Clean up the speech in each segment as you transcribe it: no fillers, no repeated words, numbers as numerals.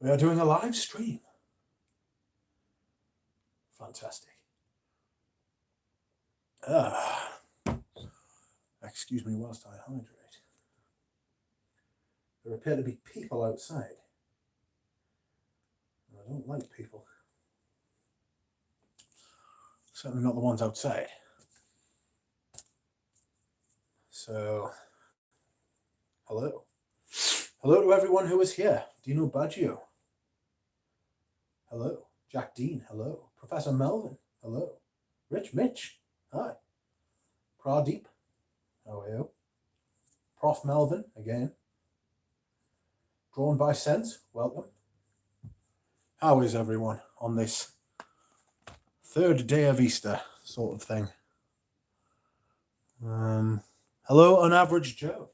We are doing a live stream. Fantastic. Excuse me whilst I hydrate. There appear to be people outside. I don't like people. Certainly not the ones outside. So, hello. Hello to everyone who is here. Dino Baggio. Hello. Jack Dean. Hello. Professor Melvin. Hello. Rich Mitch. Hi. Pradeep. How are you? Prof Melvin again. Drawn by Sense. Welcome. How is everyone on this third day of Easter sort of thing? Hello, An Average Joe.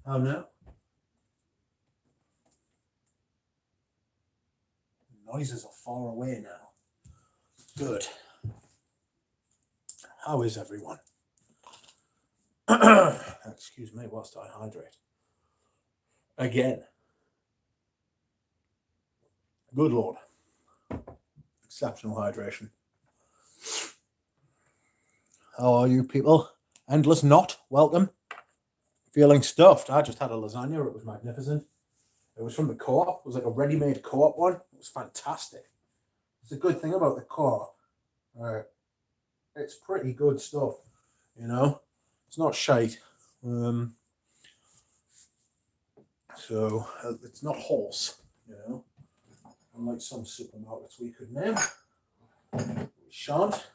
How now? Noises are far away now. Good. How is everyone? Excuse me whilst I hydrate. Again. Good Lord. Exceptional hydration. How are you people? Endless Knot, welcome. Feeling stuffed. I just had a lasagna. It was magnificent. It was from the Co-op. It was like a ready-made Co-op one. It was fantastic. It's a good thing about the Co-op. It's pretty good stuff, you know. It's not shite. So it's not horse, you know. Unlike some supermarkets we could name. We shan't.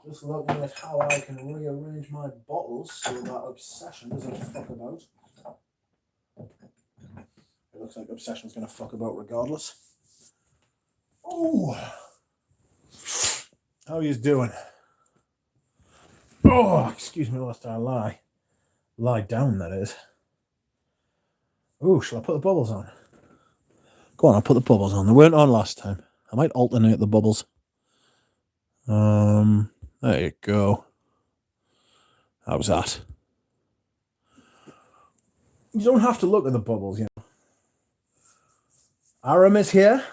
Just looking at how I can rearrange my bottles so that Obsession doesn't fuck about. It looks like Obsession's going to fuck about regardless. Oh, how are you doing? Oh, excuse me whilst I lie down, that is. Oh, shall I put the bubbles on? Go on, I'll put the bubbles on. They weren't on last time. I might alternate the bubbles. There you go. How's that? You don't have to look at the bubbles, you know. Aram is here.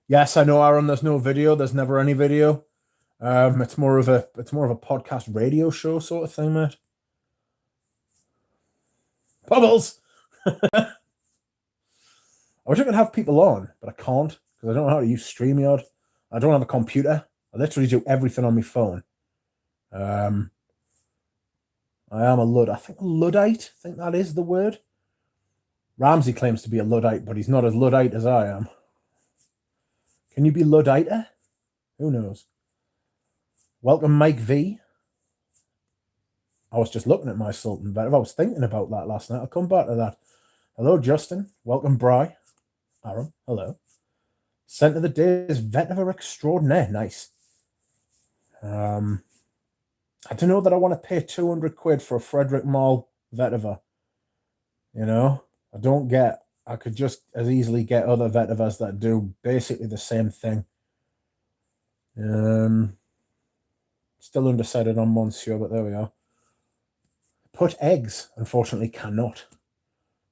Yes, I know, Aram. There's no video. There's never any video. It's more of a podcast radio show sort of thing, mate. Bubbles. I wish I could have people on, but I can't because I don't know how to use StreamYard. I don't have a computer. I literally do everything on my phone. I am a Luddite. I think a Luddite. I think that is the word. Ramsey claims to be a Luddite, but he's not as Luddite as I am. Can you be Luddite? Who knows? Welcome, Mike V. I was just looking at my Sultan Vetiver. I was thinking about that last night. I'll come back to that. Hello, Justin. Welcome, Bry. Aaron, hello. Scent of the day is Vetiver Extraordinaire. Nice. I don't know that I want to pay 200 quid for a Frederick Mall Vetiver. You know, I could just as easily get other Vetivers that do basically the same thing. Still undecided on Monsieur, but there we are. Put eggs, unfortunately cannot.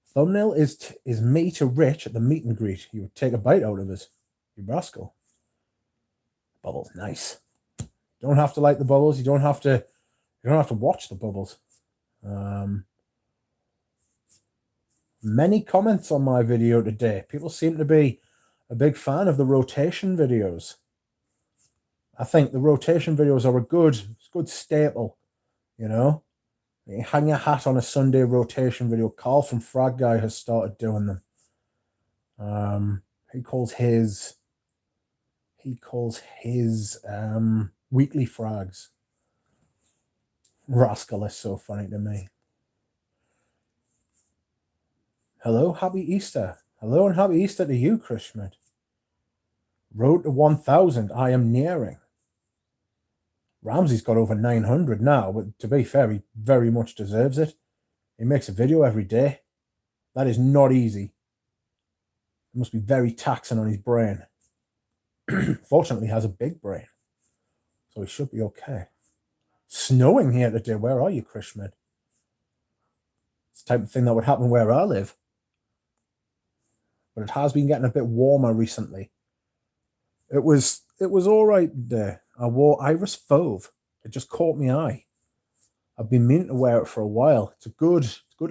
Thumbnail is me to Rich at the meet and greet. You would take a bite out of us, you rascal. Bubbles, nice. Don't have to like the bubbles. You don't have to watch the bubbles. Many comments on my video today. People seem to be a big fan of the rotation videos. I think the rotation videos are a good staple, you know. You hang your hat on a Sunday rotation video. Carl from Frag Guy has started doing them. He calls his weekly frags. Rascal is so funny to me. Hello, happy Easter. Hello and happy Easter to you, Chris Schmidt. Road to 1,000. I am nearing. Ramsey's got over 900 now, but to be fair, he very much deserves it. He makes a video every day. That is not easy. It must be very taxing on his brain. Fortunately, he has a big brain, so he should be okay. Snowing here today. Where are you, Chris Schmidt? It's the type of thing that would happen where I live. But it has been getting a bit warmer recently. It was all right there. I wore Iris Fauve. It just caught my eye. I've been meaning to wear it for a while. It's a good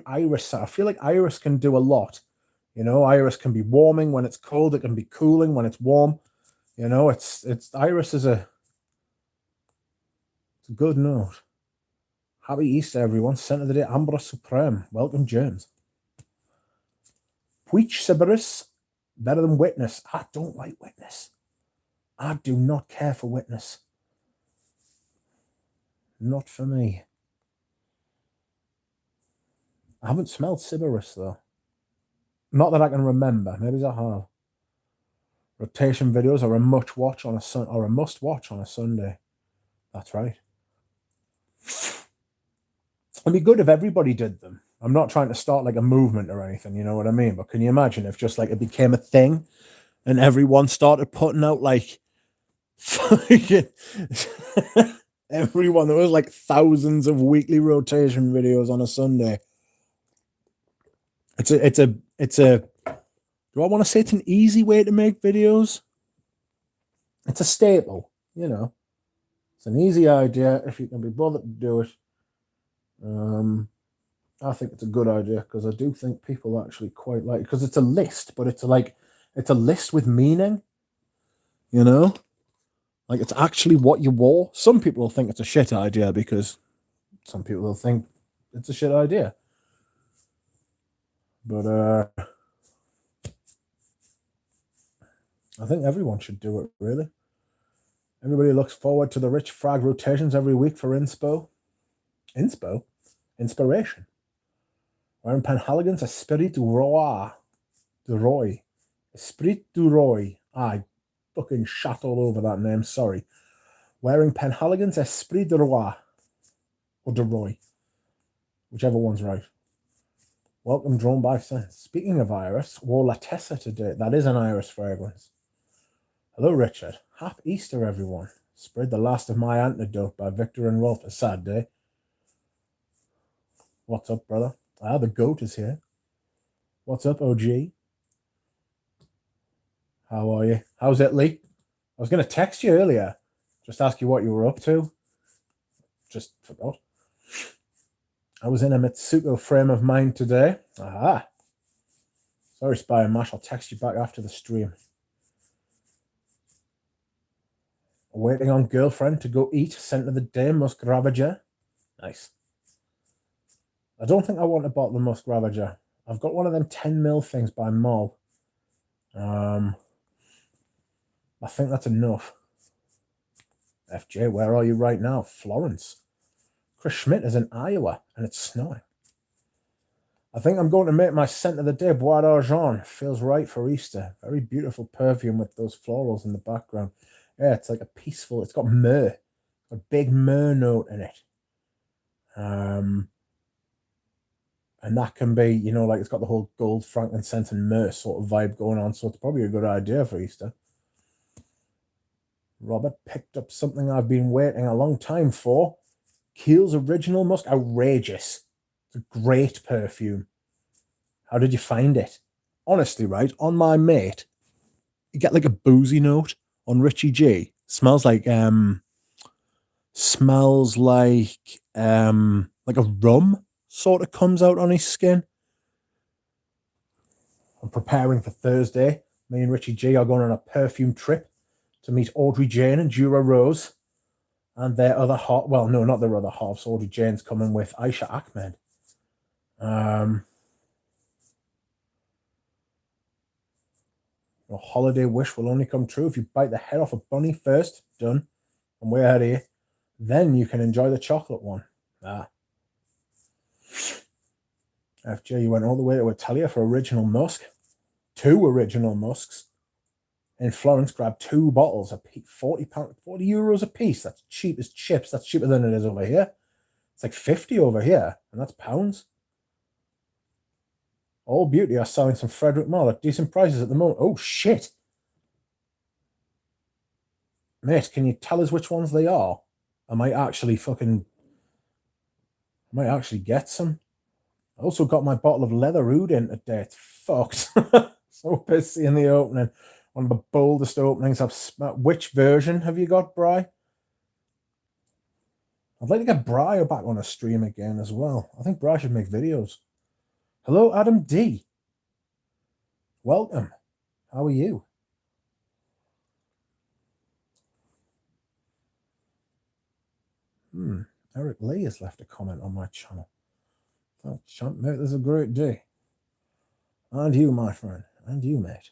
iris. I feel like iris can do a lot. You know, iris can be warming when it's cold. It can be cooling when it's warm. You know, it's iris is it's a good note. Happy Easter, everyone. Scent of the day, Amber Supreme. Welcome, James. Puig Sybaris, better than Witness. I don't like Witness. I do not care for Witness. Not for me. I haven't smelled Sybaris, though. Not that I can remember. Maybe I have. Rotation videos are a must watch on a Sunday. That's right. It'd be good if everybody did them. I'm not trying to start like a movement or anything, you know what I mean? But can you imagine if just like it became a thing and everyone started putting out like fucking everyone, there was like thousands of weekly rotation videos on a Sunday. It's a do I want to say it's an easy way to make videos? It's a staple, you know. It's an easy idea if you can be bothered to do it. I think it's a good idea because I do think people actually quite like it because it's a list, but it's a list with meaning, you know? Like it's actually what you wore. Some people will think it's a shit idea because some people will think it's a shit idea. But I think everyone should do it, really. Everybody looks forward to the rich frag rotations every week for inspiration. Wearing Penhaligon's Esprit du Roi. Esprit du Roi. I fucking shat all over that name, sorry. Wearing Penhaligon's Esprit du Roi. Or de Roy. Whichever one's right. Welcome, Drawn by Sense. Speaking of iris, wore La Tessa today. That is an iris fragrance. Hello, Richard. Happy Easter, everyone. Spread the last of my antidote by Victor and Rolf. A sad day. What's up, brother? The goat is here. What's up, OG? How are you? How's Italy? I was going to text you earlier. Just ask you what you were up to. Just forgot. I was in a Mitsuko frame of mind today. Aha. Sorry, Spy and Mash. I'll text you back after the stream. Waiting on girlfriend to go eat. Scent of the day, Musk Ravager. Nice. I don't think I want a bottle of Musk Ravager. I've got one of them 10ml things by Moll. I think that's enough. FJ, where are you right now? Florence. Chris Schmidt is in Iowa, and it's snowing. I think I'm going to make my scent of the day Bois d'Argent. Feels right for Easter. Very beautiful perfume with those florals in the background. Yeah, it's like a peaceful, it's got myrrh. A big myrrh note in it. And that can be, you know, like it's got the whole gold, frankincense, and myrrh sort of vibe going on. So it's probably a good idea for Easter. Robert picked up something I've been waiting a long time for. Kiehl's Original Musk. Outrageous. It's a great perfume. How did you find it? Honestly, right, on my mate, you get like a boozy note on Richie G. Smells like a rum sort of comes out on his skin. I'm preparing for Thursday. Me and Richie G are going on a perfume trip to meet Audrey Jane and Jura Rose and their other half. Well, no, not their other halves. Audrey Jane's coming with Aisha Ahmed. Your holiday wish will only come true if you bite the head off a bunny first. Done. And we're out of here. Then you can enjoy the chocolate one. FJ, you went all the way to Italia for Original Musk. 2 Original Musks. In Florence, grabbed 2 bottles, £40, €40 a piece. That's cheap as chips. That's cheaper than it is over here. It's like 50 over here, and that's pounds. All Beauty are selling some Frederick Malle at decent prices at the moment. Oh, shit. Mate, can you tell us which ones they are? I might actually get some. I also got my bottle of leather oud in today. It's fucked. So busy in the opening. One of the boldest openings I've smelled. Which version have you got, Bri? I'd like to get Bri back on a stream again as well. I think Bri should make videos. Hello, Adam D. Welcome. How are you? Eric Lee has left a comment on my channel. Oh, champ, mate, this is a great day. And you, my friend. And you, mate.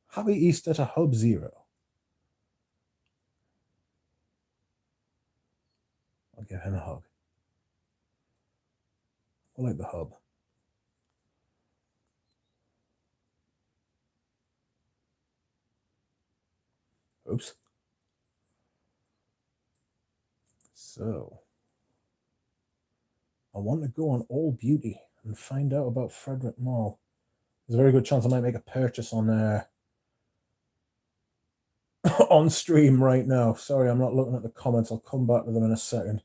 Happy Easter to Hub Zero. I'll give him a hug. I like the hub. Oops. So, I want to go on All Beauty and find out about Frederick Mall. There's a very good chance I might make a purchase on on stream right now. Sorry, I'm not looking at the comments. I'll come back to them in a second.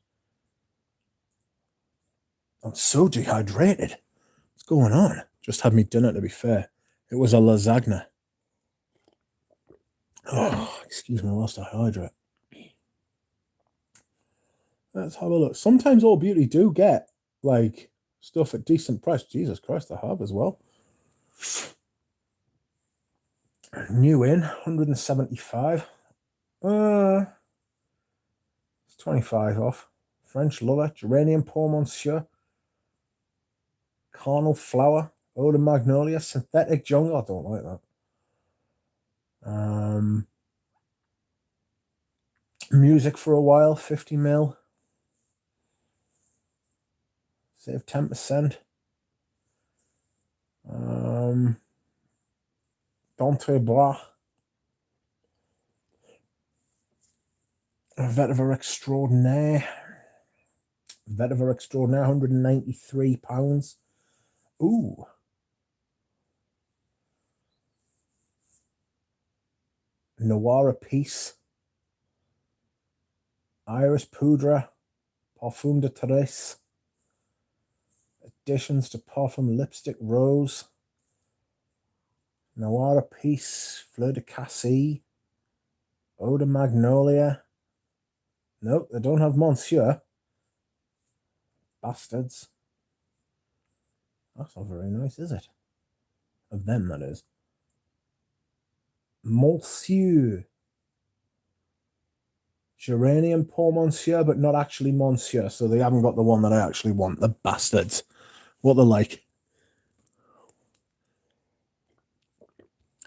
I'm so dehydrated. What's going on? Just had me dinner, to be fair. It was a lasagna. Oh, excuse me whilst I hydrate. Let's have a look. Sometimes All Beauty do get, like, stuff at decent price. Jesus Christ, I have as well. New in, 175. It's 25 off. French Lover, Geranium Pour Monsieur, Carnal Flower, Eau de Magnolia, Synthetic Jungle. I don't like that. Music for a While, 50ml. Save 10%. Dante Bras. Vetiver Extraordinaire. Vetiver Extraordinaire, £193. Ooh. Noir Peace. Iris Poudre. Parfum de Terrace. Additions to Parfum Lipstick Rose. Noir Peace. Fleur de Cassis. Eau de Magnolia. Nope, they don't have Monsieur. Bastards. That's not very nice, is it? Of them, that is. Monsieur. Geranium Pour Monsieur, but not actually Monsieur, so they haven't got the one that I actually want. The bastards. What they're like.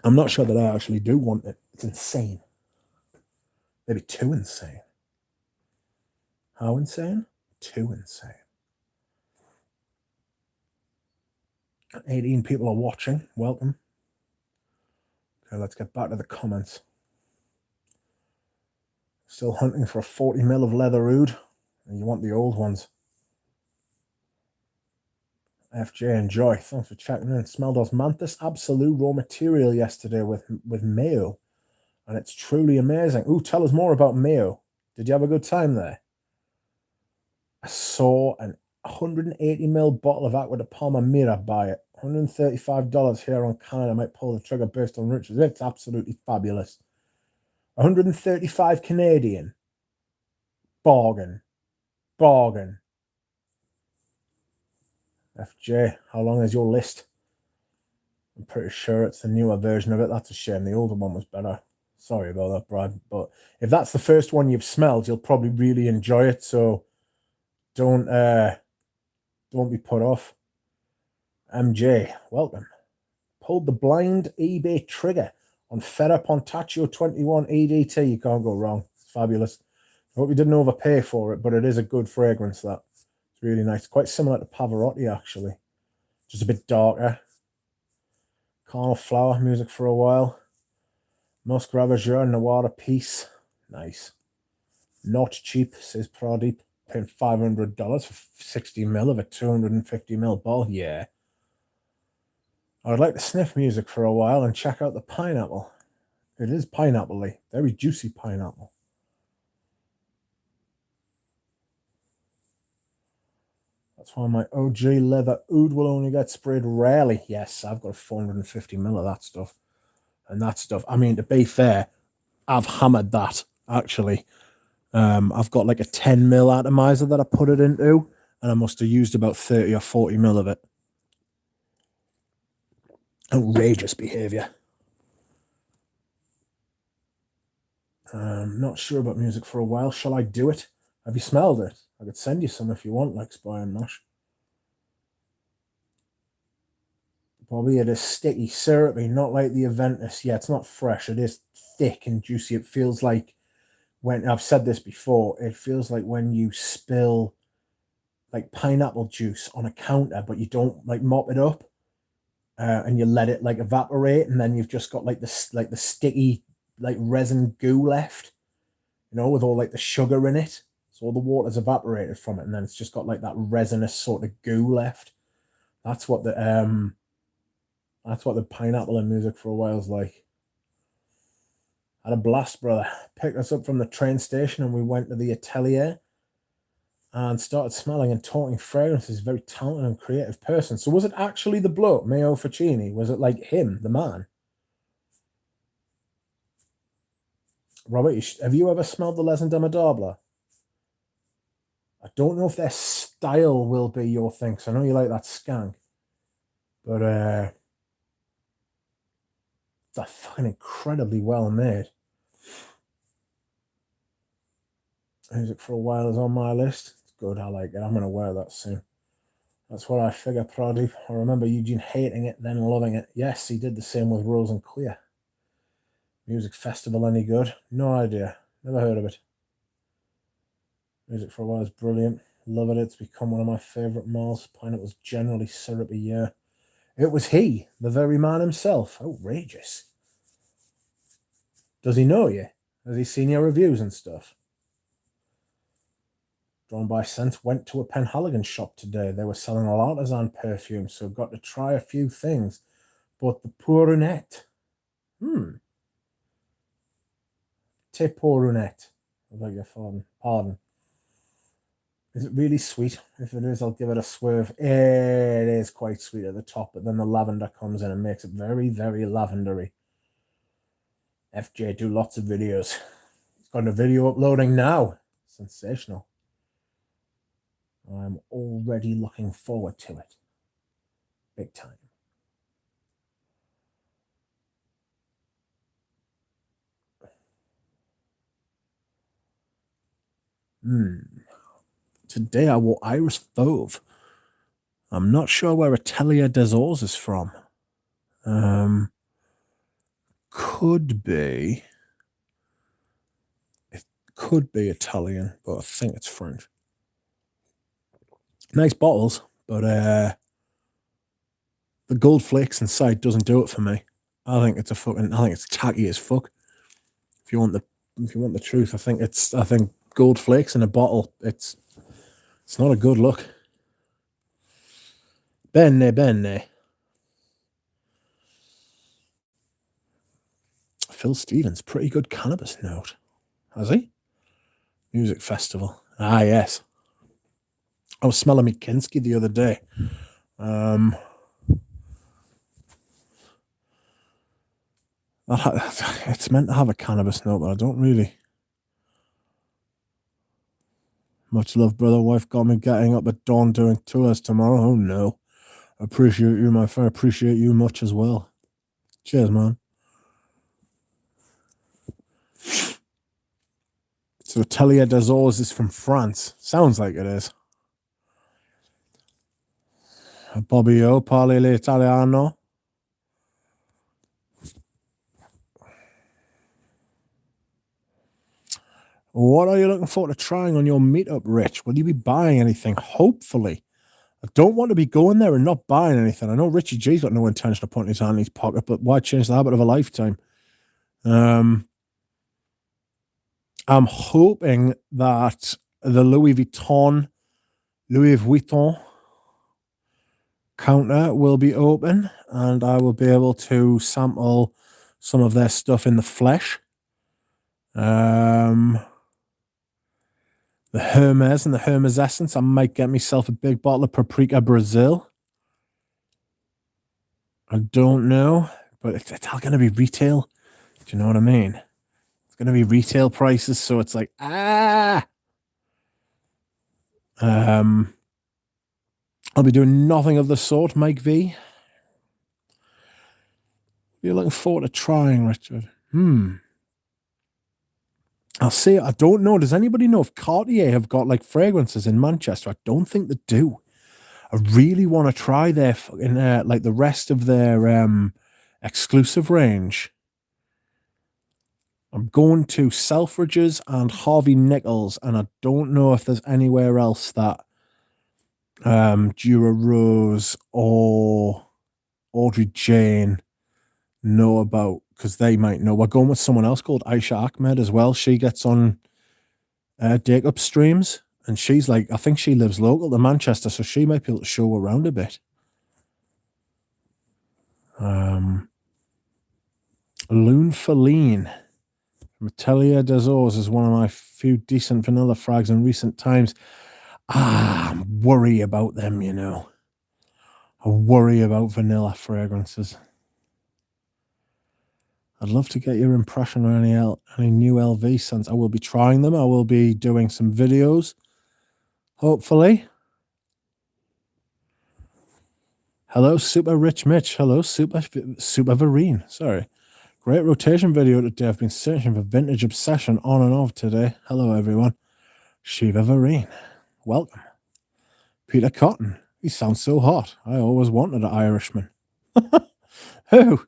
I'm not sure that I actually do want it. It's insane. Maybe too insane. How insane? Too insane. 18 people are watching. Welcome. Okay, let's get back to the comments. Still hunting for a 40ml of leather oud. And you want the old ones. FJ and Joy, thanks for checking in. Smelled Osmanthus Absolute raw material yesterday with mayo. And it's truly amazing. Ooh, tell us more about mayo. Did you have a good time there? I saw an 180ml bottle of Aqua de Palma Mira buy it. $135 here on Canada. I might pull the trigger based on riches. It's absolutely fabulous. 135 Canadian. Bargain. Bargain. FJ, how long is your list? I'm pretty sure it's the newer version of it. That's a shame. The older one was better. Sorry about that, Brad. But if that's the first one you've smelled, you'll probably really enjoy it. So don't be put off. MJ, welcome. Pulled the blind eBay trigger on Ferra Pontaccio 21 EDT. You can't go wrong. It's fabulous. I hope you didn't overpay for it, but it is a good fragrance, that. It's really nice. Quite similar to Pavarotti, actually. Just a bit darker. Carnal Flower, Music for a While. Musk Ravageur, Noir Peace. Nice. Not cheap, says Pradeep. Paying $500 for 60ml of a 250ml bottle. Yeah. I would like to sniff music for a while and check out the pineapple. It is pineapple-y, very juicy pineapple. That's why my OG leather oud will only get sprayed rarely. Yes, I've got 450 ml of that stuff. And that stuff, I mean, to be fair, I've hammered that, actually. I've got like a 10 ml atomizer that I put it into, and I must have used about 30 or 40 ml of it. Outrageous behavior. Not sure about music for a while. Shall I do it? Have you smelled it? I could send you some if you want, like Spy and Mash. Bobby, it is sticky, syrupy, not like the Aventus. Yeah, it's not fresh. It is thick and juicy. It feels like when, I've said this before, it feels like when you spill like pineapple juice on a counter, but you don't like mop it up, and you let it like evaporate, and then you've just got like the sticky like resin goo left, you know, with all like the sugar in it. So all the water's evaporated from it, and then it's just got like that resinous sort of goo left. That's what the pineapple in music for a while is like. Had a blast, brother. Picked us up from the train station and we went to the atelier and started smelling and talking fragrances. Very talented and creative person. So was it actually the bloke, Mayo Ficini? Was it like him, the man? Robert, have you ever smelled the Les Indomptables? I don't know if their style will be your thing, because I know you like that skank. But they're fucking incredibly well made. Music for a while is on my list. It's good, I like it. I'm going to wear that soon. That's what I figure, Pradeep. I remember Eugene hating it, then loving it. Yes, he did the same with Rose and Clear. Music festival any good? No idea. Never heard of it. Music for a while is brilliant. Love it. It's become one of my favourite malls. Pineapple's generally syrupy, yeah. It was he, the very man himself. Outrageous. Does he know you? Has he seen your reviews and stuff? Drawn by Sense, went to a Penhaligon shop today. They were selling all artisan perfume, so got to try a few things. But the Pourunette. Te Pourunette. I beg your pardon. Is it really sweet? If it is, I'll give it a swerve. It is quite sweet at the top, but then the lavender comes in and makes it very, very lavendery. FJ do lots of videos. He's got a video uploading now. Sensational. I'm already looking forward to it. Big time. Today I wore Iris Fauve. I'm not sure where Atelier des Ors is from. Could be. It could be Italian, but I think it's French. Nice bottles, but the gold flakes inside doesn't do it for me. I think it's tacky as fuck. If you want the truth, I think gold flakes in a bottle, it's not a good look. Bene. Phil Stevens, pretty good cannabis note. Has he? Music festival. Ah, yes. I was smelling Mikinski the other day. It's meant to have a cannabis note, but I don't really. Much love, brother. Wife got me getting up at dawn doing tours tomorrow. Oh, no. Appreciate you, my friend. Appreciate you much as well. Cheers, man. So Atelier des Ors is from France. Sounds like it is. Bobby O, parli l'italiano. What are you looking forward to trying on your meetup, Rich? Will you be buying anything? Hopefully. I don't want to be going there and not buying anything. I know Richie G's got no intention of putting his hand in his pocket, but why change the habit of a lifetime? I'm hoping that the Louis Vuitton counter will be open and I will be able to sample some of their stuff in the flesh. The Hermes and the Hermes Essence, I might get myself a big bottle of Paprika Brazil. I don't know, but it's all going to be retail. Do you know what I mean? It's going to be retail prices, so it's like, I'll be doing nothing of the sort, Mike V. You're looking forward to trying, Richard. I'll say, I don't know. Does anybody know if Cartier have got like fragrances in Manchester? I don't think they do. I really want to try their fucking like the rest of their exclusive range. I'm going to Selfridges and Harvey Nichols, and I don't know if there's anywhere else that Dura Rose or Audrey Jane know about, because they might know. We're going with someone else called Aisha Ahmed as well. She gets on Jacob streams, and she's like, I think she lives local to Manchester, so she might be able to show around a bit. Lune Feline from Atelier des Eaux is one of my few decent vanilla frags in recent times. I worry about them, you know. I worry about vanilla fragrances. I'd love to get your impression on any new LV scents. I will be trying them. I will be doing some videos, hopefully. Hello, Super Rich Mitch. Hello, Super Vereen. Sorry. Great rotation video today. I've been searching for vintage obsession on and off today. Hello, everyone. Shiva Vereen. Welcome. Peter Cotton. He sounds so hot. I always wanted an Irishman. Who?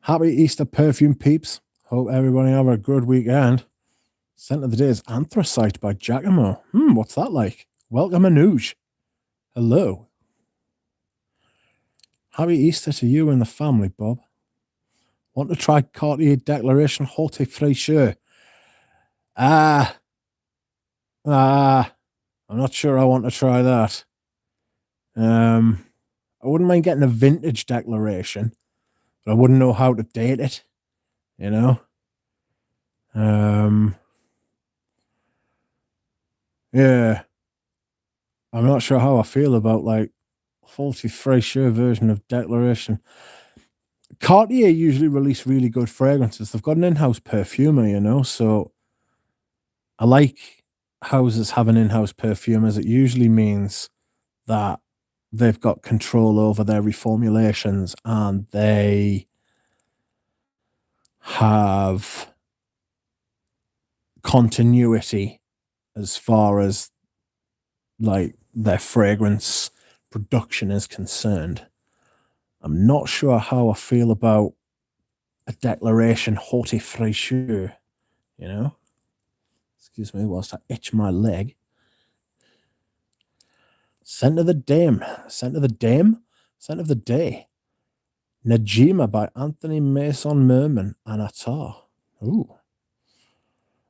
Happy Easter, Perfume peeps. Hope everybody have a good weekend. Scent of the day is Anthracite by Giacomo. What's that like? Welcome, Anuj. Hello. Happy Easter to you and the family, Bob. Want to try Cartier Declaration Haute Fraîcheur? I'm not sure I want to try that. I wouldn't mind getting a vintage Declaration, but I wouldn't know how to date it, you know? Yeah. I'm not sure how I feel about like Haute Fraîcheur version of Declaration. Cartier usually release really good fragrances. They've got an in-house perfumer, you know, so I like houses having in-house perfumers. It usually means that they've got control over their reformulations and they have continuity as far as like their fragrance production is concerned. I'm not sure how I feel about a Declaration Haute Fraîcheur, you know? Excuse me whilst I itch my leg. Scent of the Dame. Scent of the Dame? Scent of the Day. Najima by Anthony Mason Merman and Attar. Ooh.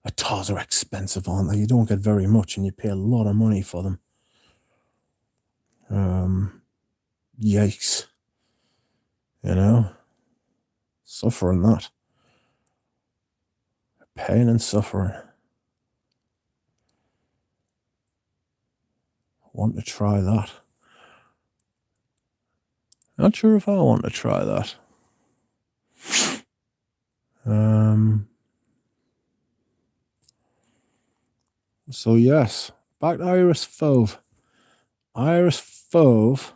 Attars are expensive, aren't they? You don't get very much and you pay a lot of money for them. Yikes. You know? Suffering that. Pain and suffering. Want to try that. Not sure if I want to try that. So yes, back to Iris Fauve. Iris Fauve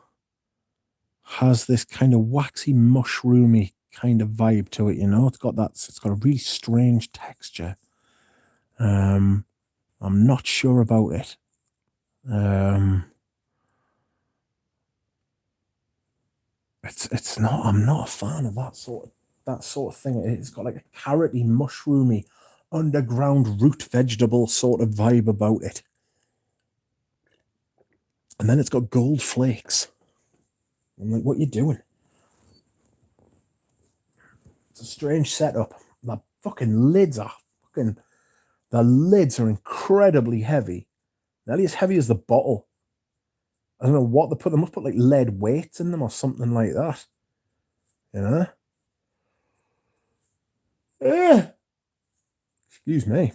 has this kind of waxy, mushroomy kind of vibe to it, you know. It's got a really strange texture. I'm not sure about it. It's not. I'm not a fan of that sort of thing. It's got like a carroty, mushroomy, underground root vegetable sort of vibe about it. And then it's got gold flakes. I'm like, what are you doing? It's a strange setup. The fucking lids are the lids are incredibly heavy. Nearly as heavy as the bottle. I don't know what they put. They must put like lead weights in them or something like that. You know? Excuse me.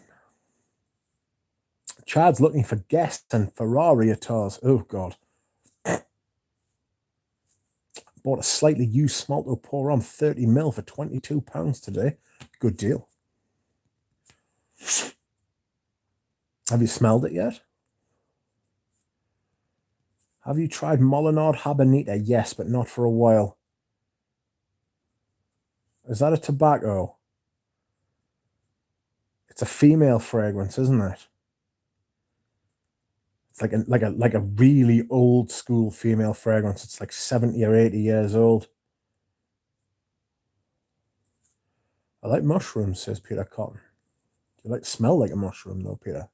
Chad's looking for guests and Ferrari tours. Oh, God. Bought a slightly used Smalto pour on 30ml for £22 today. Good deal. Have you smelled it yet? Have you tried Molinard Habanita? Yes, but not for a while. Is that a tobacco? It's a female fragrance, isn't it? It's like a really old school female fragrance. It's like 70 or 80 years old. I like mushrooms, says Peter Cotton. Do you like smell like a mushroom though, Peter?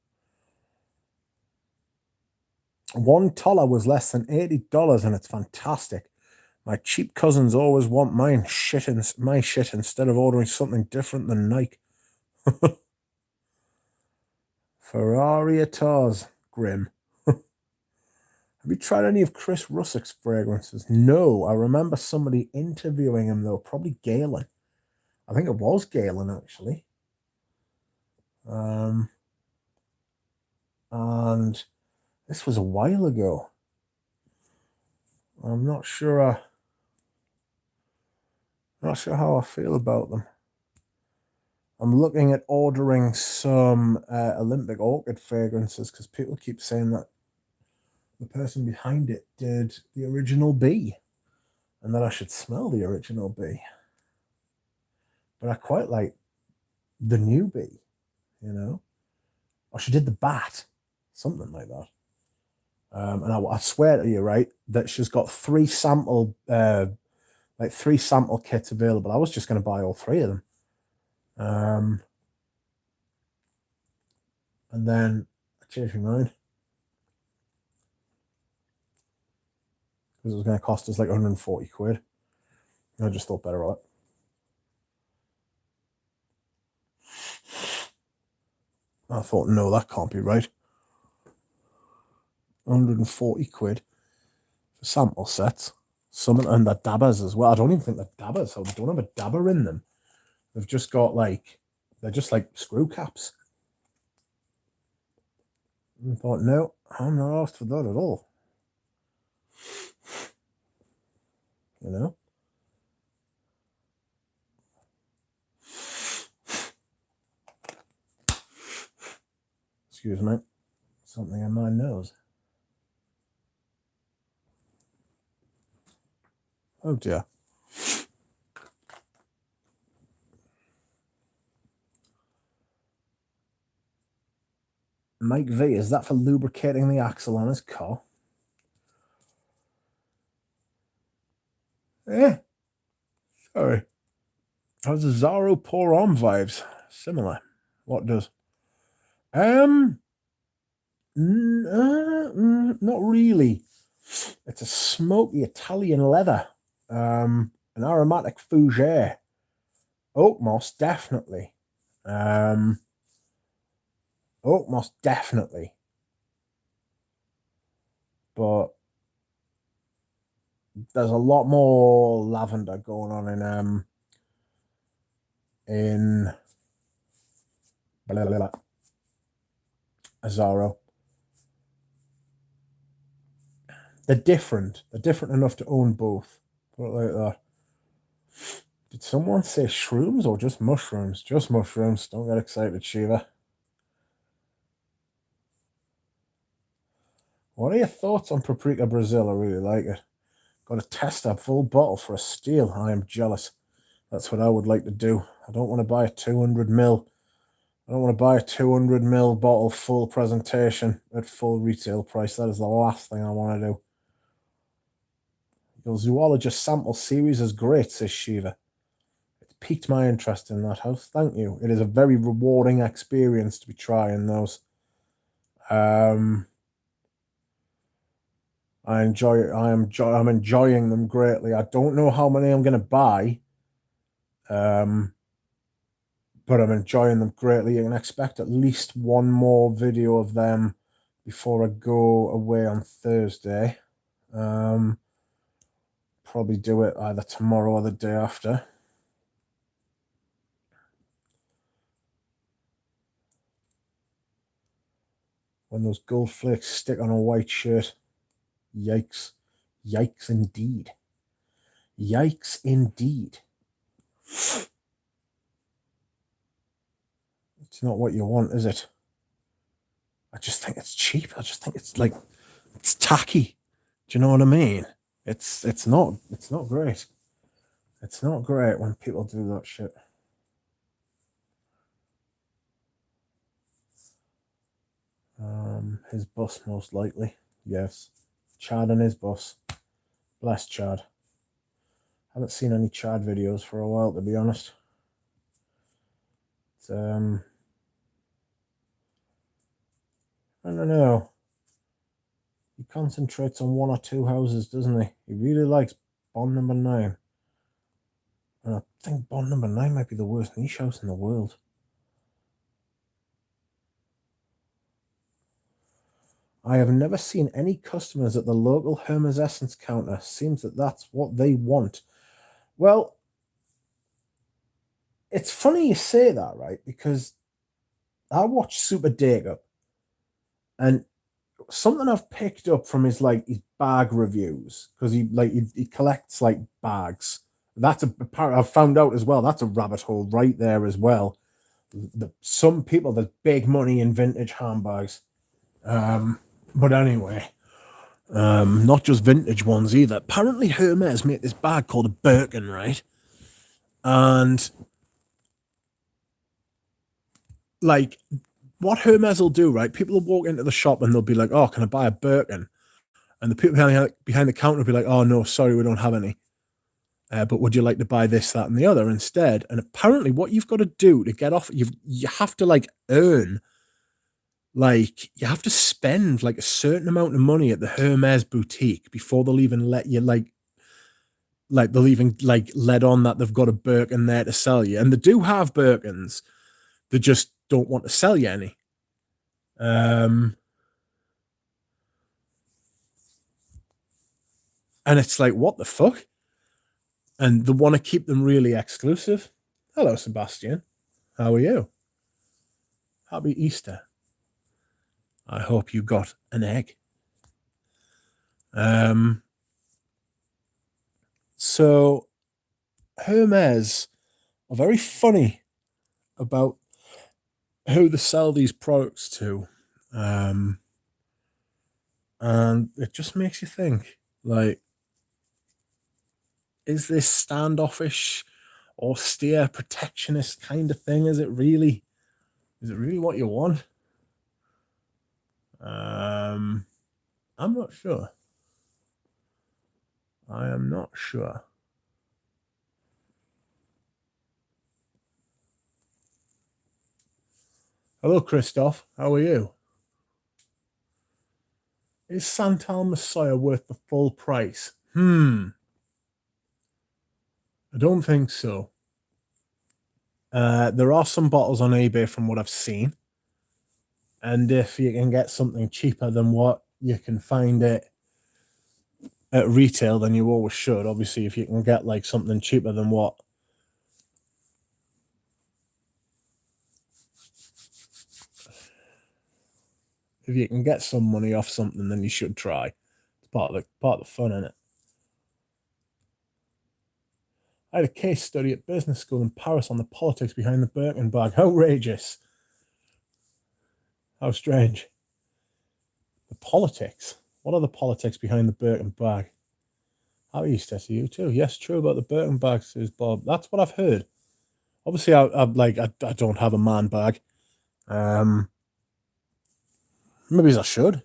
$1 was less than $80 and it's fantastic. My cheap cousins always want my shit instead of ordering something different than Nike. Ferrari Tours, grim. Have you tried any of Chris Russick's fragrances? No, I remember somebody interviewing him though, probably Galen. I think it was Galen actually. And this was a while ago. I'm not sure. Not sure how I feel about them. I'm looking at ordering some Olympic Orchid fragrances because people keep saying that the person behind it did the original bee and that I should smell the original bee. But I quite like the new bee, you know? Or she did the bat, something like that. And I swear to you, right, that she's got three sample kits available. I was just going to buy all three of them. And then I changed my mind. Because it was going to cost us like 140 quid. And I just thought better of it. I thought, no, that can't be right. 140 quid for sample sets. Some and the dabbers as well. I don't even think they're dabbers, so they don't have a dabber in them. They've just got like, they're just like screw caps. And I thought, no, I'm not asked for that at all. You know? Excuse me. Something in my nose. Oh dear. Mike V, is that for lubricating the axle on his car? Yeah. Sorry. How's the Zaro pour on vibes? Similar. What does? Not really. It's a smoky Italian leather. An aromatic fougere. Oak moss, definitely. Oak moss, definitely. But there's a lot more lavender going on in Azaro. They're different. They're different enough to own both. Put it like that. Did someone say shrooms or just mushrooms? Just mushrooms. Don't get excited, Shiva. What are your thoughts on Paprika Brazil? I really like it. Got to test a full bottle for a steal. I am jealous. That's what I would like to do. I don't want to buy a 200ml. I don't want to buy a 200ml bottle full presentation at full retail price. That is the last thing I want to do. Your zoologist sample series is great, says Shiva. It's piqued my interest in that house. Thank you. It is a very rewarding experience to be trying those. I'm enjoying them greatly. I don't know how many I'm going to buy. But I'm enjoying them greatly. You can expect at least one more video of them before I go away on Thursday. Probably do it either tomorrow or the day after. When those gold flakes stick on a white shirt. Yikes. Yikes indeed. Yikes indeed. It's not what you want, is it? I just think it's cheap. I just think it's like, it's tacky. Do you know what I mean? It's not great. It's not great when people do that shit. His bus, most likely. Yes. Chad and his bus. Bless Chad. Haven't seen any Chad videos for a while, to be honest. I don't know. He concentrates on one or two houses, doesn't he? He really likes Bond number 9. And I think Bond number 9 might be the worst niche house in the world. I have never seen any customers at the local Hermes Essence counter. Seems that that's what they want. Well, it's funny you say that, right? Because I watch Super Jacob, and something I've picked up from his bag reviews, because he collects like bags. That's I've found out as well. That's a rabbit hole right there as well. Some people, there's big money in vintage handbags. But anyway, not just vintage ones either. Apparently Hermes made this bag called a Birkin, right? And like, what Hermes will do, right? People will walk into the shop and they'll be like, "Oh, can I buy a Birkin?" And the people behind the counter will be like, "Oh no, sorry, we don't have any. But would you like to buy this, that, and the other instead?" And apparently, what you've got to do to get off, you have to earn. You have to spend a certain amount of money at the Hermes boutique before they'll even let you they'll even let on that they've got a Birkin there to sell you. And they do have Birkins. They just don't want to sell you any. And it's like, what the fuck? And they want to keep them really exclusive. Hello, Sebastian. How are you? Happy Easter. I hope you got an egg. So Hermes are very funny about who they sell these products to. And it just makes you think, is this standoffish, austere, protectionist kind of thing? Is it really what you want? I'm not sure. I am not sure. Hello, Christoph. How are you? Is Santal Messiah worth the full price? I don't think so. There are some bottles on eBay from what I've seen. And if you can get something cheaper than what you can find it at retail, then you always should. Obviously, if you can get something cheaper than what if you can get some money off something, then you should try. It's part of the fun, isn't it? I had a case study at business school in Paris on the politics behind the Birkin bag. Outrageous. How strange. The politics. What are the politics behind the Birkin bag? Happy Easter to you too. Yes, true about the Birkin bag, says Bob. That's what I've heard. Obviously, I don't have a man bag. Maybe I should.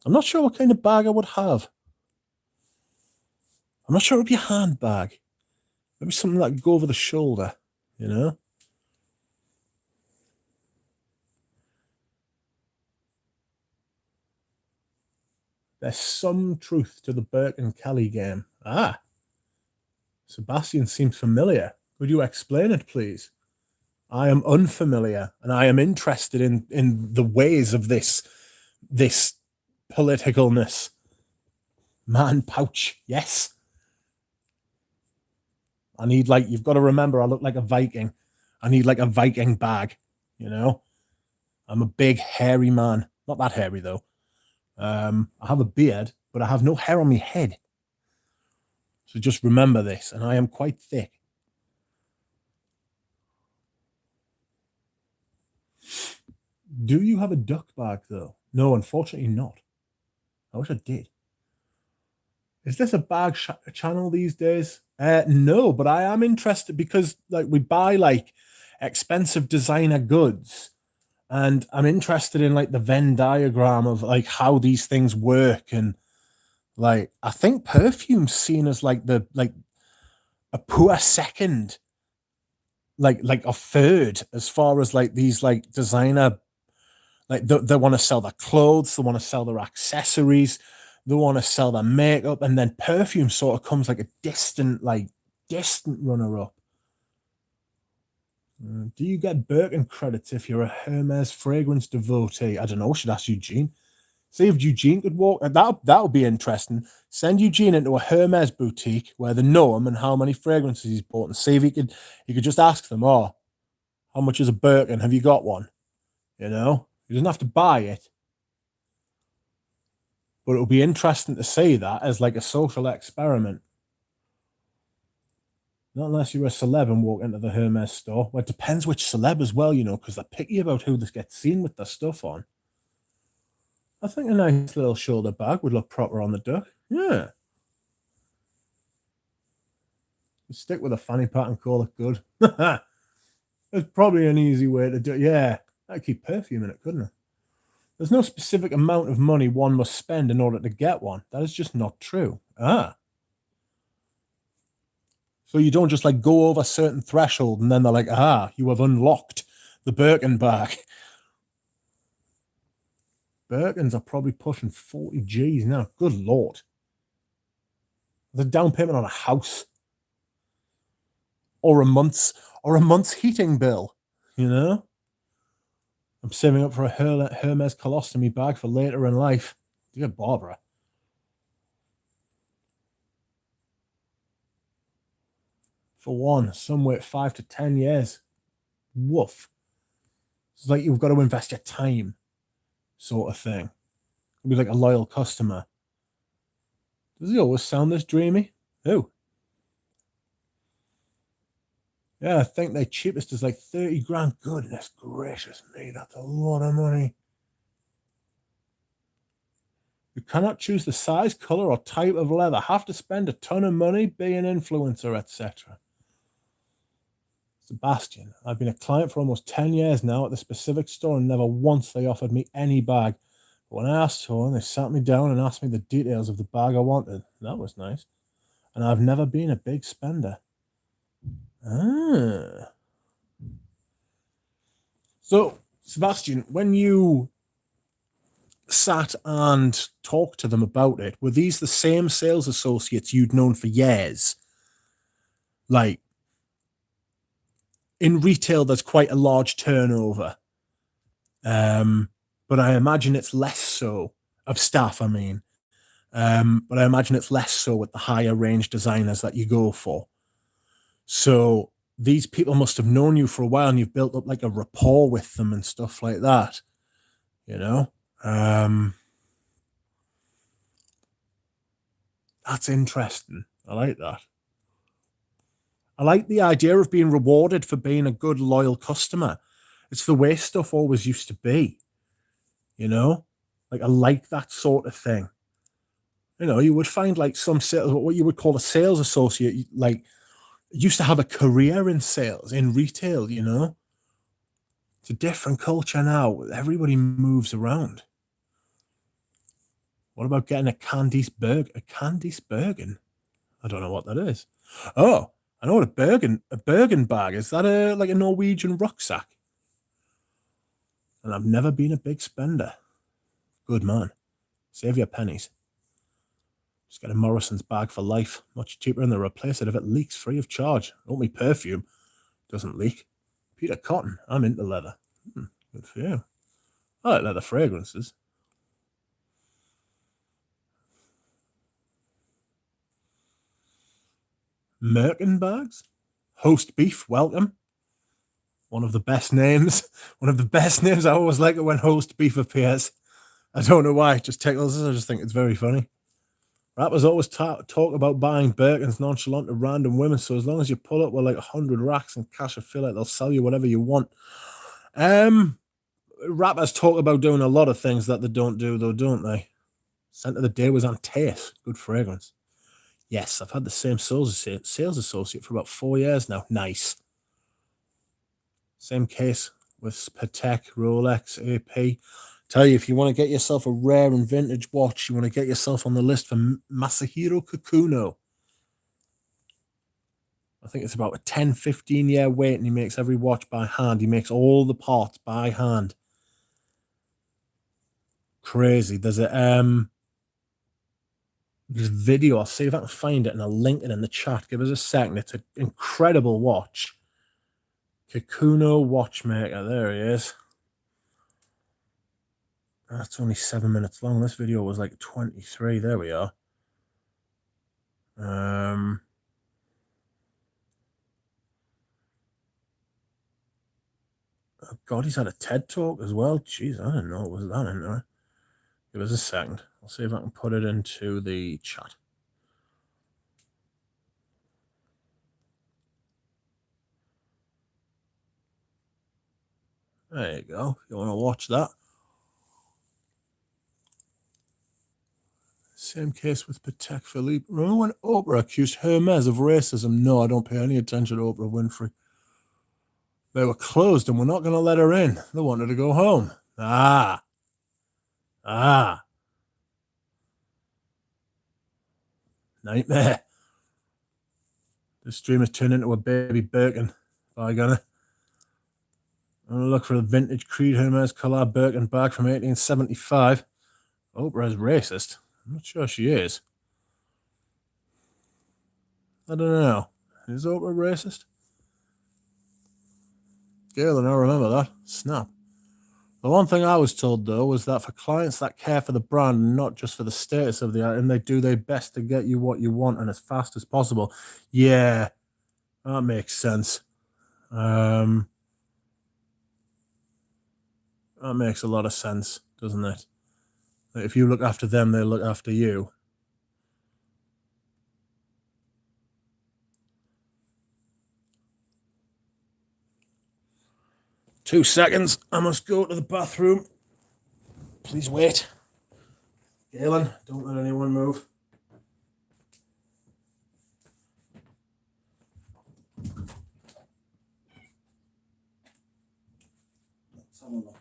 I'm not sure what kind of bag I would have. I'm not sure it would be a handbag. Maybe something that could go over the shoulder, you know? There's some truth to the Burke and Kelly game. Sebastian seems familiar. Would you explain it, please? I am unfamiliar, and I am interested in the ways of this politicalness. Man pouch, yes. I need, like, you've got to remember, I look like a Viking. I need like a Viking bag, you know? I'm a big, hairy man. Not that hairy, though. I have a beard, but I have no hair on my head. So just remember this, and I am quite thick. Do you have a duck bag, though? No, unfortunately not. I wish I did. Is this a bag channel these days? No, but I am interested because, like, we buy like expensive designer goods, and I'm interested in like the Venn diagram of like how these things work, and like I think Perfume's seen as like a poor second, like a third, as far as like these like designer, like they want to sell their clothes, they want to sell their accessories, they want to sell their makeup, and then Perfume sort of comes like a distant runner up. Do you get Birkin credits if you're a Hermes fragrance devotee? I don't know. Should ask Eugene. See if Eugene could walk. That'll be interesting. Send Eugene into a Hermes boutique where they know him and how many fragrances he's bought, and see if he could just ask them, "Oh, how much is a Birkin? Have you got one?" You know, he doesn't have to buy it, but it'll be interesting to see that as like a social experiment. Not unless you're a celeb and walk into the Hermes store. Well, it depends which celeb as well, you know, because they're picky about who they get seen with their stuff on. I think a nice little shoulder bag would look proper on the duck. Yeah. Stick with a fanny pack and call it good. There's probably an easy way to do it. Yeah. That'd keep Perfume in it, couldn't it? There's no specific amount of money one must spend in order to get one. That is just not true. So you don't just like go over a certain threshold and then they're like, you have unlocked the Birkin bag. Birkins are probably pushing 40 G's now. Good Lord. The down payment on a house. Or a month's heating bill, you know? I'm saving up for a Hermes colostomy bag for later in life. Dear Barbara. For one, some wait 5 to 10 years. Woof. It's like you've got to invest your time, sort of thing. You'll be like a loyal customer. Does he always sound this dreamy? Who? Yeah, I think the cheapest is like 30 grand. Goodness gracious me, that's a lot of money. You cannot choose the size, color, or type of leather. Have to spend a ton of money, be an influencer, etc. Sebastian, I've been a client for almost 10 years now at the specific store, and never once they offered me any bag. But when I asked for one, they sat me down and asked me the details of the bag I wanted. That was nice. And I've never been a big spender. So, Sebastian, when you sat and talked to them about it, were these the same sales associates you'd known for years? Like, in retail, there's quite a large turnover. But I imagine it's less so of staff, I mean. But I imagine it's less so with the higher range designers that you go for. So these people must have known you for a while and you've built up like a rapport with them and stuff like that, you know? That's interesting. I like that. I like the idea of being rewarded for being a good, loyal customer. It's the way stuff always used to be, you know? Like, I like that sort of thing. You know, you would find like some sales, what you would call a sales associate, like, used to have a career in sales, in retail, you know? It's a different culture now. Everybody moves around. What about getting a Candice Bergen? I don't know what that is. Oh, I know what a Bergen bag is. That like a Norwegian rucksack? And I've never been a big spender. Good man. Save your pennies. Just get a Morrison's bag for life. Much cheaper, and they'll replace it if it leaks free of charge. Only Perfume doesn't leak. Peter Cotton. I'm into leather. Good for you. I like leather fragrances. Merkin bags. Host beef. Welcome. One of the best names. One of the best names. I always like it when host beef appears. I don't know why. It just tickles us. I just think it's very funny. Rappers always talk about buying Birkins nonchalant to random women. So as long as you pull up with like 100 racks and cash, I feel like they'll sell you whatever you want. Rappers talk about doing a lot of things that they don't do, though, don't they? Scent of the day was Antaeus. Good fragrance. Yes, I've had the same sales associate for about 4 years now. Nice. Same case with Patek, Rolex, AP. Tell you, if you want to get yourself a rare and vintage watch, you want to get yourself on the list for Masahiro Kikuno. I think it's about a 10, 15-year wait, and he makes every watch by hand. He makes all the parts by hand. Crazy. There's a video. I'll see if I can find it, and I'll link it in the chat. Give us a second. It's an incredible watch. Kikuno watchmaker. There he is. That's only 7 minutes long. This video was like 23. There we are. Oh God, he's had a TED talk as well. Jeez, I didn't know it was that in there. Give us a second. I'll see if I can put it into the chat. There you go. If you want to watch that. Same case with Patek Philippe. Remember when Oprah accused Hermes of racism? No, I don't pay any attention to Oprah Winfrey. They were closed and we're not going to let her in. They wanted to go home. Nightmare. This stream has turned into a baby Birkin. By gonna. I'm going to look for a vintage Creed Hermes collab Birkin bag from 1875. Oprah is racist. I'm not sure she is. I don't know. Is Oprah racist? Galen, I remember that. Snap. The one thing I was told, though, was that for clients that care for the brand and not just for the status of the item, they do their best to get you what you want and as fast as possible. Yeah, that makes sense. That makes a lot of sense, doesn't it? If you look after them, they look after you. Two seconds. I must go to the bathroom. Please wait. Galen, don't let anyone move. Let's have a look.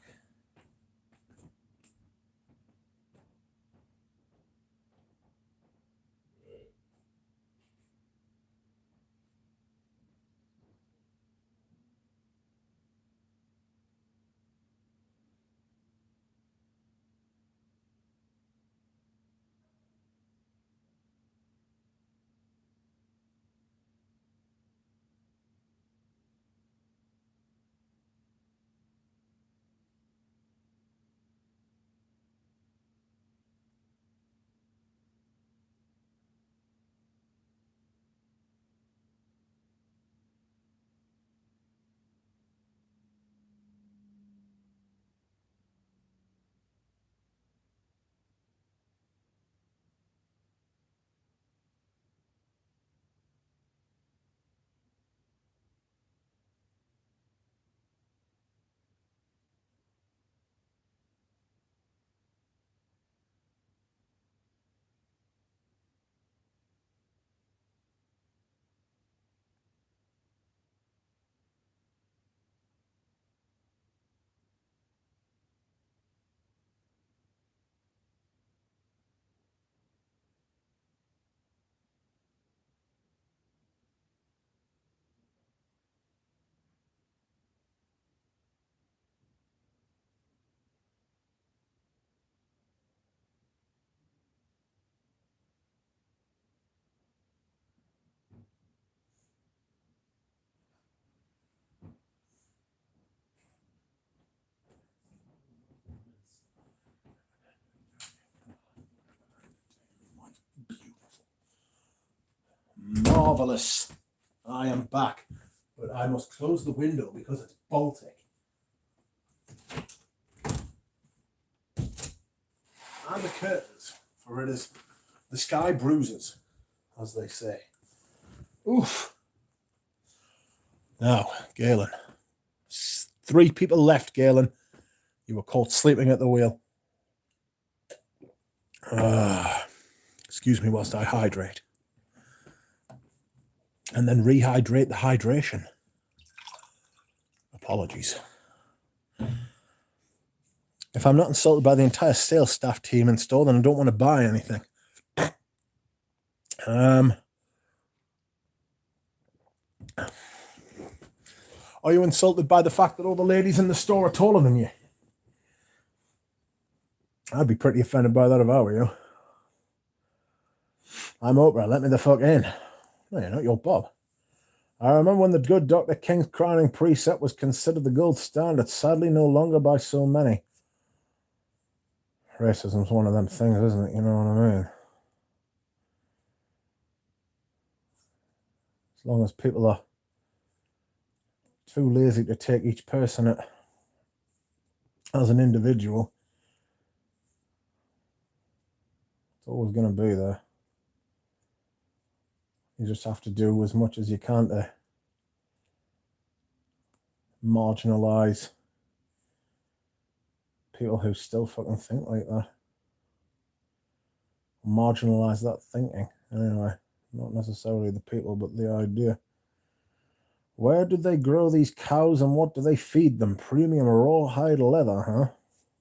marvellous. I am back, but I must close the window because it's Baltic. And the curtains, for it is the sky bruises, as they say. Oof. Now, Galen. 3 people left, Galen. You were caught sleeping at the wheel. Excuse me whilst I hydrate. And then rehydrate the hydration. Apologies. If I'm not insulted by the entire sales staff team in store, then I don't want to buy anything. Are you insulted by the fact that all the ladies in the store are taller than you? I'd be pretty offended by that if I were you. I'm Oprah, let me the fuck in. No, you're not, you're Bob. I remember when the good Dr. King's crowning precept was considered the gold standard, sadly no longer by so many. Racism's one of them things, isn't it? You know what I mean? As long as people are too lazy to take each person as an individual, it's always going to be there. You just have to do as much as you can to marginalise people who still fucking think like that. Marginalise that thinking. Anyway, not necessarily the people, but the idea. Where did they grow these cows and what do they feed them? Premium rawhide leather, huh?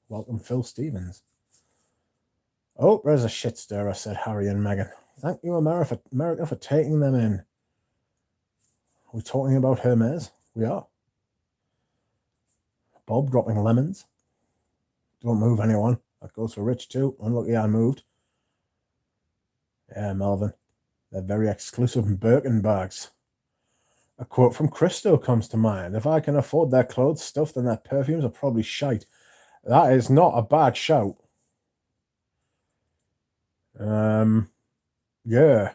Welcome, Phil Stevens. Oh, there's a shit stirrer, said Harry and Meghan. Thank you, America, for taking them in. Are we talking about Hermes? We are. Bob dropping lemons. Don't move anyone. That goes for Rich too. Unlucky I moved. Yeah, Melvin. They're very exclusive Birkin bags. A quote from Christo comes to mind. If I can afford their clothes stuff, then their perfumes are probably shite. That is not a bad shout. Yeah.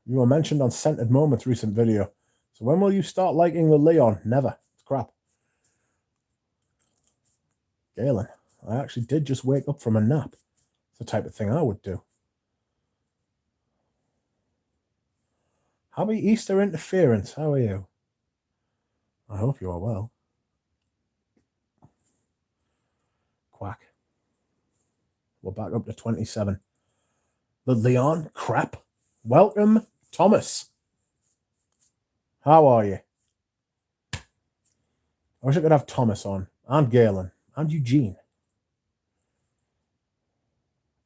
You were mentioned on Scented Moments' recent video. So when will you start liking the Leon? Never. It's crap. Galen, I actually did just wake up from a nap. It's the type of thing I would do. Happy Easter interference. How are you? I hope you are well. Quack. We're back up to 27. The Leon crap. Welcome, Thomas. How are you? I wish I could have Thomas on, and Galen, and Eugene.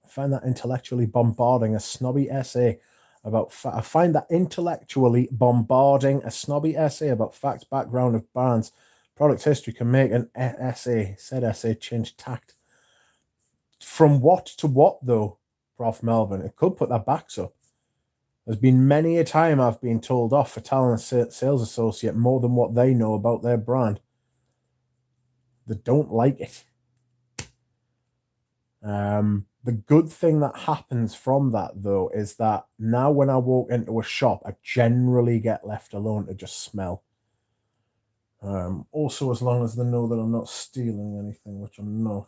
I find that intellectually bombarding a snobby essay about facts, background of brands, product history can make an said essay change tact. From what to what, though, Prof. Melvin? It could put their backs up. There's been many a time I've been told off for telling a sales associate more than what they know about their brand. They don't like it. The good thing that happens from that, though, is that now when I walk into a shop, I generally get left alone to just smell. Also, as long as they know that I'm not stealing anything, which I'm not.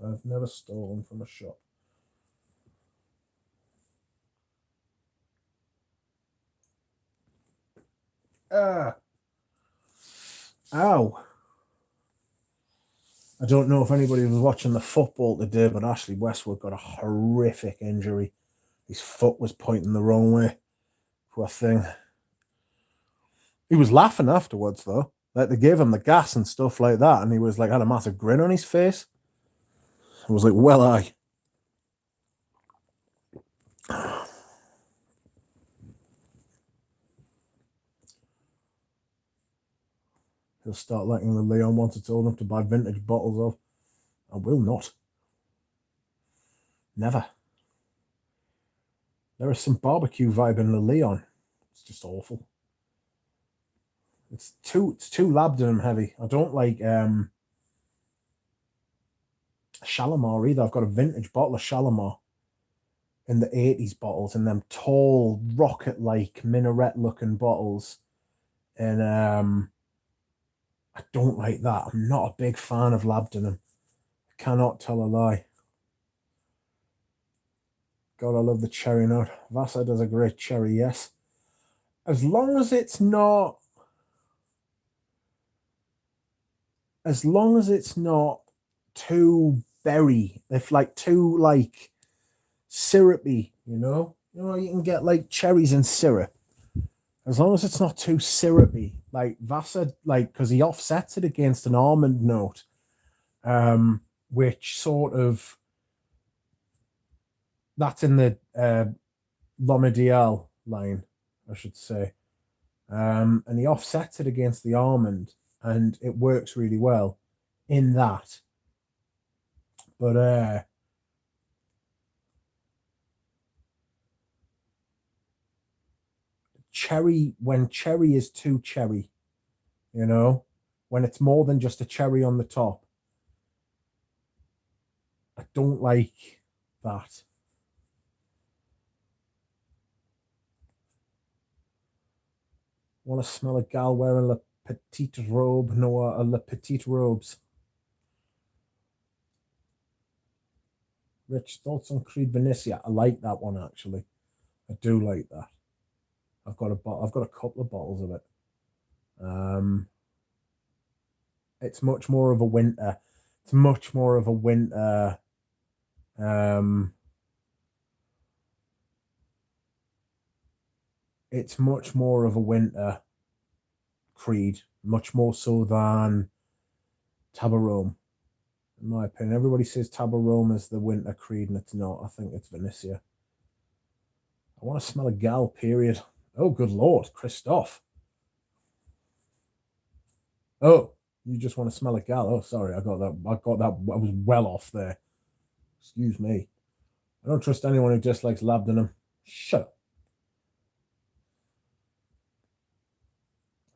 I've never stolen from a shop. Ow. I don't know if anybody was watching the football today, but Ashley Westwood got a horrific injury. His foot was pointing the wrong way. Poor thing. He was laughing afterwards, though. Like, they gave him the gas and stuff like that, and he was like, had a massive grin on his face. I was like, well, aye. He'll start liking the Leon once it's old enough to buy vintage bottles of. I will not. Never. There is some barbecue vibe in the Leon. It's just awful. It's too labdanum heavy. I don't like Shalimar either. I've got a vintage bottle of Shalimar in the 80s bottles, and them tall rocket-like minaret-looking bottles. And I don't like that. I'm not a big fan of labdanum. I cannot tell a lie. God, I love the cherry note. Vasa does a great cherry, yes. As long as it's not too berry, if like too like syrupy, you know, you can get like cherries in syrup. As long as it's not too syrupy, like Vasa, like, because he offsets it against an almond note, which sort of, that's in the L'Homme line, I should say. And he offsets it against the almond, and it works really well in that. But cherry, when cherry is too cherry, you know, when it's more than just a cherry on the top, I don't like that. Want to smell a gal wearing la petite robe? No, la petite robes. Rich, thoughts on Creed Venetia? I like that one actually. I do like that. I've got a couple of bottles of it. It's much more of a winter. It's much more of a winter. It's much more of a winter Creed, much more so than Tabarome. In my opinion, everybody says Tabarome is the winter Creed, and it's not. I think it's Venetia. I want to smell a gal, period. Oh, good Lord, Christoph. Oh, you just want to smell a gal. Oh, sorry, I got that. I was well off there. Excuse me. I don't trust anyone who dislikes labdanum. Shut up.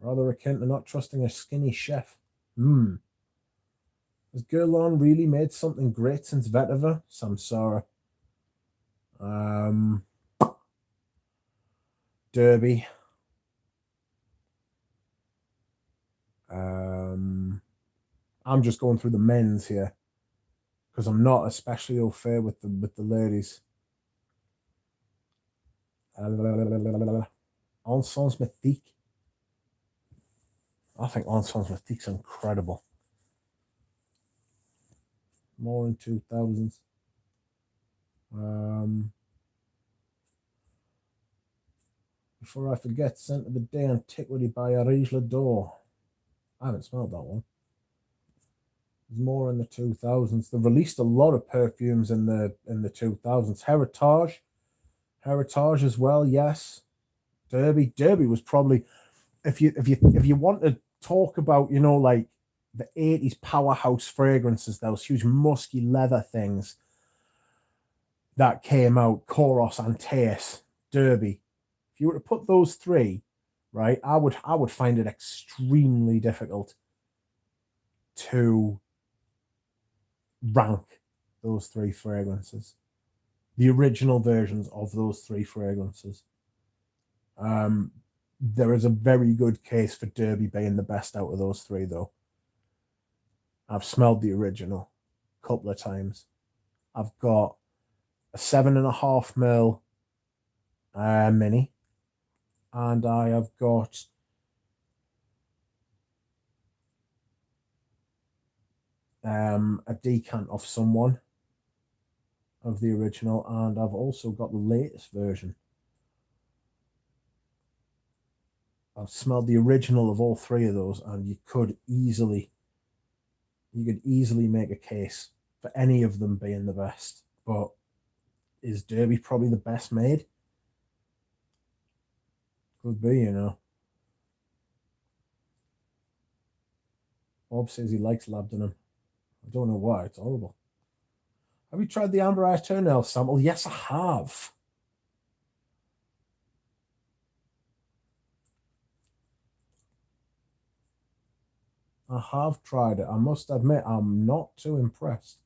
Rather akin to not trusting a skinny chef. Has Guerlain really made something great since Vetiver? Samsara. Derby. I'm just going through the men's here because I'm not especially au fait with the ladies. Encens Mythique. I think Encens Mythique's incredible. More in 2000s. Before I forget, Scent of the Day Antiquity by Arige Lador. I haven't smelled that one. There's more in the 2000s. They released a lot of perfumes in the 2000s. Heritage as well. Yes. Derby was probably, if you want to talk about, you know, like the 80s powerhouse fragrances, those huge musky leather things that came out, Koros, Antaeus, Derby. If you were to put those three, right, I would find it extremely difficult to rank those three fragrances, the original versions of those three fragrances. There is a very good case for Derby being the best out of those three, though. I've smelled the original a couple of times. I've got a 7.5 mil mini, and I have got a decant of someone of the original, and I've also got the latest version. I've smelled the original of all three of those, and you could easily make a case for any of them being the best. But is Derby probably the best made? Could be, you know. Bob says he likes labdanum. I don't know why. It's horrible. Have you tried the Amber Eye Toenail sample? Yes, I have. I have tried it. I must admit, I'm not too impressed.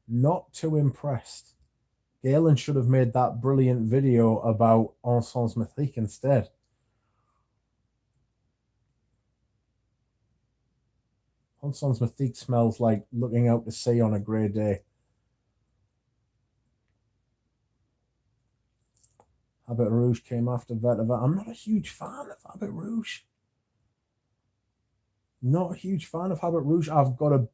Not too impressed. Galen should have made that brilliant video about Encens Mythique instead. Encens Mythique smells like looking out to sea on a grey day. Habit Rouge came after Vetiver. I'm not a huge fan of Habit Rouge. Not a huge fan of Habit Rouge. I've got a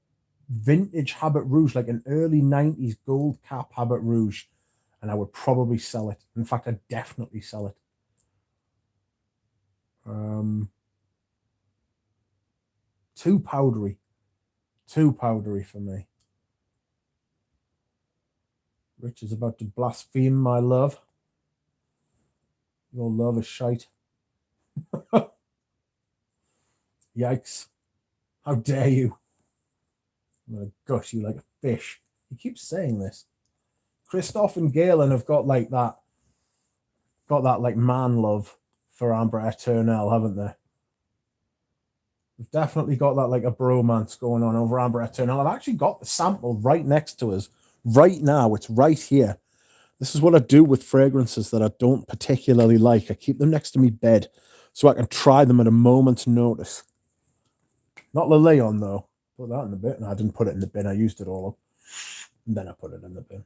vintage Habit Rouge, like an early 90s gold cap Habit Rouge, and I would probably sell it. In fact, I'd definitely sell it. Too powdery. Too powdery for me. Rich is about to blaspheme my love. Your love is shite. Yikes. How dare you? I'm going to gush you like a fish. He keeps saying this. Christoph and Galen have got that like man love for Amber Eternelle, haven't they? We've definitely got that like a bromance going on over Amber Eternelle. I've actually got the sample right next to us right now. It's right here. This is what I do with fragrances that I don't particularly like. I keep them next to me bed so I can try them at a moment's notice. Not Le Leon, though. Put that in the bin. No, I didn't put it in the bin. I used it all up. And then I put it in the bin.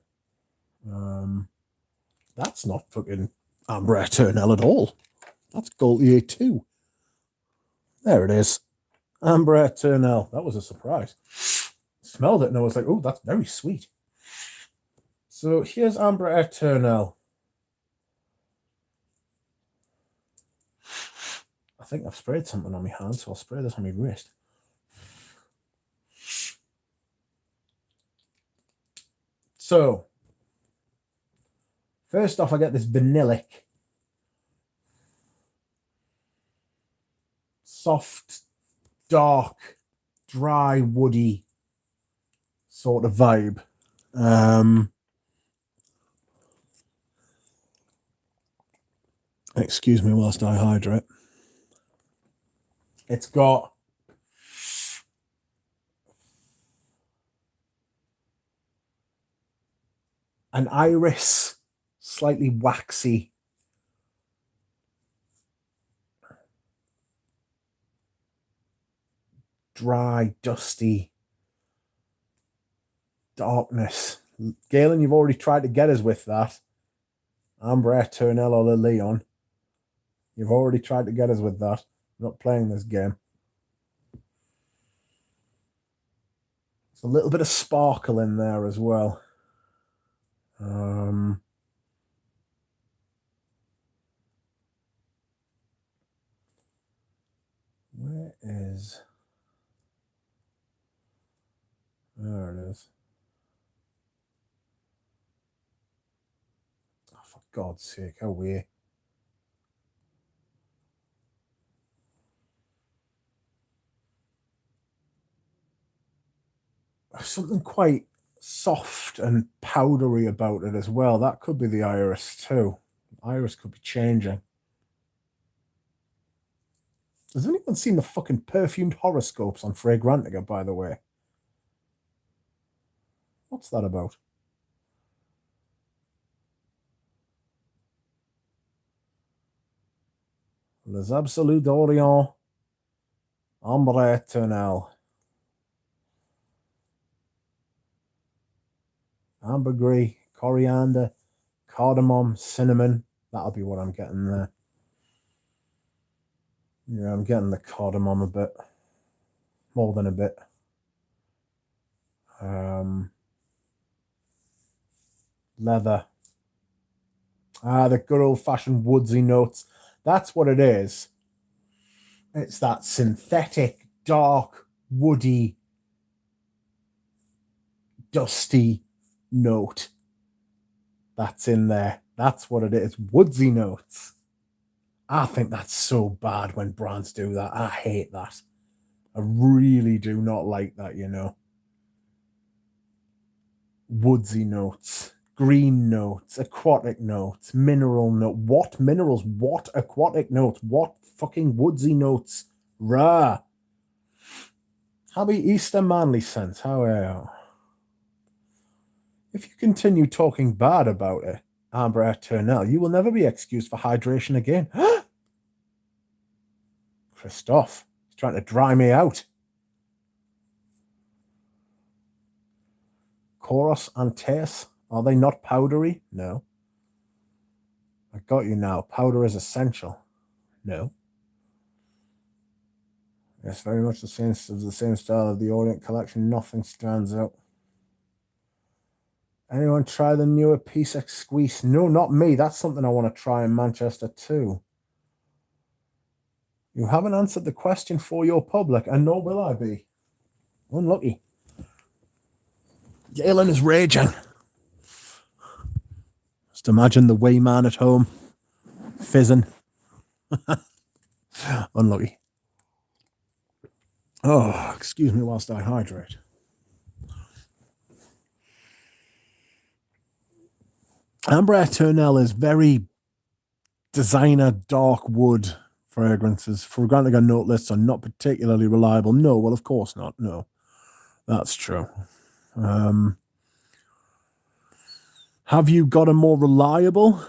That's not fucking Amber Eternelle at all. That's Gaultier 2. There it is. Amber Eternelle. That was a surprise. Smelled it and I was like, oh, that's very sweet. So here's Amber Eternelle. I think I've sprayed something on my hand, so I'll spray this on my wrist. So, first off, I get this vanillic, soft, dark, dry, woody sort of vibe. Excuse me whilst I hydrate. It's got an iris, slightly waxy, dry, dusty darkness. Galen, you've already tried to get us with that. Amber Eternelle or Le Leon. You've already tried to get us with that. I'm not playing this game. There's a little bit of sparkle in there as well. Where is... There it is. Oh, for God's sake, how weird. There's something quite soft and powdery about it as well. That could be the iris too. Iris could be changing. Has anyone seen the fucking perfumed horoscopes on Fragrantica, by the way? What's that about? Les Absolus d'Orient, Ambre Eternelle. Ambergris, coriander, cardamom, cinnamon. That'll be what I'm getting there. Yeah, I'm getting the cardamom a bit. More than a bit. Leather. The good old-fashioned woodsy notes. That's what it is. It's that synthetic, dark, woody, dusty note that's in there. That's what it is. Woodsy notes. I think that's so bad when brands do that. I hate that. I really do not like that, you know. Woodsy notes, green notes, aquatic notes, mineral note. What minerals? What aquatic notes? What fucking woodsy notes Rah. Happy Easter, manly sense. How are you? If you continue talking bad about it, Amber Eternal, you will never be excused for hydration again. Christophe, he's trying to dry me out. Chorus and Tess, are they not powdery? No. I got you now. Powder is essential. No. It's very much the same style of the Orient collection. Nothing stands out. Anyone try the newer Peace Exquise? No, not me. That's something I want to try in Manchester too. You haven't answered the question for your public, and nor will I be. Unlucky. Galen is raging. Just imagine the wee man at home fizzing. Unlucky. Oh, excuse me whilst I hydrate. Amber Eternal is very designer dark wood fragrances. For granted, our note lists are not particularly reliable. No, well, of course not. No, that's true. Have you got a more reliable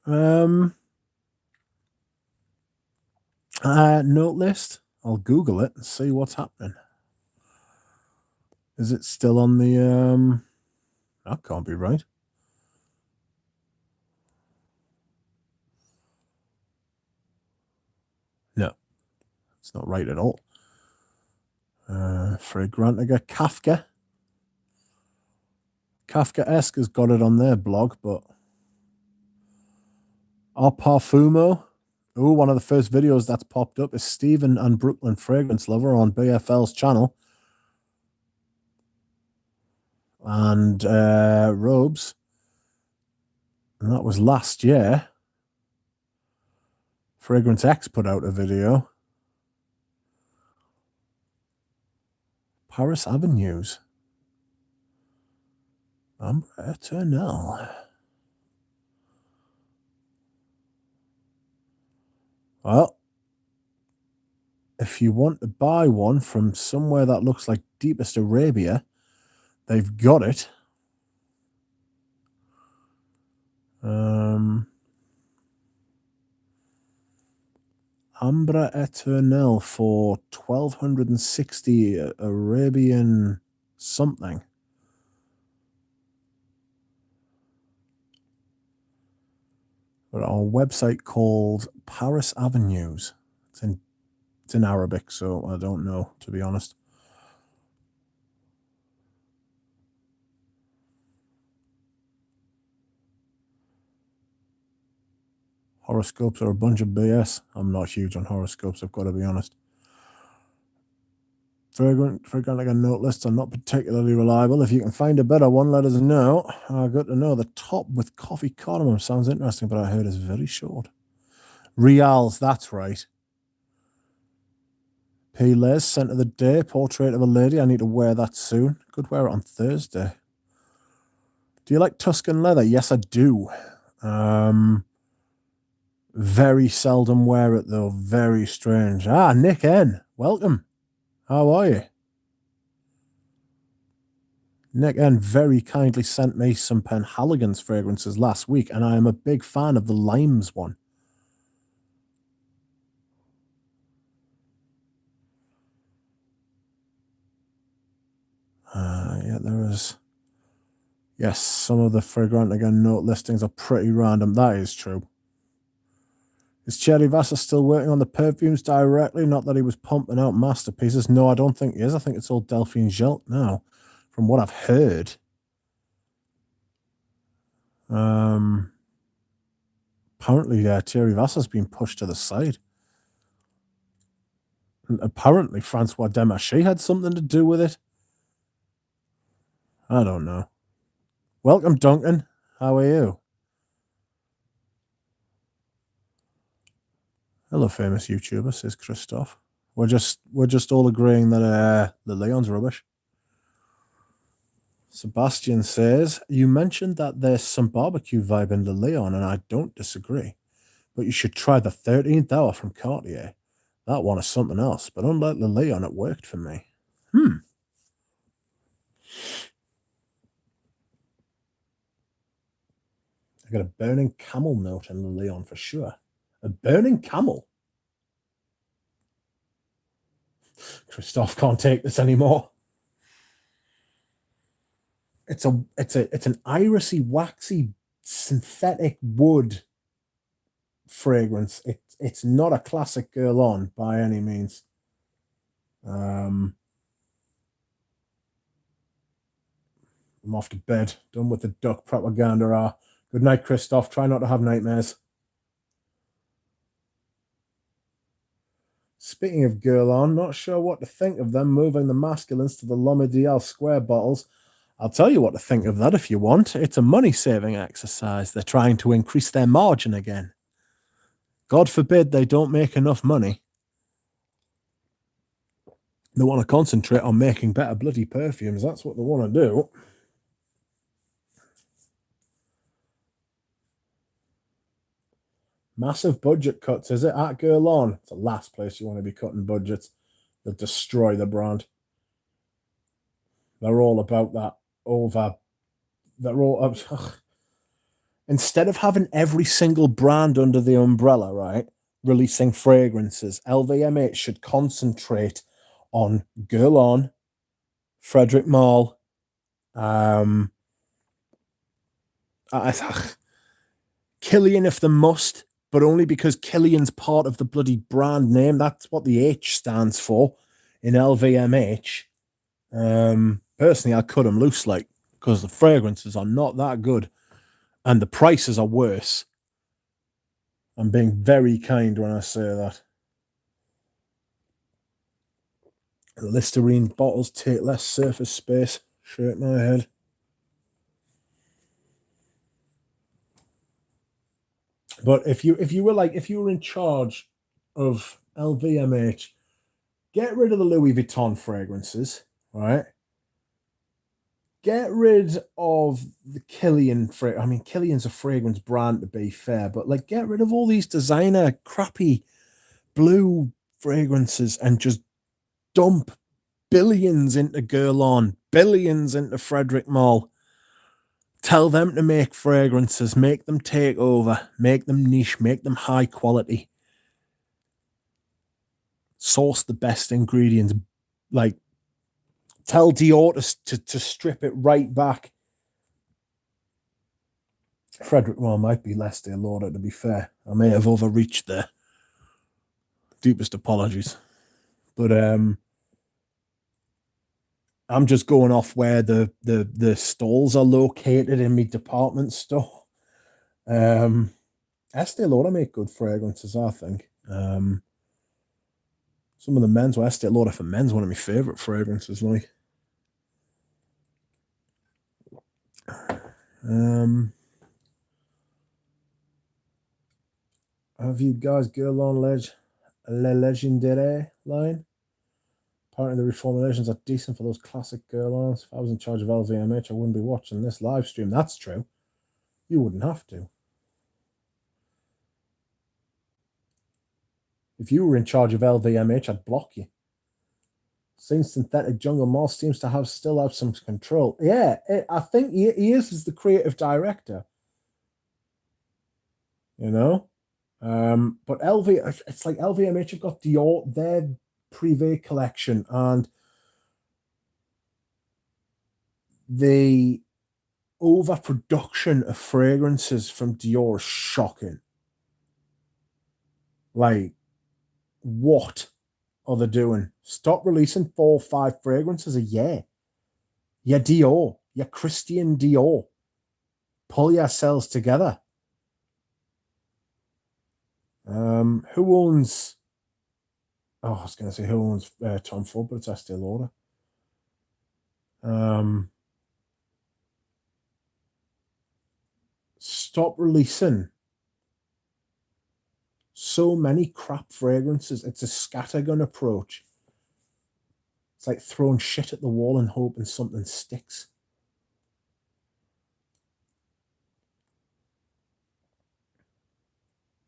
note list? I'll Google it and see what's happening. Is it still on the... That can't be right. No, it's not right at all. Fragrantica Kafka. Kafka-esque has got it on their blog, but... Our Parfumo. Oh, one of the first videos that's popped up is Stephen and Brooklyn Fragrance Lover on BFL's channel. And Robes. And that was last year. Fragrance X put out a video. Paris Avenues. Amber Eternal. Well, if you want to buy one from somewhere that looks like Deepest Arabia, they've got it. Amber Eternal for 1260 Arabian something. But on a website called Paris Avenues. It's in Arabic, so I don't know, to be honest. Horoscopes are a bunch of BS. I'm not huge on horoscopes, I've got to be honest. Fragrantica note lists are not particularly reliable. If you can find a better one, let us know. Good to know. The top with coffee cardamom sounds interesting, but I heard it's very short. Rials, that's right. P. Les, scent of the day, portrait of a lady. I need to wear that soon. Could wear it on Thursday. Do you like Tuscan leather? Yes, I do. Very seldom wear it, though. Very strange. Ah, Nick N. Welcome. How are you? Nick N very kindly sent me some Penhaligon's fragrances last week, and I am a big fan of the Limes one. Yeah, there is. Yes, some of the Fragrantica note listings are pretty random. That is true. Is Cherry Vassar still working on the perfumes directly? Not that he was pumping out masterpieces. No, I don't think he is. I think it's all Delphine Gelt now, from what I've heard. Apparently, Thierry Vassar's been pushed to the side. And apparently, Francois Demarchais had something to do with it. I don't know. Welcome, Duncan. How are you? Hello, famous YouTuber, says Christophe. We're just all agreeing that the Leon's rubbish. Sebastian says, you mentioned that there's some barbecue vibe in Le Leon, and I don't disagree. But you should try the 13th Hour from Cartier. That one is something else, but unlike the Leon, it worked for me. I got a burning camel note in the Leon for sure. A burning camel. Christoph can't take this anymore. It's an irisy, waxy, synthetic wood fragrance. It's not a classic girl on by any means. I'm off to bed. Done with the duck propaganda. Good night, Christoph. Try not to have nightmares. Speaking of girl on, not sure what to think of them moving the masculines to the L'Homme square bottles. I'll tell you what to think of that if you want. It's a money-saving exercise. They're trying to increase their margin again. God forbid they don't make enough money. They want to concentrate on making better bloody perfumes. That's what they want to do. Massive budget cuts, is it? At Girl On. It's the last place you want to be cutting budgets. They'll destroy the brand. They're all about that over. They're all. Instead of having every single brand under the umbrella, right, releasing fragrances, LVMH should concentrate on Girl On, Frederic Malle, Killian if they must, but only because Killian's part of the bloody brand name. That's what the H stands for in LVMH. Personally, I cut them loose, like, because the fragrances are not that good and the prices are worse. I'm being very kind when I say that. The Listerine bottles take less surface space. Shake my head. But if you were in charge of LVMH, get rid of the Louis Vuitton fragrances, right? Get rid of the Killian fragrance. I mean, Killian's a fragrance brand, to be fair, but like, get rid of all these designer crappy blue fragrances and just dump billions into Girl On, billions into Frederic Malle. Tell them to make fragrances, make them take over, make them niche, make them high quality. Source the best ingredients. Like, tell Dior to strip it right back. Frederic Malle might be Estée Lauder, to be fair. I may have overreached there. Deepest apologies. But I'm just going off where the stalls are located in my department store. Estée Lauder make good fragrances, I think. Some of the men's, well, Estée Lauder for men's one of my favourite fragrances, like. Have you guys Girl On Le Legendary line? Apparently the reformulations are decent for those classic Girl Ons. If I was in charge of LVMH, I wouldn't be watching this live stream. That's true. You wouldn't have to. If you were in charge of LVMH, I'd block you. Seems Synthetic Jungle Moss seems to still have some control. Yeah, I think he is as the creative director. You know? But it's like LVMH have got Dior, their Privé collection, and the overproduction of fragrances from Dior is shocking. Like, what are they doing? Stop releasing 4 or 5 fragrances a year. You're Dior. You're Christian Dior. Pull yourselves together. Who owns... Oh, I was going to say who owns Tom Ford, but it's Estée Lauder. Stop releasing so many crap fragrances. It's a scattergun approach. It's like throwing shit at the wall and hoping something sticks.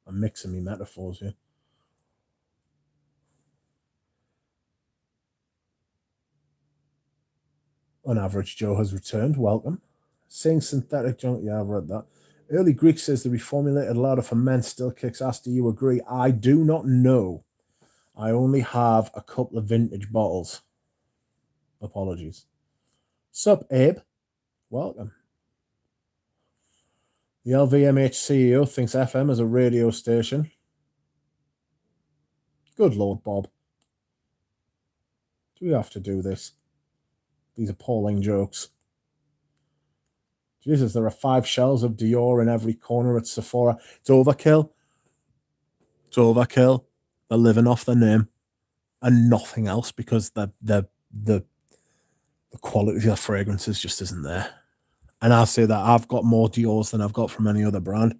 I'm mixing me metaphors here. Unaverage Joe has returned. Welcome. Saying synthetic junk. Yeah, I've read that. Early Greek says the reformulated lauder for men still kicks ass. Do you agree? I do not know. I only have a couple of vintage bottles. Apologies. Sup, Abe? Welcome. The LVMH CEO thinks FM is a radio station. Good Lord, Bob. Do we have to do this? These appalling jokes. Jesus, there are 5 shells of Dior in every corner at Sephora. It's overkill. It's overkill. They're living off their name and nothing else because the quality of their fragrances just isn't there. And I'll say that I've got more Dior's than I've got from any other brand.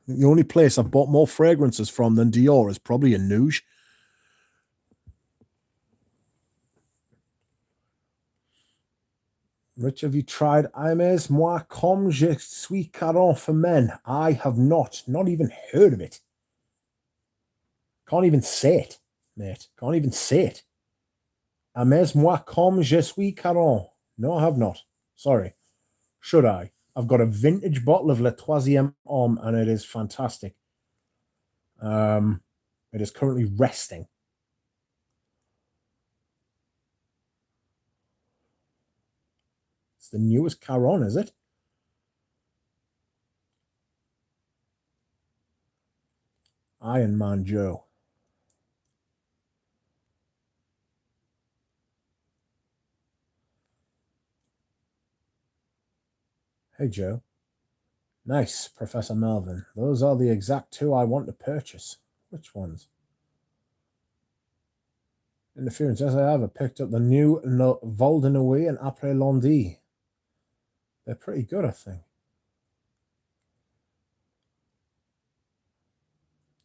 The only place I've bought more fragrances from than Dior is probably in Nouge. Rich, have you tried Hermès Moi Comme Je Suis Caron for men? I have not even heard of it. Can't even say it, mate. Can't even say it. Hermès Moi Comme Je Suis Caron. No, I have not. Sorry. Should I? I've got a vintage bottle of Le Troisième Homme, and it is fantastic. It is currently resting. It's the newest Caron, is it? Iron Man Joe. Hey, Joe. Nice, Professor Melvin. Those are the exact 2 I want to purchase. Which ones? Interference. Yes, I have. I picked up the new Voldenouille and Après Lundi. They're pretty good, I think.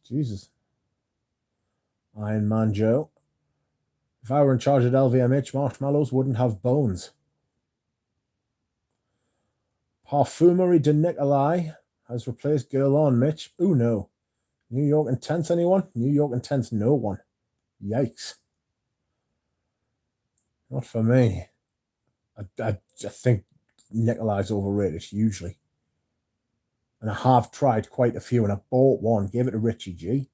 Jesus. Iron Man Joe. If I were in charge at LVMH, marshmallows wouldn't have bones. Parfumerie de Nicolai has replaced Girl On, Mitch. Ooh, no. New York Intense, anyone? New York Intense, no one. Yikes. Not for me. I think Nicolai's overrated hugely. And I have tried quite a few, and I bought one, gave it to Richie G.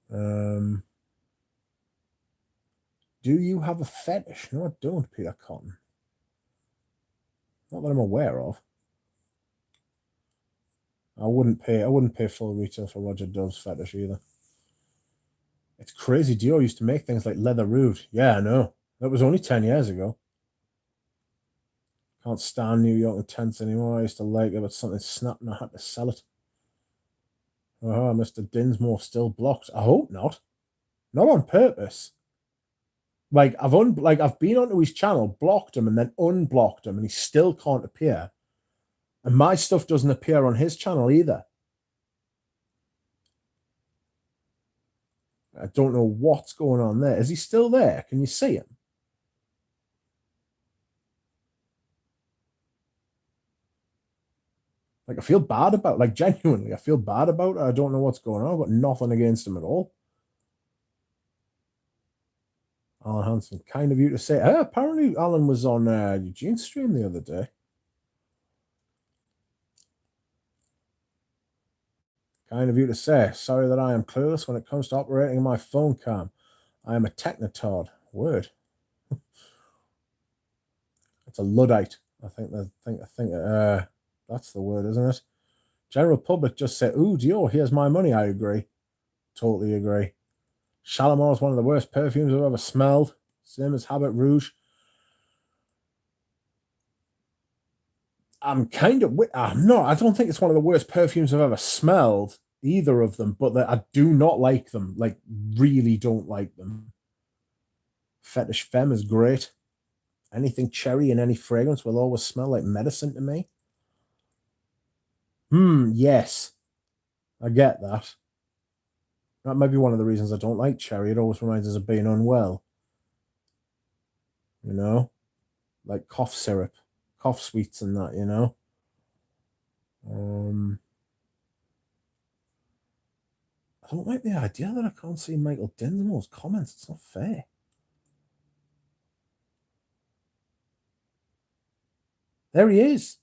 Do you have a fetish? No, I don't, Peter Cotton. Not that I'm aware of. I wouldn't pay full retail for Roger Dove's fetish either. It's crazy. Dior used to make things like Leather Rude. Yeah, I know. That was only 10 years ago. Can't stand New York Intense anymore. I used to like it, but something snapped and I had to sell it. Oh, Mr. Dinsmore still blocked. I hope not. Not on purpose. Like I've been onto his channel, blocked him, and then unblocked him, and he still can't appear. And my stuff doesn't appear on his channel either. I don't know what's going on there. Is he still there? Can you see him? Like, I feel bad about, like, genuinely, I feel bad about it. I don't know what's going on. I've got nothing against him at all. Alan Hansen, kind of you to say. Apparently, Alan was on Eugene's stream the other day. Kind of you to say. Sorry that I am clueless when it comes to operating my phone cam. I am a technotard. Word. It's a Luddite. I think that's the word, isn't it? General public just say, ooh, Dior, here's my money. I agree. Totally agree. Shalimar is one of the worst perfumes I've ever smelled. Same as Habit Rouge. I'm not. I don't think it's one of the worst perfumes I've ever smelled, either of them, but I do not like them. Like, really don't like them. Fetish Femme is great. Anything cherry in any fragrance will always smell like medicine to me. Yes. I get that. That might be one of the reasons I don't like cherry. It always reminds us of being unwell. You know? Like cough syrup, cough sweets and that, you know? I don't like the idea that I can't see Michael Dinsmore's comments. It's not fair. There he is.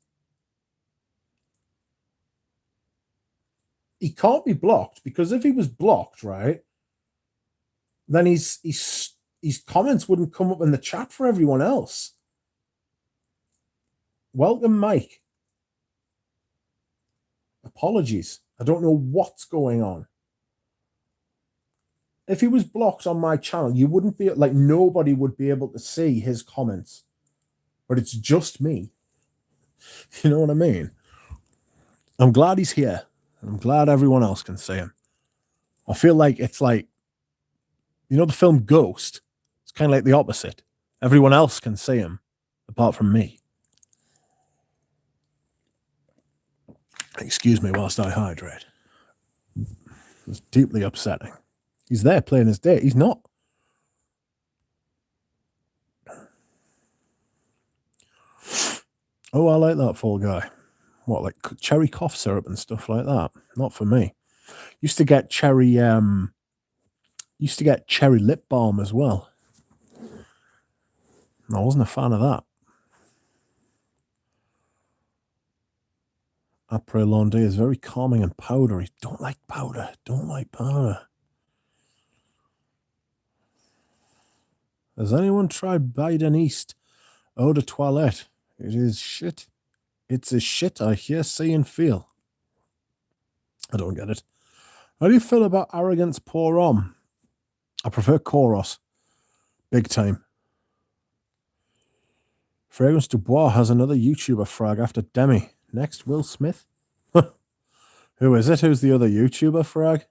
He can't be blocked, because if he was blocked, right, then his comments wouldn't come up in the chat for everyone else. Welcome, Mike. Apologies. I don't know what's going on. If he was blocked on my channel, you wouldn't be, like, nobody would be able to see his comments. But it's just me. You know what I mean? I'm glad he's here. I'm glad everyone else can see him. I feel like it's like, you know, the film Ghost? It's kind of like the opposite. Everyone else can see him, apart from me. Excuse me whilst I hydrate. It's deeply upsetting. He's there playing his date. He's not. Oh, I like that Fall Guy. What, like cherry cough syrup and stuff like that? Not for me. Used to get cherry lip balm as well. I wasn't a fan of that. Après Lundi is very calming and powdery. Don't like powder. Don't like powder. Has anyone tried Biden East Eau de Toilette? It is shit. It's a shit I hear, see, and feel. I don't get it. How do you feel about Arrogance Pour On? I prefer Koros. Big time. Fragrance du Bois has another YouTuber frag after Demi. Next, Will Smith. Who is it? Who's the other YouTuber frag?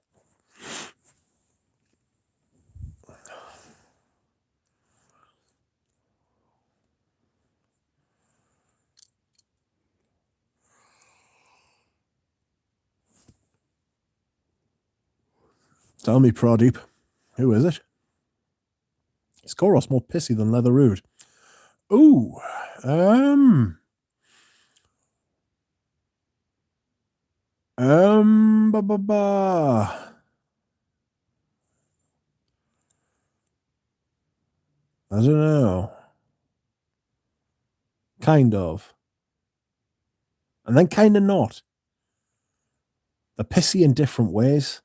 Tell me, Pradeep. Who is it? Is Koros more pissy than Leather Rude? Ooh. Ba ba ba. I don't know. Kind of. And then kind of not. They're pissy in different ways.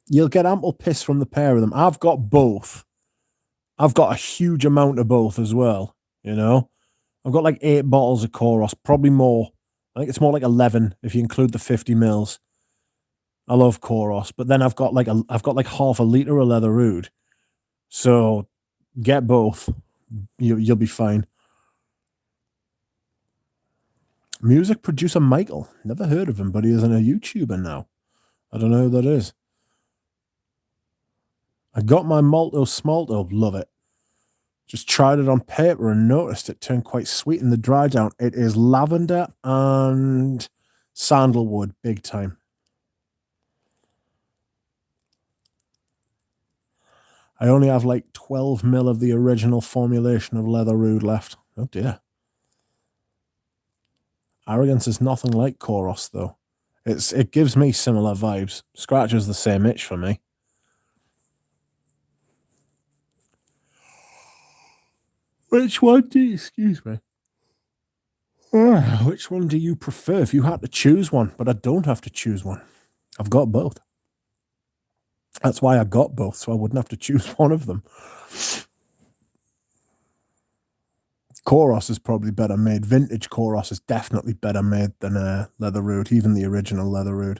You'll get ample piss from the pair of them. I've got both. I've got a huge amount of both as well, you know. I've got like 8 bottles of Koros, probably more. I think it's more like 11 if you include the 50 mils. I love Koros, but then I've got like half a liter of Leather Rude. So get both. You'll be fine. Music producer Michael. Never heard of him, but he is a YouTuber now. I don't know who that is. I got my Malto Smalto. Love it. Just tried it on paper and noticed it turned quite sweet in the dry down. It is lavender and sandalwood, big time. I only have like 12 mil of the original formulation of Leather Rude left. Oh dear. Arrogance is nothing like Koros, though. It gives me similar vibes. Scratches the same itch for me. Which one do you, excuse me? Which one do you prefer if you had to choose one? But I don't have to choose one. I've got both. That's why I got both, so I wouldn't have to choose one of them. Koros is probably better made. Vintage Koros is definitely better made than Leather Rude, even the original Leather Rude.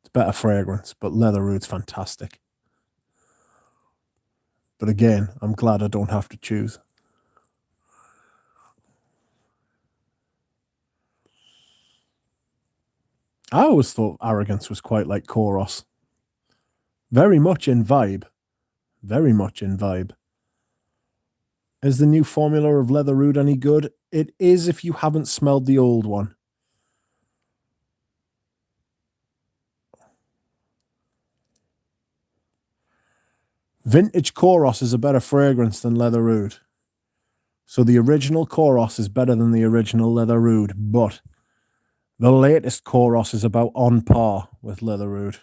It's better fragrance, but Leather Rude's fantastic. But again, I'm glad I don't have to choose. I always thought Arrogance was quite like Koros. Very much in vibe. Very much in vibe. Is the new formula of Leather Rude any good? It is if you haven't smelled the old one. Vintage Koros is a better fragrance than Leather Rude. So the original Koros is better than the original Leather Rude, but the latest Koros is about on par with Leather Rude.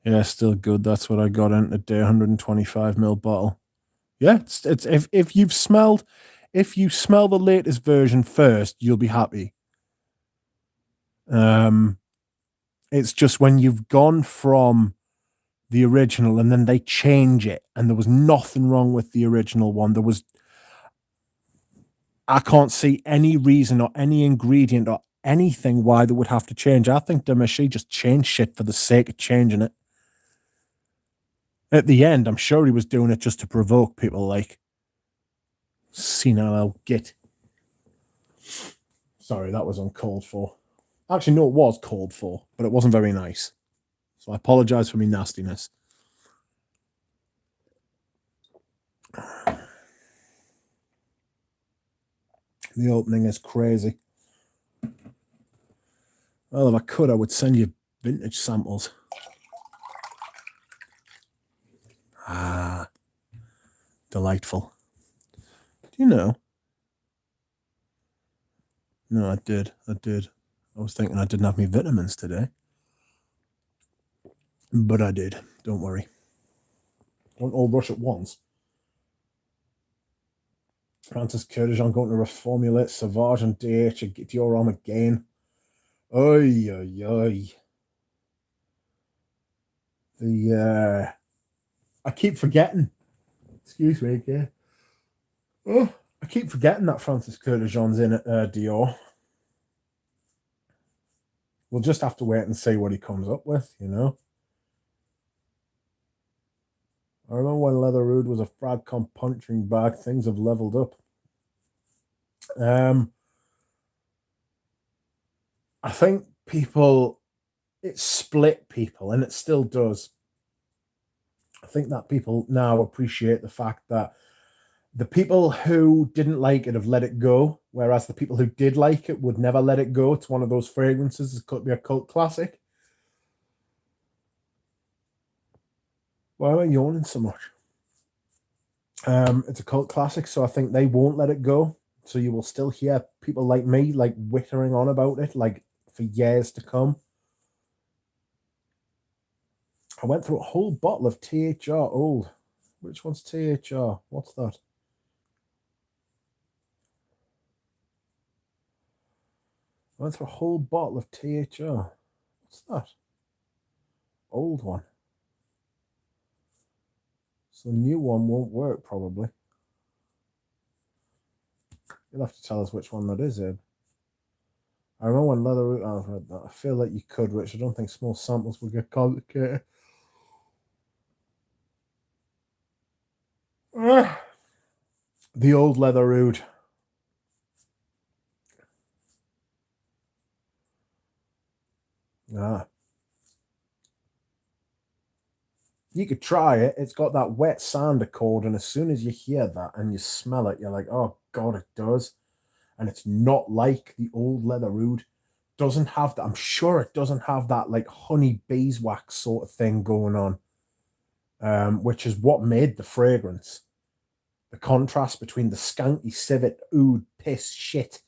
Yeah, still good. That's what I got in today, 125 ml bottle. Yeah, it's if you smell the latest version first, you'll be happy. It's just when you've gone from the original and then they change it, and there was nothing wrong with the original one. I can't see any reason or any ingredient or anything why they would have to change. I think Demachi just changed shit for the sake of changing it. At the end, I'm sure he was doing it just to provoke people, like senile git. Sorry, that was uncalled for. Actually, no, it was called for, but it wasn't very nice. So I apologize for my nastiness. The opening is crazy. Well, if I could, I would send you vintage samples. Ah, delightful. Do you know? No, I did. I was thinking I didn't have my vitamins today. But I did. Don't worry. Don't all rush at once. Francis Curtis, I'm going to reformulate Sauvage and DH and get your arm again. Oi, oi, oi. I keep forgetting. Excuse me, okay. Oh, I keep forgetting that Francis Curtis John's in at Dior. We'll just have to wait and see what he comes up with, you know. I remember when Leather Rude was a Fragcom punching bag, things have leveled up. I think it split people, and it still does. I think that people now appreciate the fact that the people who didn't like it have let it go, whereas the people who did like it would never let it go. It's one of those fragrances. It could be a cult classic. Why am I yawning so much? It's a cult classic, so I think they won't let it go. So you will still hear people like me like whittering on about it like for years to come. I went through a whole bottle of THR old. Which one's THR? What's that? I went through a whole bottle of THR. What's that? Old one. So the new one won't work, probably. You'll have to tell us which one that is, Ed. I remember when Leather Root, I've read that. I feel like you could, which I don't think small samples would get complicated. The old Leather Root. Ah. You could try it. It's got that wet sand accord, and as soon as you hear that and you smell it, you're like, oh God, it does. And it's not like the old Leather Root. Doesn't have that. I'm sure it doesn't have that like honey beeswax sort of thing going on, which is what made the fragrance. The contrast between the skanky civet, oud, piss, shit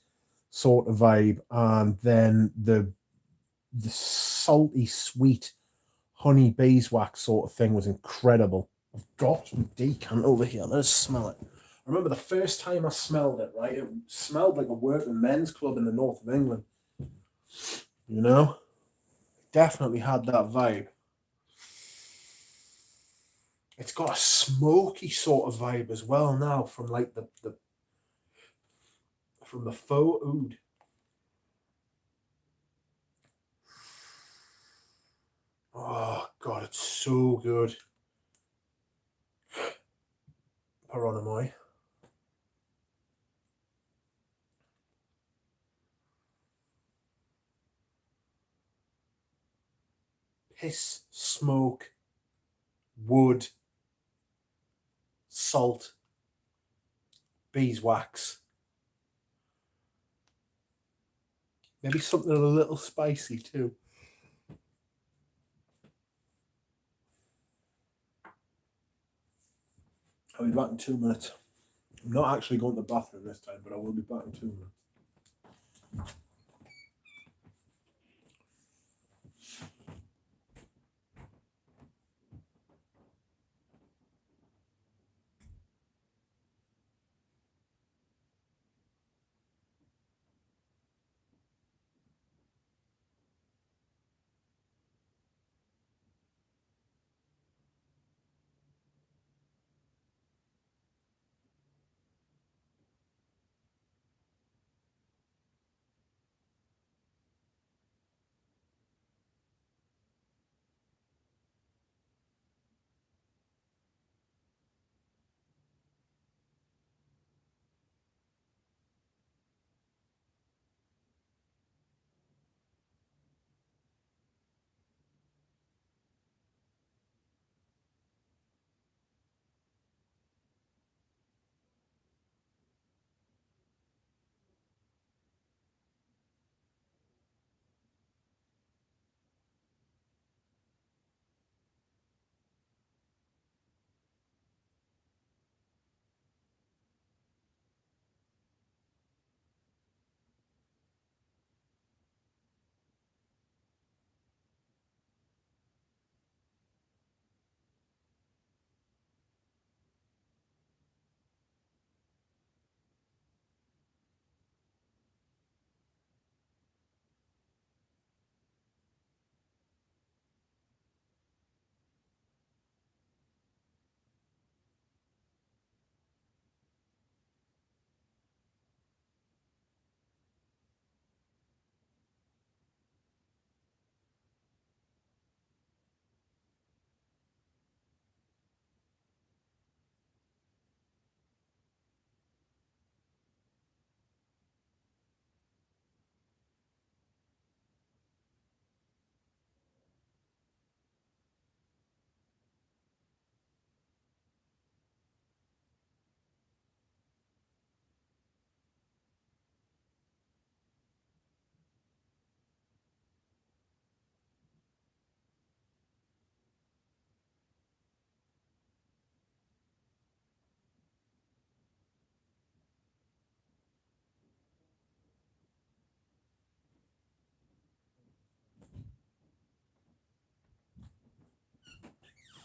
sort of vibe, and then the salty, sweet honey beeswax sort of thing was incredible. I've got some decant over here. Let's smell it. I remember the first time I smelled it, right? It smelled like a working men's club in the north of England. You know? Definitely had that vibe. It's got a smoky sort of vibe as well now from like the from the faux oud. Oh God, it's so good. Paranomoy. Piss, smoke, wood, salt, beeswax. Maybe something a little spicy too. I'll be back in 2 minutes. I'm not actually going to the bathroom this time, but I will be back in 2 minutes.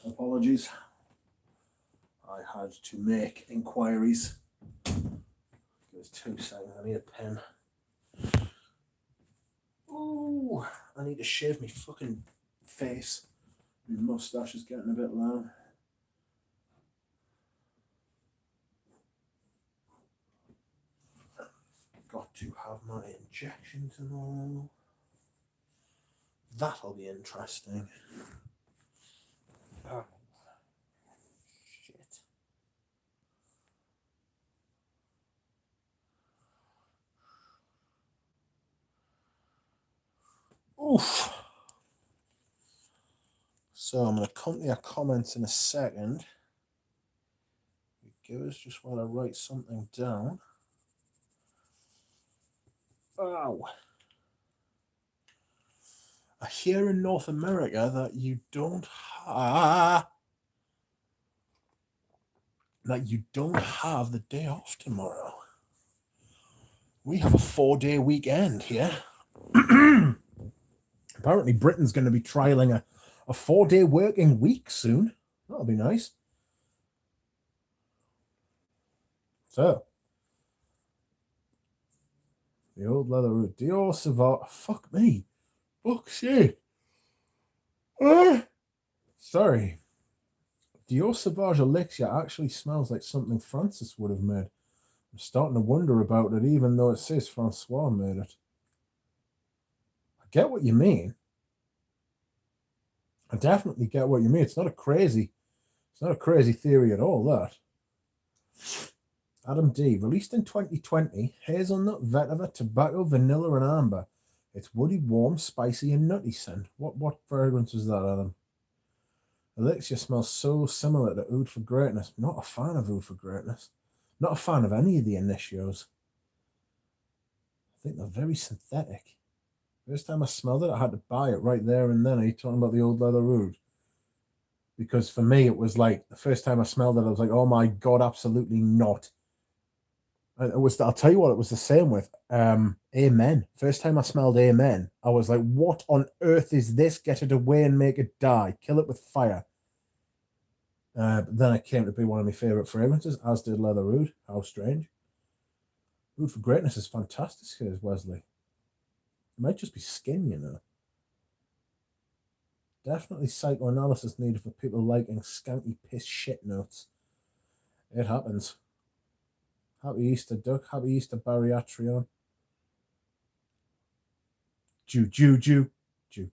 Apologies. I had to make inquiries. Give us 2 seconds. I need a pen. Oh, I need to shave my fucking face. My moustache is getting a bit long. Got to have my injections and all. That'll be interesting. Oh, shit. Oof. So I'm going to come to your comments in a second. Give us just while I write something down. Oh. I hear in North America that you don't have the day off tomorrow. We have a 4-day weekend here. Apparently Britain's going to be trialing a 4-day working week soon. That'll be nice. So, the old leather root. Dior Sauvage. Fuck me. Fuck shit. Sorry. Dior Sauvage Elixir actually smells like something Francis would have made. I'm starting to wonder about it, even though it says Francois made it. I get what you mean. I definitely get what you mean. It's not a crazy theory at all, that. Adam D. Released in 2020, hazelnut, vetiver, tobacco, vanilla, and amber. It's woody, warm, spicy, and nutty scent. What fragrance was that, Adam? Elixir smells so similar to Oud for Greatness. Not a fan of Oud for Greatness. Not a fan of any of the initios. I think they're very synthetic. First time I smelled it, I had to buy it right there and then. Are you talking about the old leather Oud? Because for me, it was like, the first time I smelled it, I was like, oh my God, absolutely not. I'll tell you what, it was the same with Amen. First time I smelled Amen, I was like, what on earth is this? Get it away and make it die. Kill it with fire. But then it came to be one of my favourite fragrances, as did Leather Oud. How strange. Oud for Greatness is fantastic, says Wesley. It might just be skin, you know. Definitely psychoanalysis needed for people liking skanky piss shit notes. It happens. Happy Easter, Duck. Happy Easter, Bariatrion. Juju. Juju.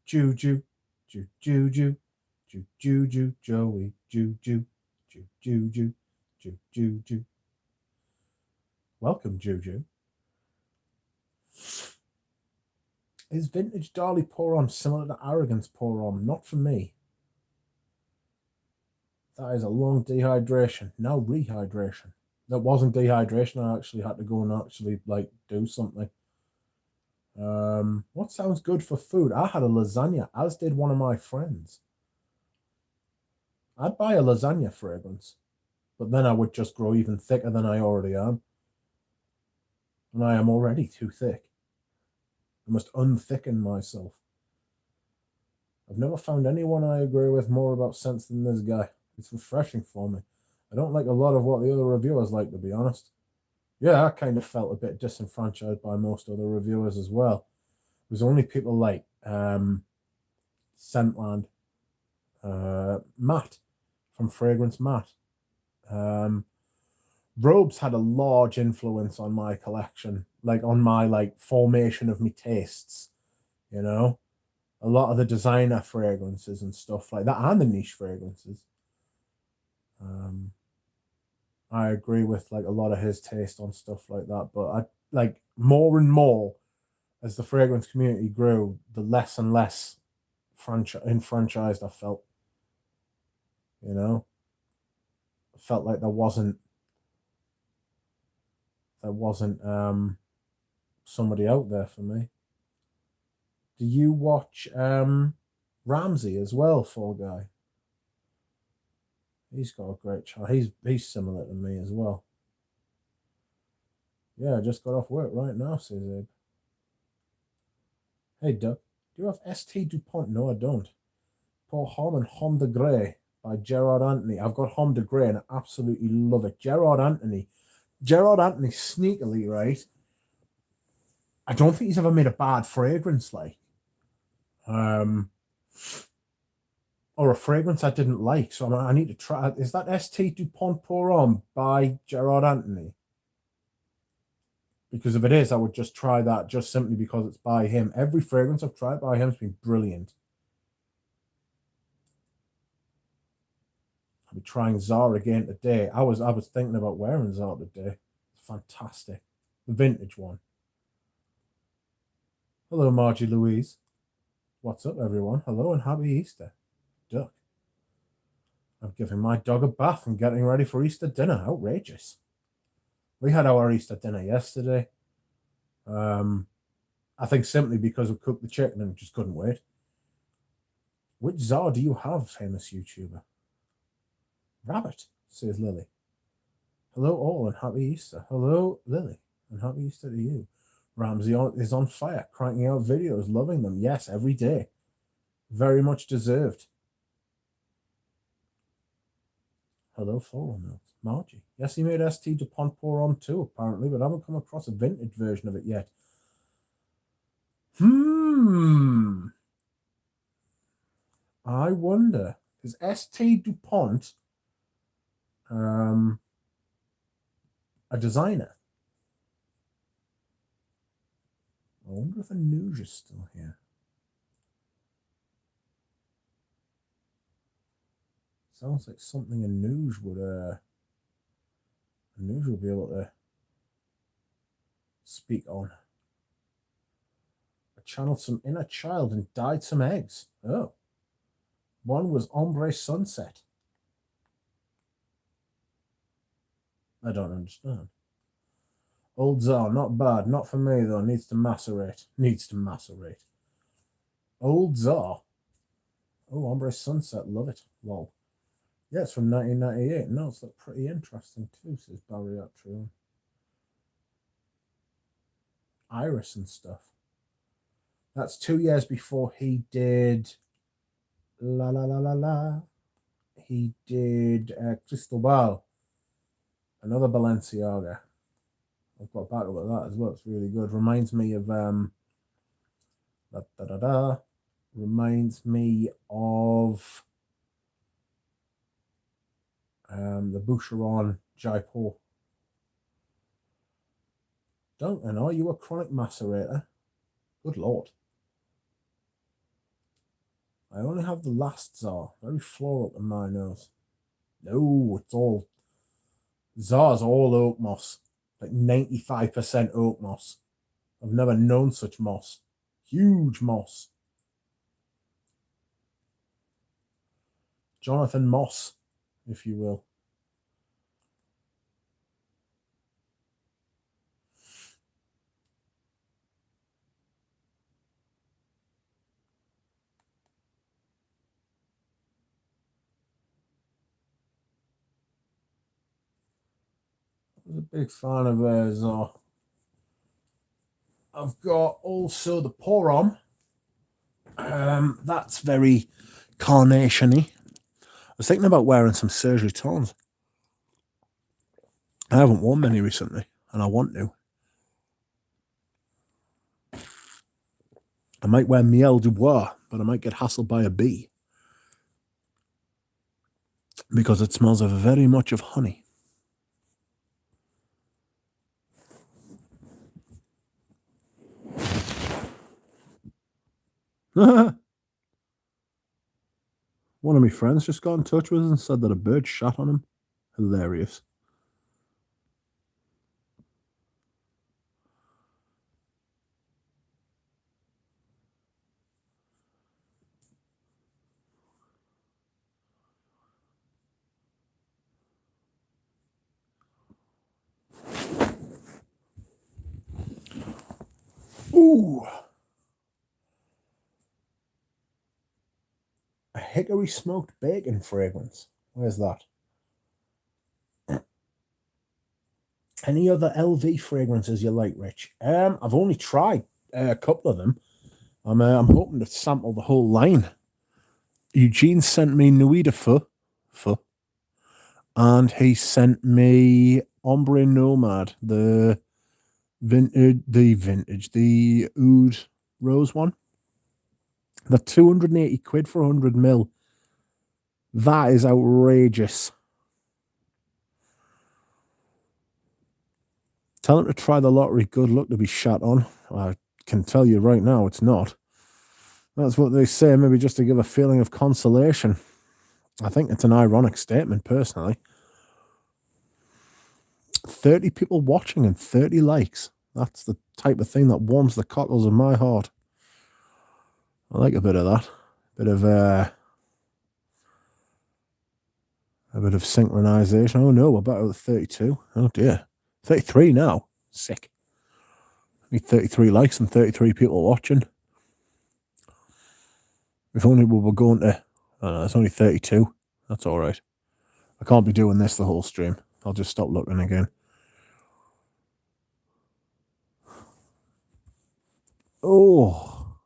Juju. Juju. Joey. Juju. Juju. Juju. Welcome, Juju. Is vintage Darley Pour On similar to Arrogance Pour On? Not for me. That is a long dehydration. Now rehydration. That wasn't dehydration. I actually had to go and actually do something. What sounds good for food? I had a lasagna, as did one of my friends. I'd buy a lasagna fragrance, but then I would just grow even thicker than I already am. And I am already too thick. I must unthicken myself. I've never found anyone I agree with more about scents than this guy. It's refreshing for me. I don't like a lot of what the other reviewers like, to be honest. Yeah, I kind of felt a bit disenfranchised by most other reviewers as well. It was only people like Scentland, Matt from Fragrance Matt. Robes had a large influence on my collection, on my formation of my tastes, you know. A lot of the designer fragrances and stuff like that, and the niche fragrances. I agree with a lot of his taste on stuff like that, but I more and more as the fragrance community grew, the less and less enfranchised I felt. You know, I felt like there wasn't somebody out there for me. Do you watch Ramsey as well, Fall Guy? He's got a great channel. He's similar to me as well. Yeah, I just got off work right now, says Abe. Hey, Doug, do you have ST DuPont? No, I don't. Paul Homme and Homme de Grey. by Gerard Anthony. I've got Homme de Grey and I absolutely love it. Gerard Anthony, sneakily, right? I don't think he's ever made a bad fragrance, like, or a fragrance I didn't like. So I need to try. Is that St. Dupont Pour Homme by Gerard Anthony? Because if it is, I would just try that just simply because it's by him. Every fragrance I've tried by him has been brilliant. I'll be trying Zara again today. I was thinking about wearing Zara today. It's fantastic. The vintage one. Hello, Margie Louise. What's up, everyone? Hello and happy Easter. Duck. I'm giving my dog a bath and getting ready for Easter dinner. Outrageous. We had our Easter dinner yesterday. I think simply because we cooked the chicken and just couldn't wait. Which Zara do you have, famous YouTuber? Rabbit, says Lily. Hello all and happy Easter. Hello, Lily, and happy Easter to you. Ramsey is on fire, cranking out videos, loving them. Yes, every day. Very much deserved. Hello, Floral Notes. Margie. Yes, he made St. Dupont Pour Homme too, apparently, but I haven't come across a vintage version of it yet. I wonder, is St. Dupont a designer? I wonder if Anouge is still here. Sounds like something Anouge would be able to speak on. I channeled some inner child and dyed some eggs. Oh. One was Ombre Sunset. I don't understand. Old Zar, not bad. Not for me, though. Needs to macerate. Old Zar. Oh, Ombre Sunset. Love it. Lol. Yeah, it's from 1998. No, it's like pretty interesting, too, says Barry Atrio. Iris and stuff. That's 2 years before he did... La la la la la. He did Cristobal. Another Balenciaga. I've got back with that as well. It's really good. Reminds me of reminds me of the Boucheron Jaipur. Don't I know? You a chronic macerator? Good lord. I only have the last Zar. Very floral in my nose. No, it's all... Zar's all oak moss. Like 95% oak moss. I've never known such moss. Huge moss. Jonathan Moss, if you will. I was a big fan of Zar. I've got also the Pour Homme. That's very carnation-y. I was thinking about wearing some Serge Lutens. I haven't worn many recently, and I want to. I might wear Miel Dubois, but I might get hassled by a bee. Because it smells very much of honey. One of my friends just got in touch with us and said that a bird shot on him. Hilarious. Ooh. A hickory smoked bacon fragrance. Where's that? Any other LV fragrances you like, Rich? I've only tried a couple of them. I'm hoping to sample the whole line. Eugene sent me Nuit de Feu. And he sent me Ombre Nomad, the Oud Rose one. The 280 quid for 100 mil. That is outrageous. Tell him to try the lottery. Good luck to be shot on. I can tell you right now, it's not. That's what they say, maybe just to give a feeling of consolation. I think it's an ironic statement, personally. 30 people watching and 30 likes. That's the type of thing that warms the cockles of my heart. I like a bit of that. A bit of synchronization. Oh no, we're back at 32. Oh dear. 33 now. Sick. Need 33 likes and 33 people watching. If only we were going to... Oh no, it's only 32. That's alright. I can't be doing this the whole stream. I'll just stop looking again. Oh.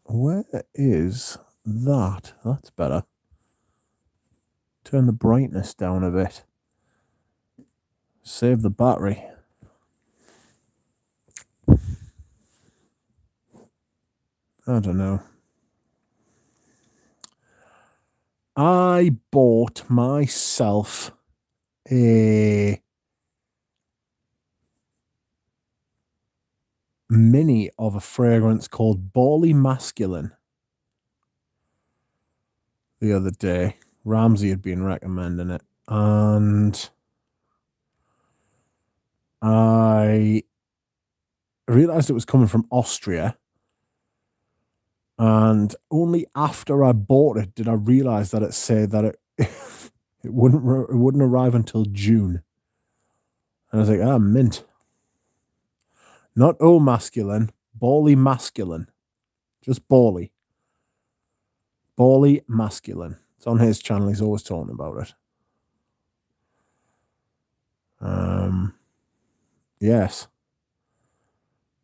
Where is that? That's better. Turn the brightness down a bit. Save the battery. I don't know. I bought myself a mini of a fragrance called Bally Masculine the other day. Ramsey had been recommending it, and I realized it was coming from Austria. And only after I bought it did I realize that it said that it wouldn't arrive until June. And I was like, mint. Not O masculine, Bally Masculine. Just Bally. Bally Masculine. It's on his channel. He's always talking about it. Yes.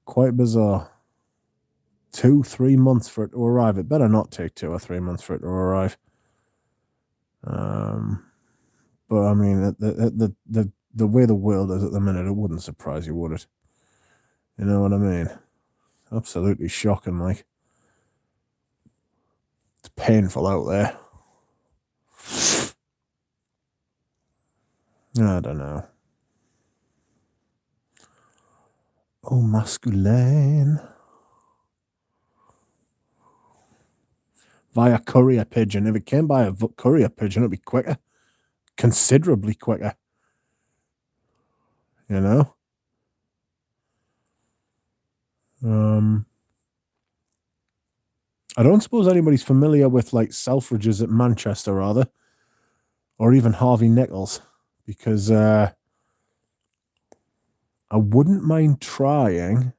Quite bizarre. 2-3 months for it to arrive. It better not take 2 or 3 months for it to arrive. But I mean, the way the world is at the minute, it wouldn't surprise you, would it? You know what I mean? Absolutely shocking, like. It's painful out there. I don't know. Oh, masculine. Via courier pigeon. If it came by a courier pigeon, it'd be quicker. Considerably quicker. You know? I don't suppose anybody's familiar with, like, Selfridges at Manchester, are they? Or even Harvey Nichols. Because, I wouldn't mind trying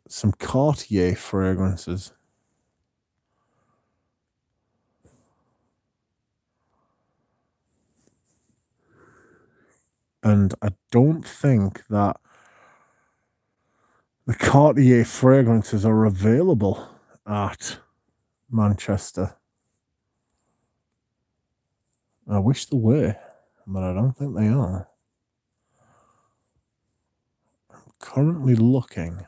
some Cartier fragrances. And I don't think that the Cartier fragrances are available at Manchester. I wish they were, but I don't think they are. I'm currently looking.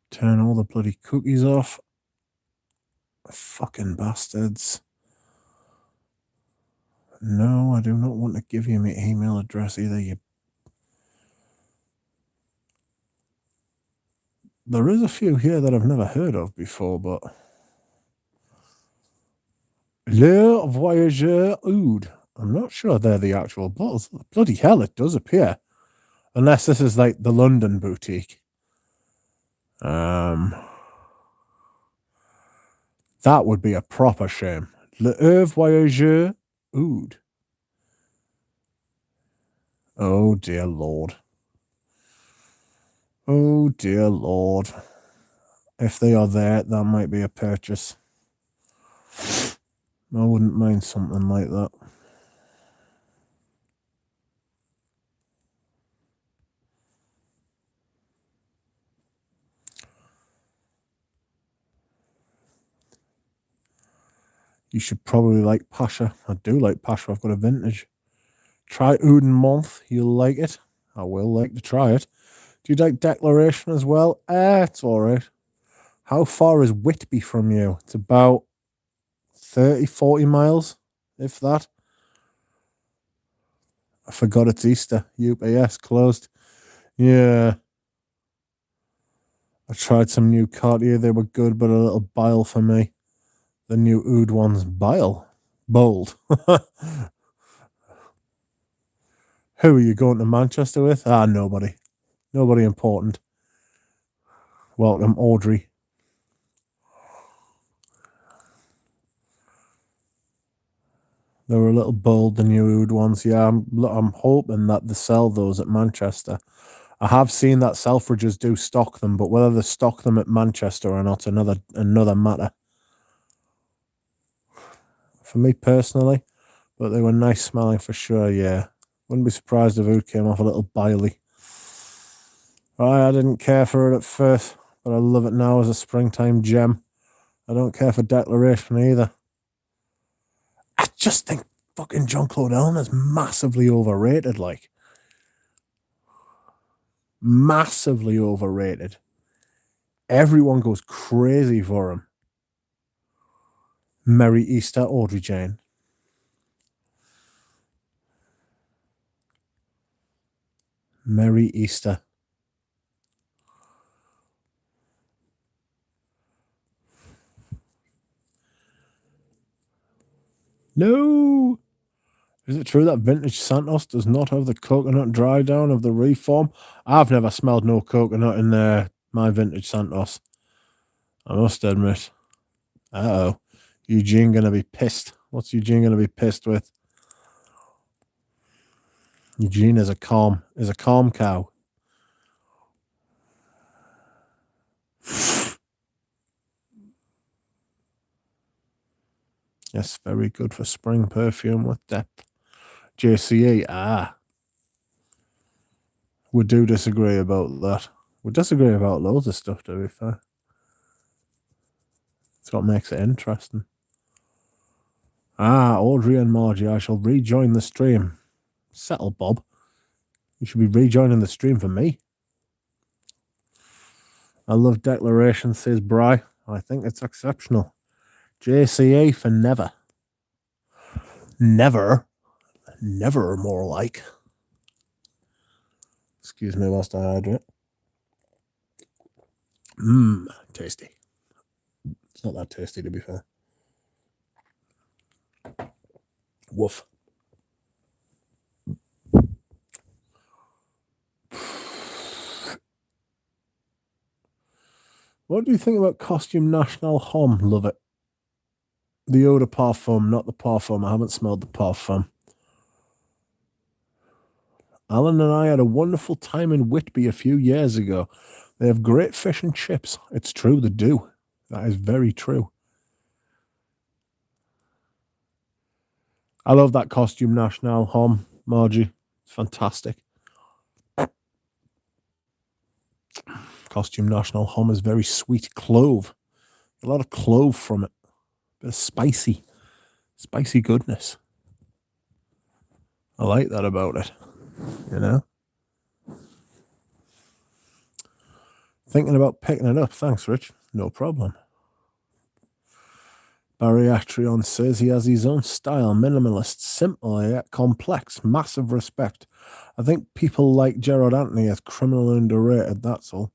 Turn all the bloody cookies off. Fucking bastards. No, I do not want to give you my email address either, you... There is a few here that I've never heard of before, but... Le Voyageur Oud. I'm not sure they're the actual bottles. Bloody hell, it does appear. Unless this is like the London boutique. That would be a proper shame. Le Voyageur Oud. Oh, dear Lord. Oh, dear Lord. If they are there, that might be a purchase. I wouldn't mind something like that. You should probably like Pasha. I do like Pasha. I've got a vintage. Try Oud and Month. You'll like it. I will like to try it. Do you like Declaration as well? It's all right. How far is Whitby from you? It's about 30, 40 miles, if that. I forgot it's Easter. UPS closed. Yeah. I tried some new Cartier. They were good, but a little bile for me. The new Oud ones. Bile? Bold. Who are you going to Manchester with? Nobody. Nobody important. Welcome, Audrey. They were a little bold, the new Oud ones. Yeah, I'm hoping that they sell those at Manchester. I have seen that Selfridges do stock them, but whether they stock them at Manchester or not, another matter. For me personally, but they were nice smelling for sure, yeah. Wouldn't be surprised if Oud came off a little biley. I didn't care for it at first, but I love it now as a springtime gem. I don't care for Declaration either. I just think fucking Jean-Claude Ellen is massively overrated, like. Massively overrated. Everyone goes crazy for him. Merry Easter, Audrey Jane. Merry Easter. No! Is it true that vintage Santos does not have the coconut dry down of the reform? I've never smelled no coconut in my vintage Santos. I must admit. Uh-oh. Eugene gonna be pissed. What's Eugene gonna be pissed with? Eugene is a calm cow. Yes, very good for spring perfume with depth. JCE, we do disagree about that. We disagree about loads of stuff, to be fair. It's what makes it interesting. Audrey and Margie, I shall rejoin the stream. Settle, Bob. You should be rejoining the stream for me. I love Declaration, says Bry. I think it's exceptional. JCA for never. Never. Never more like. Excuse me whilst I hydrate. Tasty. It's not that tasty, to be fair. Woof. What do you think about Costume National Homme? Love it. The eau de parfum, not the parfum. I haven't smelled the parfum. Alan and I had a wonderful time in Whitby a few years ago. They have great fish and chips. It's true, they do. That is very true. I love that Costume National Homme, Margie. It's fantastic. Costume National Homme is very sweet. Clove. A lot of clove from it. A bit of spicy goodness. I like that about it. You know? Thinking about picking it up. Thanks, Rich. No problem. Barry Atrion says he has his own style, minimalist, simple yet complex, massive respect. I think people like Gerard Anthony as criminally underrated, that's all.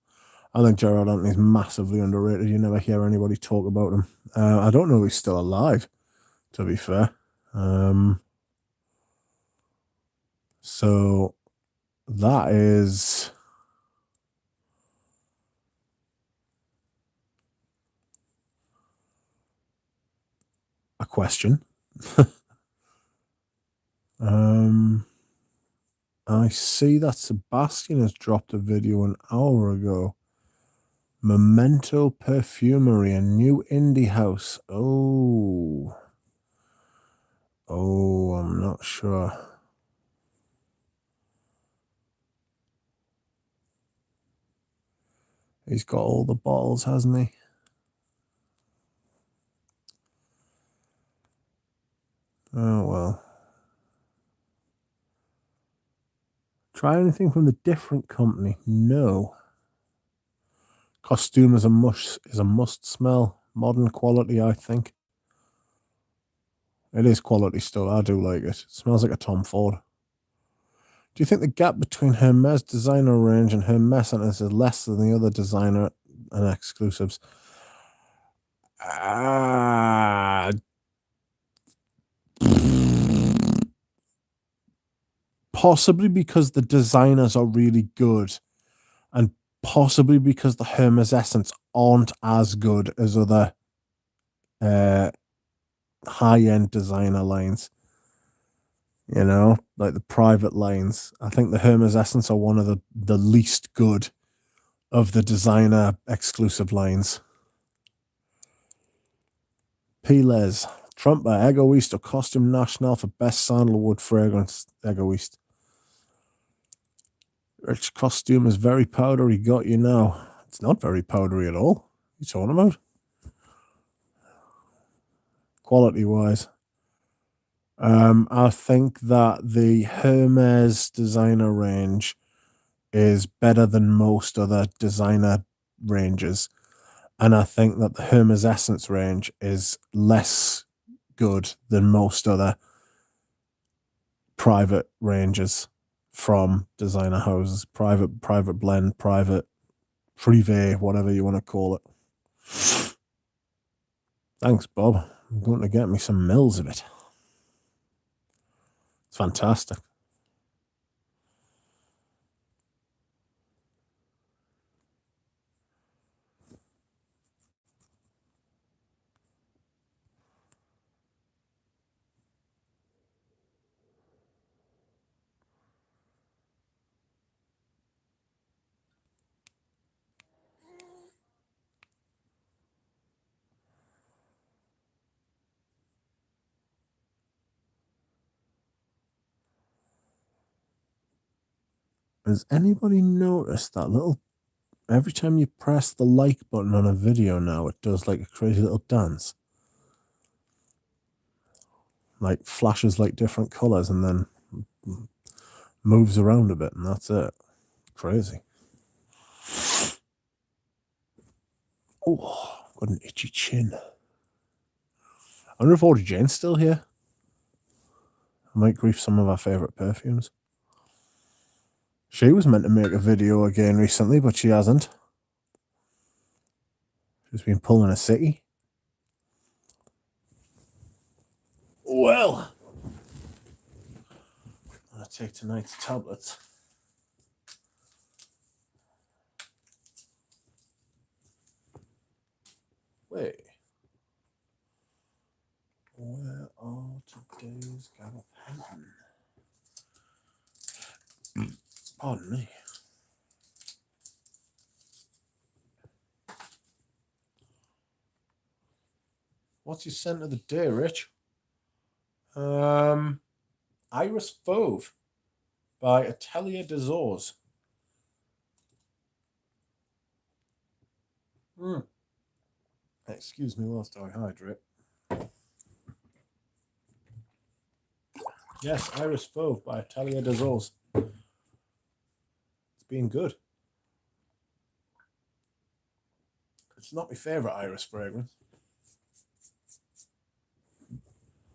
I think Gerard Anthony's massively underrated. You never hear anybody talk about him. I don't know if he's still alive, to be fair. So that is a question. I see that Sebastian has dropped a video an hour ago. Memento Perfumery, a new indie house. Oh, I'm not sure. He's got all the bottles, hasn't he? Oh, well. Try anything from the different company? No. Costume is a must smell. Modern quality, I think. It is quality still. I do like it. It smells like a Tom Ford. Do you think the gap between Hermes designer range and Hermes is less than the other designer and exclusives? Possibly because the designers are really good, and possibly because the Hermes Essence aren't as good as other high-end designer lines. You know, like the private lines. I think the Hermes Essence are one of the least good of the designer exclusive lines. Piles, Trumper, Egoist, or Costume National for best sandalwood fragrance. Egoist. Rich costume is very powdery. Got you now. It's not very powdery at all. What are you talking about? Quality wise. I think that the Hermes designer range is better than most other designer ranges. And I think that the Hermes Essence range is less good than most other private ranges from designer houses. Private blend, private privé, whatever you want to call it. Thanks, Bob. I'm going to get me some mils of it. It's fantastic. Has anybody noticed that little, every time you press the like button on a video now, it does like a crazy little dance? Like flashes like different colors and then moves around a bit, and that's it. Crazy. Oh, got an itchy chin. I wonder if Audrey Jane's still here. I might grief some of our favourite perfumes. She was meant to make a video again recently, but she hasn't. She's been pulling a city. Well, I'm going to take tonight's tablets. Wait. Where are today's gabapentin? Pardon me. What's your scent of the day, Rich? Iris Fauve by Atelier des Ors. Excuse me whilst I hydrate. Yes, Iris Fauve by Atelier des Ors. It's been good. It's not my favourite Iris fragrance.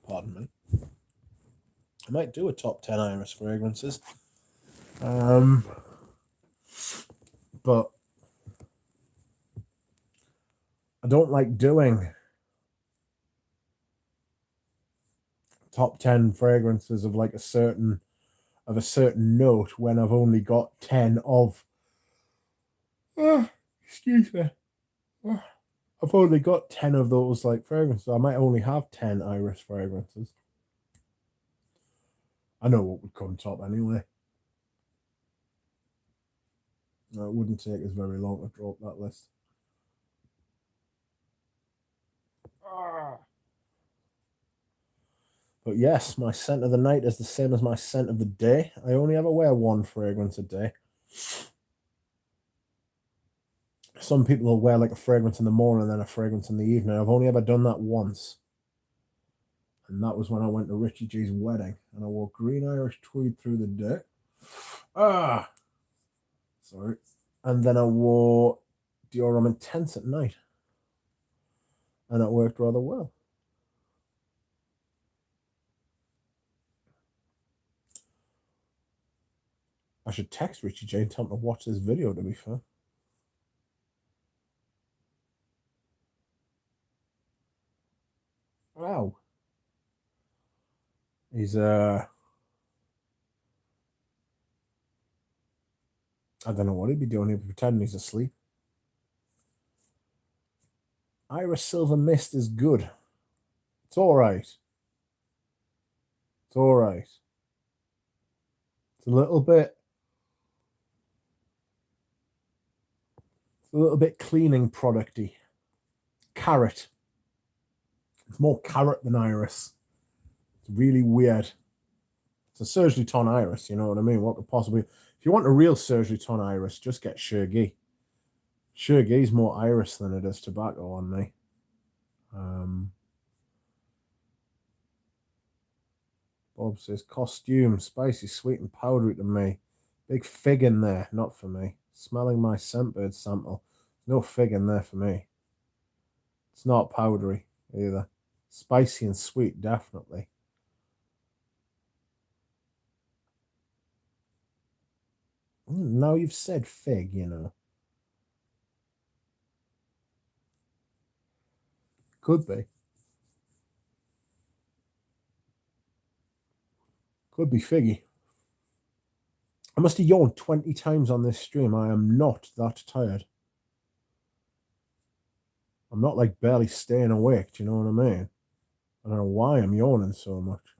Pardon me. I might do a top 10 Iris fragrances. But I don't like doing top 10 fragrances of like a certain note when I've only got 10 of excuse me. I've only got 10 of those like fragrances. I might only have 10 Iris fragrances. I know what would come top anyway. No, it wouldn't take us very long to drop that list. But yes, my scent of the night is the same as my scent of the day. I only ever wear one fragrance a day. Some people will wear like a fragrance in the morning and then a fragrance in the evening. I've only ever done that once. And that was when I went to Richie G's wedding. And I wore green Irish tweed through the day. Sorry. And then I wore Dior Intense at night. And it worked rather well. I should text Richie J and tell him to watch this video, to be fair. Wow. He's I don't know what he'd be doing. He'd be pretending he's asleep. Iris Silver Mist is good. It's alright. It's alright. It's a little bit cleaning producty. Carrot. It's more carrot than iris. It's really weird. It's a Serge Lutton iris, you know what I mean? What could possibly... If you want a real Serge Lutton iris, just get Chergui. Chergui's more iris than it is tobacco on me. Bob says, costume, spicy, sweet and powdery to me. Big fig in there, not for me. Smelling my Scentbird sample. No fig in there for me. It's not powdery either. Spicy and sweet, definitely. Now you've said fig, you know. Could be. Could be figgy. I must have yawned 20 times on this stream. I am not that tired. I'm not like barely staying awake, do you know what I mean? I don't know why I'm yawning so much.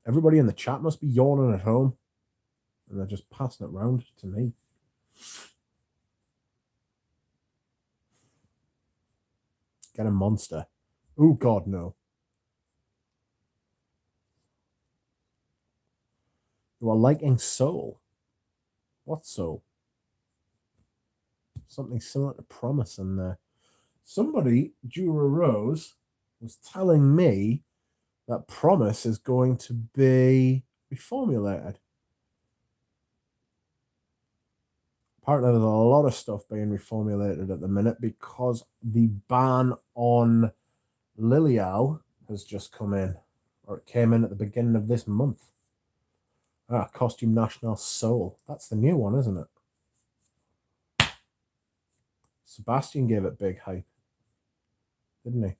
Everybody in the chat must be yawning at home. And they're just passing it round to me. Get a monster. Oh, God, no. You are liking soul. What soul? Something similar to promise in there. Somebody, Jura Rose, was telling me that promise is going to be reformulated. Apparently, there's a lot of stuff being reformulated at the minute because the ban on Lilial has just come in, or it came in at the beginning of this month. Costume National Soul. That's the new one, isn't it? Sebastian gave it big hype, didn't he?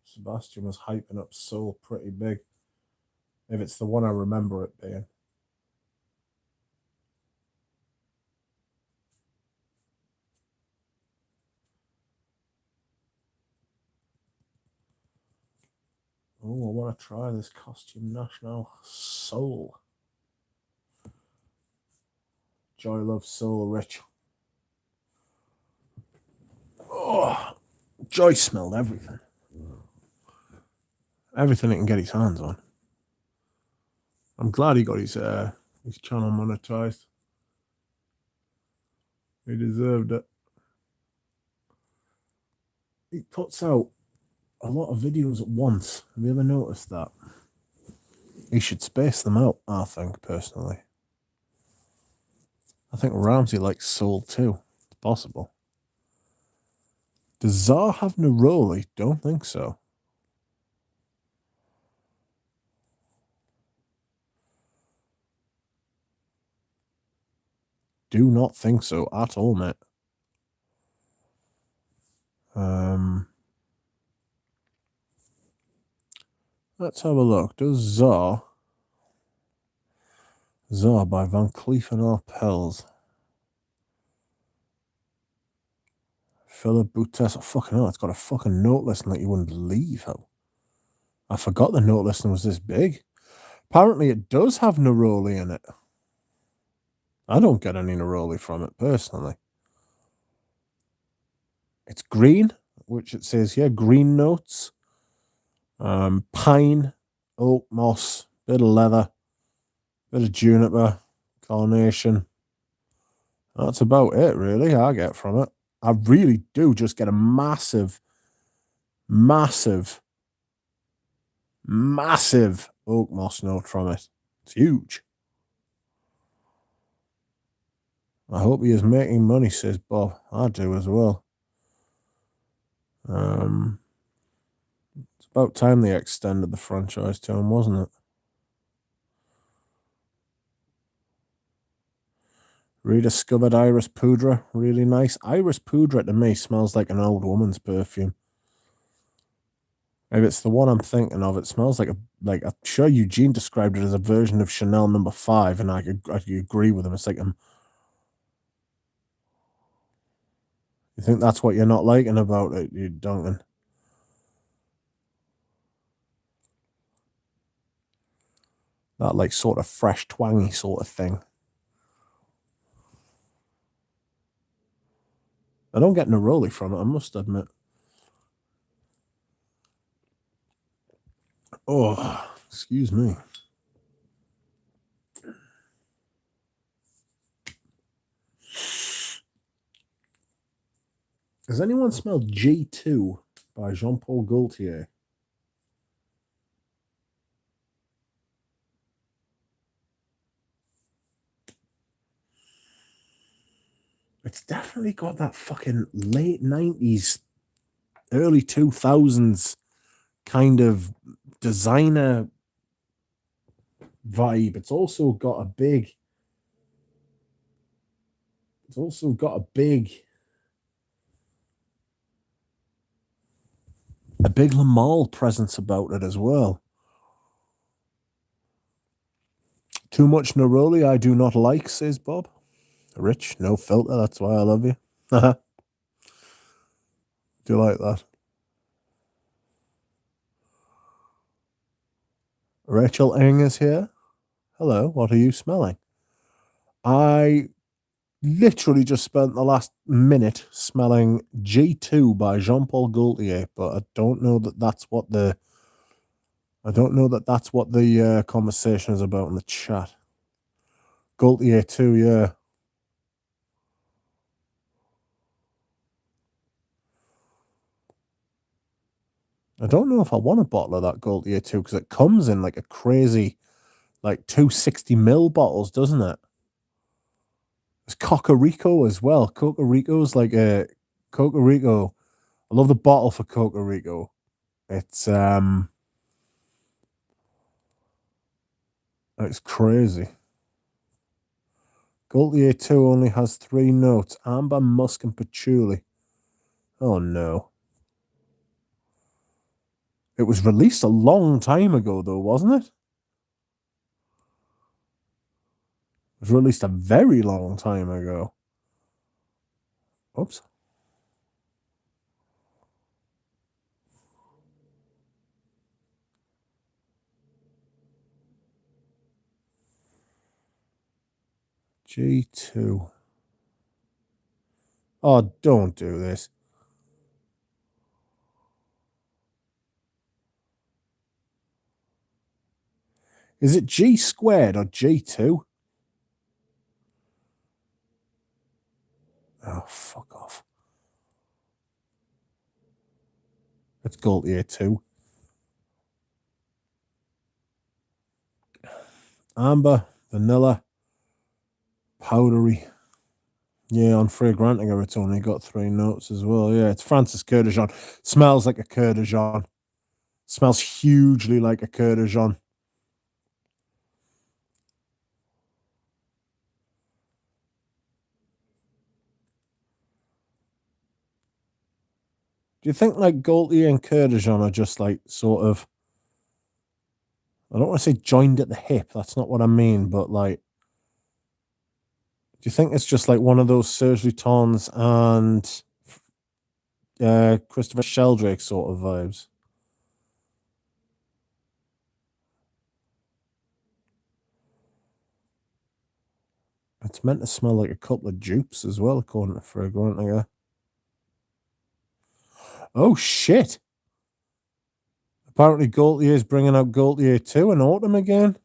Sebastian was hyping up Soul pretty big. If it's the one I remember it being. Oh, I want to try this Costume National Soul. Joy, love, soul, rich. Oh, Joy smelled everything. Everything he can get his hands on. I'm glad he got his channel monetized. He deserved it. He puts out a lot of videos at once. Have you ever noticed that? He should space them out, I think, personally. I think Ramsey likes soul too. It's possible. Does Czar have neroli? Don't think so. Do not think so at all, mate. Let's have a look. Does Czar by Van Cleef and Arpels. Philip Boutesse. Oh, fucking hell, it's got a fucking note listing like you wouldn't believe how. I forgot the note listing was this big. Apparently it does have neroli in it. I don't get any neroli from it, personally. It's green, which it says here, green notes. Pine, oak moss, bit of leather, bit of juniper, carnation. That's about it, really, I get from it. I really do just get a massive, massive, massive oak moss note from it. It's huge. I hope he is making money, says Bob. I do as well. It's about time they extended the franchise to him, wasn't it? Rediscovered Iris Poudre, really nice. Iris Poudre to me smells like an old woman's perfume. Maybe it's the one I'm thinking of. It smells like I'm sure Eugene described it as a version of Chanel No. 5, and I could agree with him. It's like you think that's what you're not liking about it, you Duncan? That like sort of fresh, twangy sort of thing. I don't get neroli from it, I must admit. Oh, excuse me. Has anyone smelled G2 by Jean-Paul Gaultier? It's definitely got that fucking late 90s, early 2000s kind of designer vibe. It's also got a big Lamal presence about it as well. Too much neroli I do not like, says Bob. Rich, no filter, that's why I love you. Do you like that? Rachel Eng is here. Hello, what are you smelling? I literally just spent the last minute smelling G2 by Jean-Paul Gaultier, but I don't know that that's what the conversation is about in the chat. Gaultier 2, yeah. I don't know if I want a bottle of that Gaultier 2 because it comes in like a crazy, like 260ml bottles, doesn't it? There's Cocorico as well. Cocorico's like a Cocorico. I love the bottle for Cocorico. It's crazy. Gaultier 2 only has 3 notes: amber, musk, and patchouli. Oh no. It was released a long time ago, though, wasn't it? It was released a very long time ago. Oops. G2. Oh, don't do this. Is it G squared or G2? Oh, fuck off. It's Gaultier 2. Amber, vanilla, powdery. Yeah, on Fragrantica, it's only got 3 notes as well. Yeah, it's Francis Coeur de Jean. Smells like a Coeur de Jean. Smells hugely like a Coeur de Jean. Do you think like Gaultier and Coeur de Jean are just like sort of, I don't want to say joined at the hip, that's not what I mean, but like, do you think it's just like one of those Serge Lutens and Christopher Sheldrake sort of vibes? It's meant to smell like a couple of dupes as well, according to Fragrantica. Oh shit! Apparently Gaultier is bringing out Gaultier 2 in autumn again.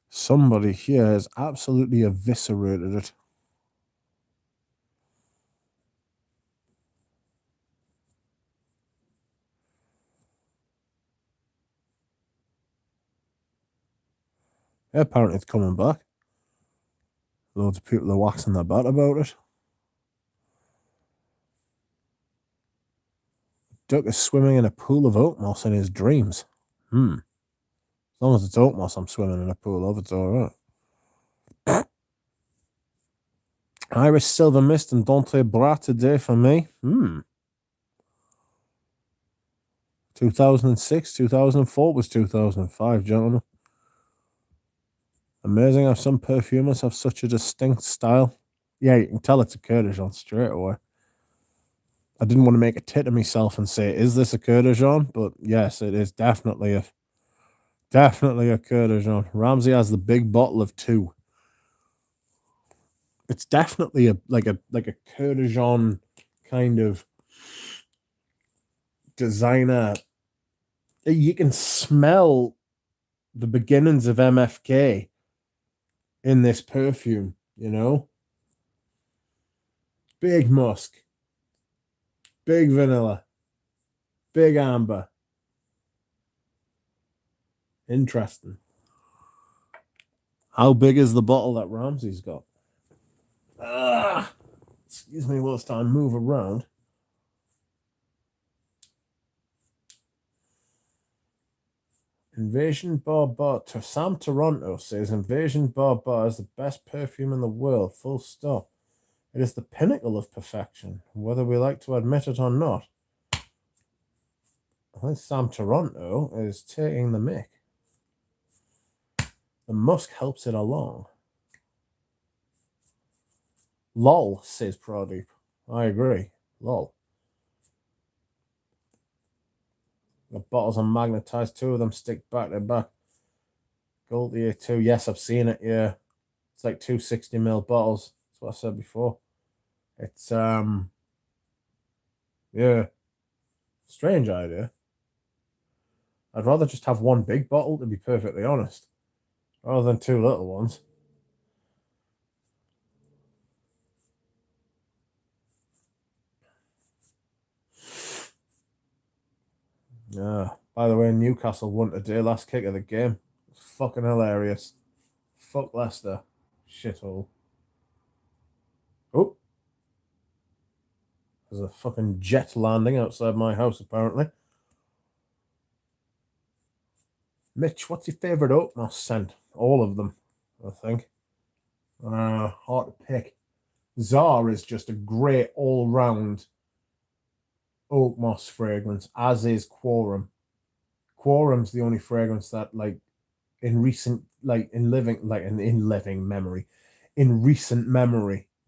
Somebody here has absolutely eviscerated it. Yeah, apparently it's coming back. Loads of people are waxing their bat about it. Duck is swimming in a pool of oat moss in his dreams. As long as it's oat moss I'm swimming in a pool of, it's alright. Iris Silver Mist and Dante Bra today for me. 2006, 2004 was 2005, gentlemen. Amazing how some perfumers have such a distinct style. Yeah, you can tell it's a Coeur de Jean straight away. I didn't want to make a tit of myself and say, is this a Coeur de Jean? But yes, it is definitely a Coeur de Jean. Ramsey has the big bottle of 2. It's definitely a Coeur de Jean kind of designer. You can smell the beginnings of MFK in this perfume, you know? Big musk, big vanilla, big amber. Interesting. How big is the bottle that Ramsey's got? Excuse me whilst I move around. Invasion Bar Sam Toronto says Invasion Bar is the best perfume in the world, full stop. It is the pinnacle of perfection, whether we like to admit it or not. I think Sam Toronto is taking the mick. The musk helps it along. Lol, says Pradeep. I agree. Lol. The bottles are magnetized. 2 of them stick back to back. Gaultier 2. Yes, I've seen it. Yeah. It's like 2 60ml bottles. That's what I said before. It's, yeah. Strange idea. I'd rather just have 1 big bottle, to be perfectly honest, rather than 2 little ones. Yeah. By the way, Newcastle won today, last kick of the game. It's fucking hilarious. Fuck Leicester. Shithole. Oh. There's a fucking jet landing outside my house, apparently. Mitch, what's your favourite oat moss scent? All of them, I think. Hard to pick. Czar is just a great all-round oat moss fragrance, as is Quorum. Quorum's the only fragrance that, like, in recent memory,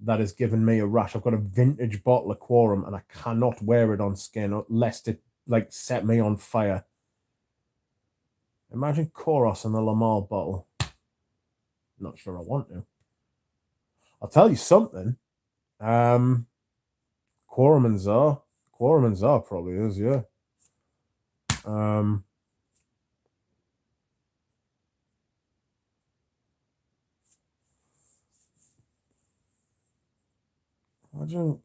that has given me a rash. I've got a vintage bottle of Quorum and I cannot wear it on skin lest it like set me on fire. Imagine Koros in the Lamal bottle. Not sure I want to. I'll tell you something. Quorum and Czar. Quorum and Czar probably is, yeah. Imagine.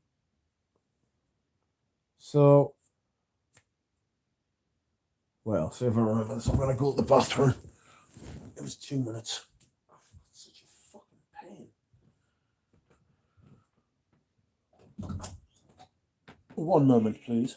So, well, see if I remember this. I'm going to go to the bathroom. It was 2 minutes. Such a fucking pain. 1 moment, please.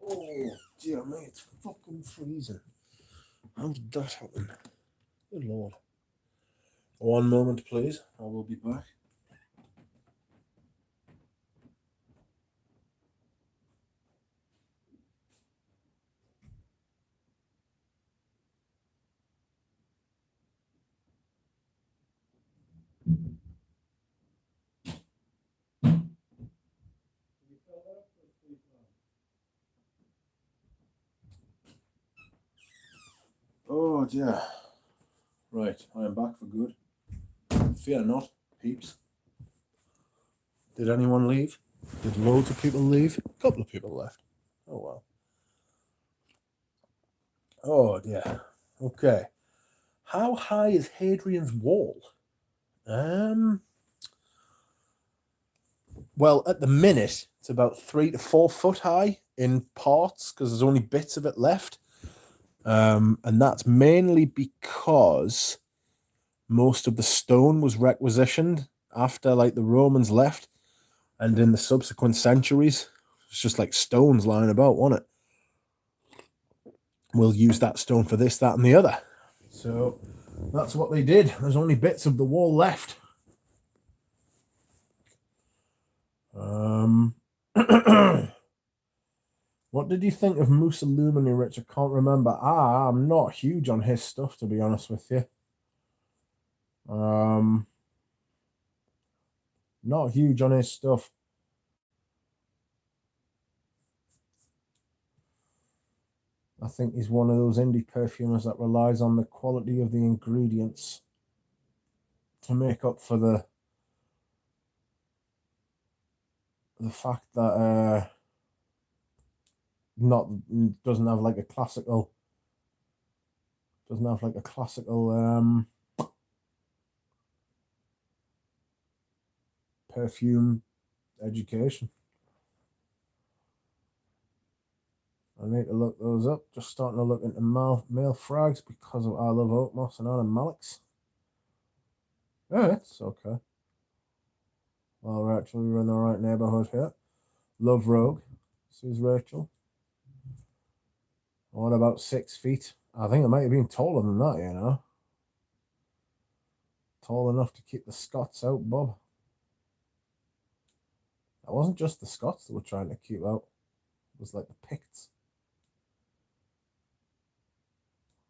Oh, dear me, it's fucking freezing. How did that happen? Good lord. One moment, please. I will be back. Oh dear. Right, I am back for good. Fear not, peeps. Did anyone leave? Did loads of people leave? A couple of people left. Oh well. Oh dear. Okay. How high is Hadrian's Wall? Well, at the minute, it's about 3 to 4 foot high in parts because there's only bits of it left. And that's mainly because most of the stone was requisitioned after like the Romans left, and in the subsequent centuries, it's just like stones lying about, wasn't it? We'll use that stone for this, that, and the other. So that's what they did. There's only bits of the wall left. What did you think of Mussolini, Rich? I can't remember. I'm not huge on his stuff, to be honest with you. Not huge on his stuff. I think he's one of those indie perfumers that relies on the quality of the ingredients to make up for the fact that doesn't have like a classical perfume education. I need to look those up. Just starting to look into male frags because of I Love Oak Moss and Adam Malik's. Yeah, it's okay. Well, Rachel, you're in the right neighborhood here. Love Rogue. This is Rachel. What about 6 feet? I think it might have been taller than that, you know. Tall enough to keep the Scots out, Bob. That wasn't just the Scots that were trying to keep out. It was like the Picts.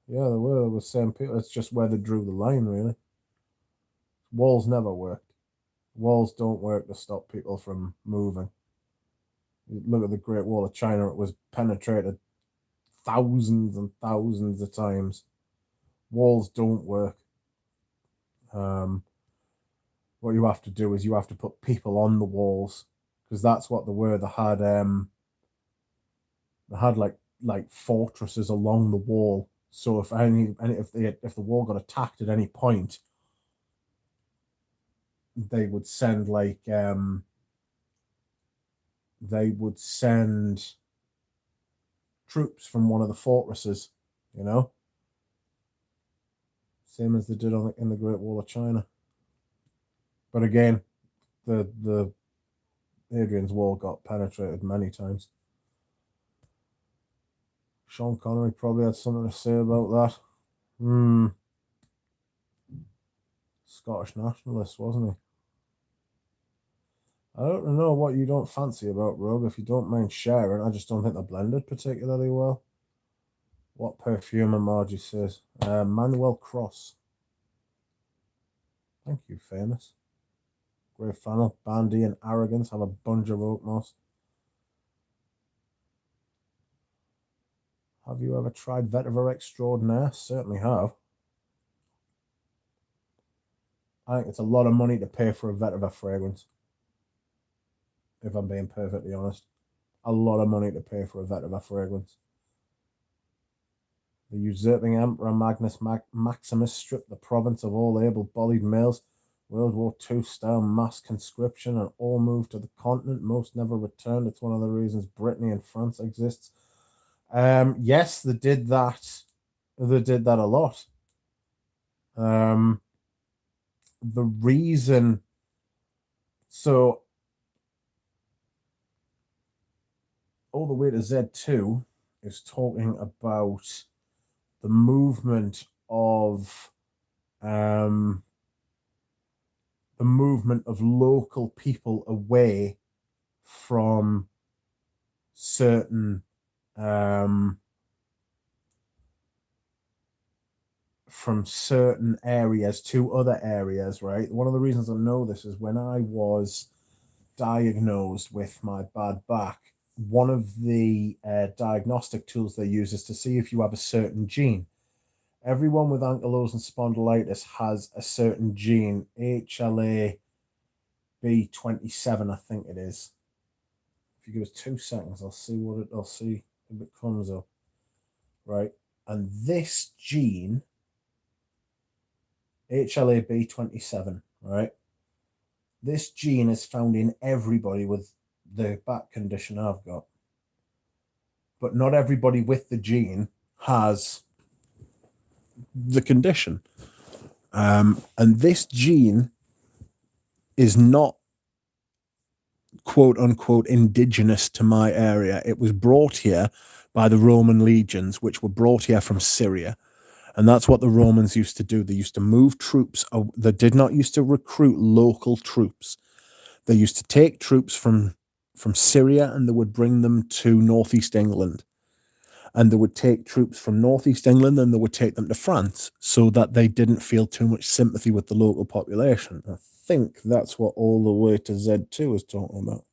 Yeah, there were same people. It's just where they drew the line, really. Walls never worked. Walls don't work to stop people from moving. You look at the Great Wall of China, it was penetrated thousands and thousands of times. Walls don't work. What you have to do is you have to put people on the walls, because that's what they were. They had like fortresses along the wall. So if the wall got attacked at any point, they would send troops from one of the fortresses, you know, same as they did in the Great Wall of China. But again, the Hadrian's Wall got penetrated many times. Sean Connery probably had something to say about that. Scottish nationalist, wasn't he? I don't know what you don't fancy about Rogue. If you don't mind sharing, I just don't think they're blended particularly well. What perfume Margie says? Manuel Cross. Thank you, famous. Grey Flannel, Bandy, and Arrogance have a bunch of oak moss. Have you ever tried Vetiver Extraordinaire? Certainly have. I think it's a lot of money to pay for a Vetiver fragrance, if I'm being perfectly honest. A lot of money to pay for a Vetiver fragrance. The usurping Emperor Magnus Maximus stripped the province of all able-bodied males. World War II style mass conscription, and all moved to the continent. Most never returned. It's one of the reasons Brittany and France exists. Yes, they did that. They did that a lot. The reason, so all the way to Z2 is talking about the movement of local people away from certain areas to other areas, right? One of the reasons I know this is when I was diagnosed with my bad back, one of the diagnostic tools they use is to see if you have a certain gene. Everyone with ankylosing spondylitis has a certain gene, HLA-B27, I think it is. If you give us 2 seconds, I'll see if it comes up. Right. And this gene, HLA-B27, right? This gene is found in everybody with the back condition I've got. But not everybody with the gene has the condition. And this gene is not quote unquote indigenous to my area. It was brought here by the Roman legions, which were brought here from Syria. And that's what the Romans used to do. They used to move troops. They did not used to recruit local troops. They used to take troops from Syria and they would bring them to northeast England. And they would take troops from northeast England and they would take them to France so that they didn't feel too much sympathy with the local population. I think that's what all the way to Z2 is talking about.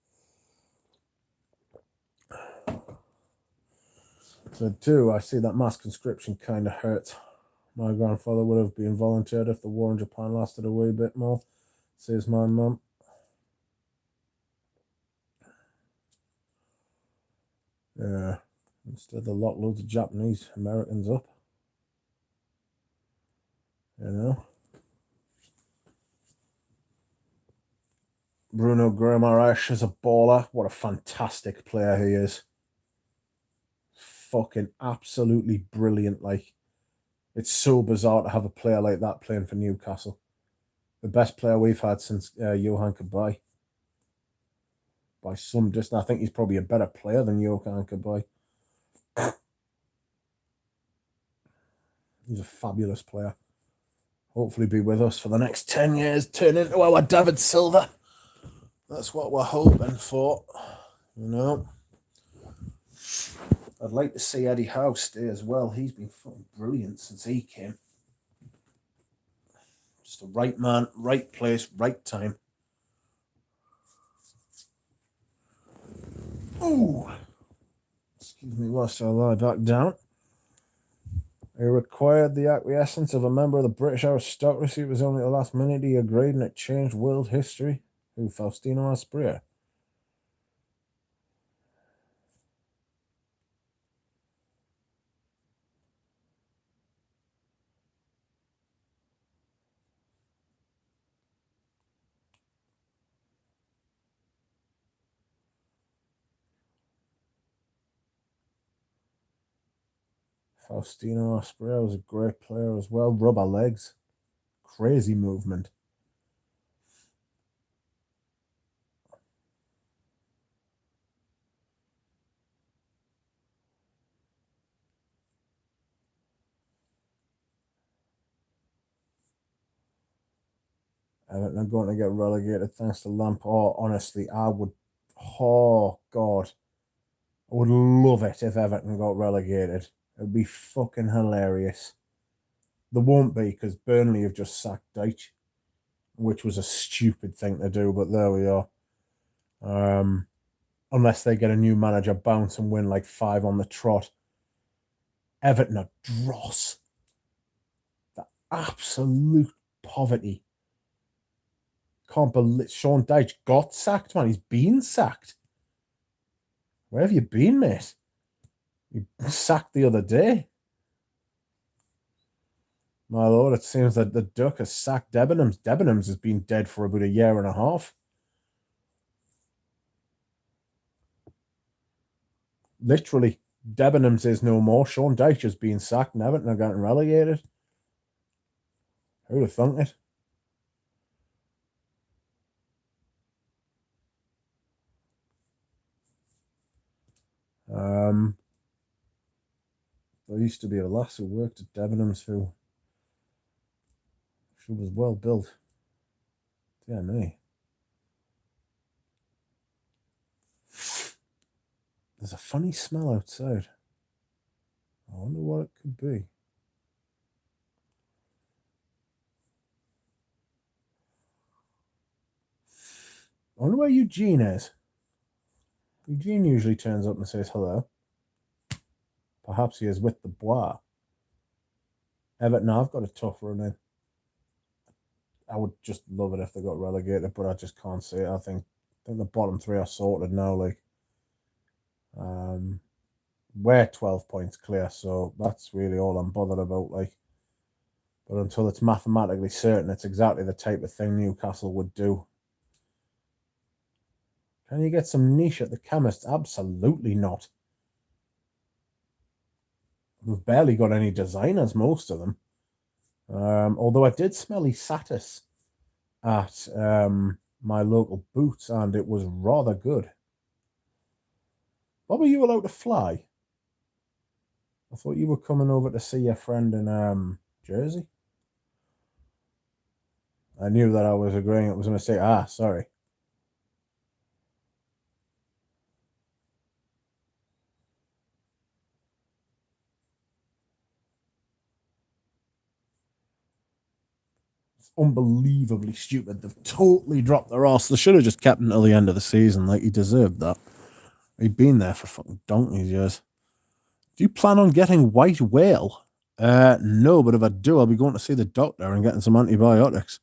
Z2, I see that mass conscription kind of hurts. My grandfather would have been volunteered if the war in Japan lasted a wee bit more, says my mum. Yeah, instead they locked loads of Japanese Americans up. You know? Bruno Guimaraes is a baller. What a fantastic player he is. Fucking absolutely brilliant. Like, it's so bizarre to have a player like that playing for Newcastle. The best player we've had since Johan Kabay. By some distance. I think he's probably a better player than Johan Kabay. He's a fabulous player. Hopefully be with us for the next 10 years, turn into our David Silva. That's what we're hoping for, you know. I'd like to see Eddie Howe stay as well. He's been fucking brilliant since he came. Just the right man, right place, right time. Ooh. Excuse me whilst I lie back down. He required the acquiescence of a member of the British aristocracy. It was only at the last minute he agreed, and it changed world history. Who, Faustino Asprilla? Faustino Asprilla was a great player as well. Rubber legs. Crazy movement. Everton are going to get relegated thanks to Lampard. Honestly, I would... Oh, God. I would love it if Everton got relegated. It would be fucking hilarious. There won't be, because Burnley have just sacked Deitch, which was a stupid thing to do, but there we are. Unless they get a new manager, bounce and win like 5 on the trot. Everton are dross. The absolute poverty. Can't believe Sean Dyche got sacked, man. He's been sacked. Where have you been, mate? You sacked the other day. My lord, it seems that the Duck has sacked Debenhams. Debenhams has been dead for about a year and a half. Literally, Debenhams is no more. Sean Dyche has been sacked and Everton are getting relegated. Who'd have thunk it? There used to be a lass who worked at Debenhams who she was well built. Yeah, me. There's a funny smell outside. I wonder what it could be. I wonder where Eugene is. Eugene usually turns up and says hello. Perhaps he is with the Bois. Everton have got a tough run in. I would just love it if they got relegated, but I just can't see it. I think the bottom three are sorted now. Like, we're 12 points clear, so that's really all I'm bothered about. Like, but until it's mathematically certain, it's exactly the type of thing Newcastle would do. Can you get some niche at the chemist? Absolutely not. We've barely got any designers, most of them. Although I did smell Isatis at my local Boots, and it was rather good. Bob, are you allowed to fly? I thought you were coming over to see your friend in Jersey. I knew that I was agreeing it was a mistake. Ah, sorry. It's unbelievably stupid. They've totally dropped their ass. They should have just kept him until the end of the season. Like, he deserved that. He'd been there for fucking donkey's years. Do you plan on getting white whale? No, but if I do, I'll be going to see the doctor and getting some antibiotics.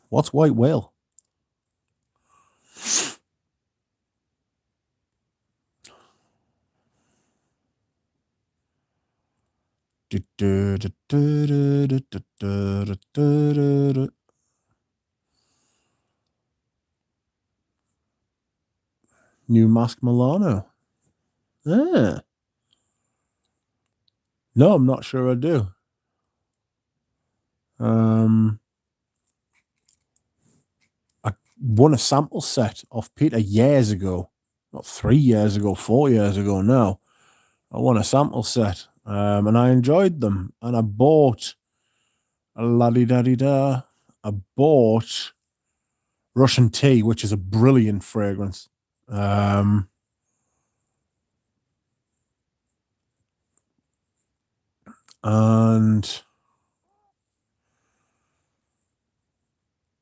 What's white whale? New Mask Milano. Ah. No, I'm not sure I do. I won a sample set off Peter years ago. Not 3 years ago, 4 years ago now. I won a sample set. And I enjoyed them. And I bought a la-di-da-di-da. I bought Russian Tea, which is a brilliant fragrance. And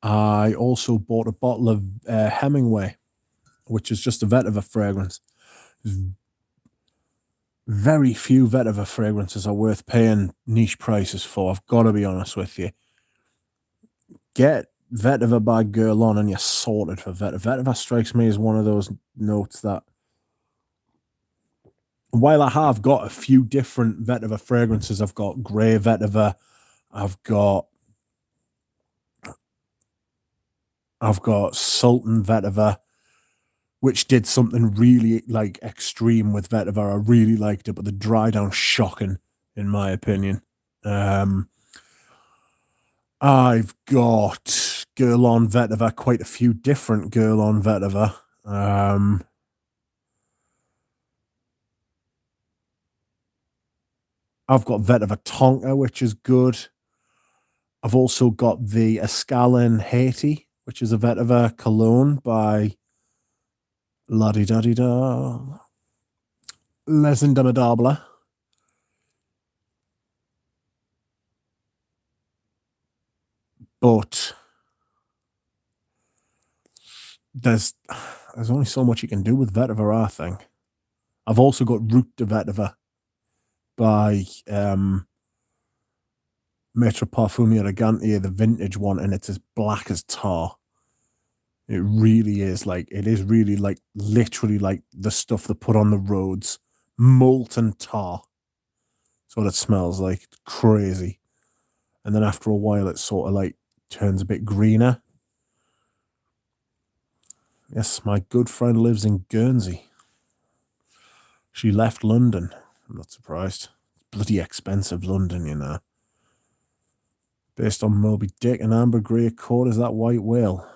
I also bought a bottle of Hemingway, which is just a vetiver fragrance. Very few vetiver fragrances are worth paying niche prices for. I've got to be honest with you. Get vetiver by Guerlain and you're sorted for vetiver. Vetiver strikes me as one of those notes that, while I have got a few different vetiver fragrances, I've got grey vetiver, I've got Sultan vetiver, which did something really like extreme with vetiver. I really liked it, but the dry down shocking, in my opinion. I've got Guerlain vetiver, quite a few different Guerlain vetiver. I've got Vetiver Tonka, which is good. I've also got the Escalin Haiti, which is a vetiver cologne by La-di-da-di-da. Les Indomables. But there's only so much you can do with vetiver, I think. I've also got Route de Vetiver by Maître Parfum Elegante, the vintage one, and it's as black as tar. It really is. Like, it is really like literally like the stuff they put on the roads. Molten tar. That's what it smells like. It's crazy. And then after a while, it sort of like turns a bit greener. Yes, my good friend lives in Guernsey. She left London. I'm not surprised. It's bloody expensive, London, you know. Based on Moby Dick and Ambergris Accord, is that white whale?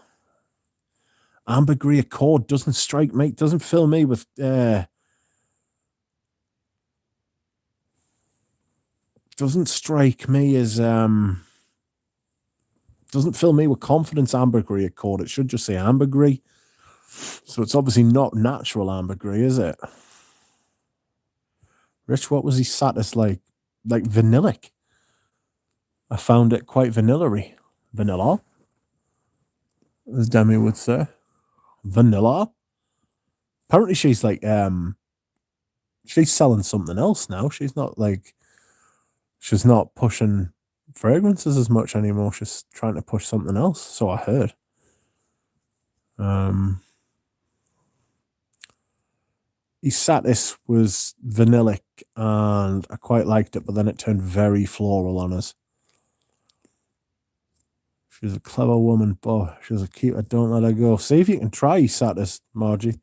Ambergris Accord doesn't strike me, doesn't fill me with doesn't strike me as doesn't fill me with confidence. Ambergris Accord. It should just say ambergris. So it's obviously not natural ambergris, is it? Rich, what was he sat as like vanillic? I found it quite vanilla-y. Vanilla, as Demi would say. Vanilla. Apparently she's like she's selling something else now. She's not pushing fragrances as much anymore. She's trying to push something else, so I heard. Isatis was vanillic and I quite liked it, but then it turned very floral on us. She's a clever woman, but she's a keeper. Don't let her go. See if you can try Isatis, Margie.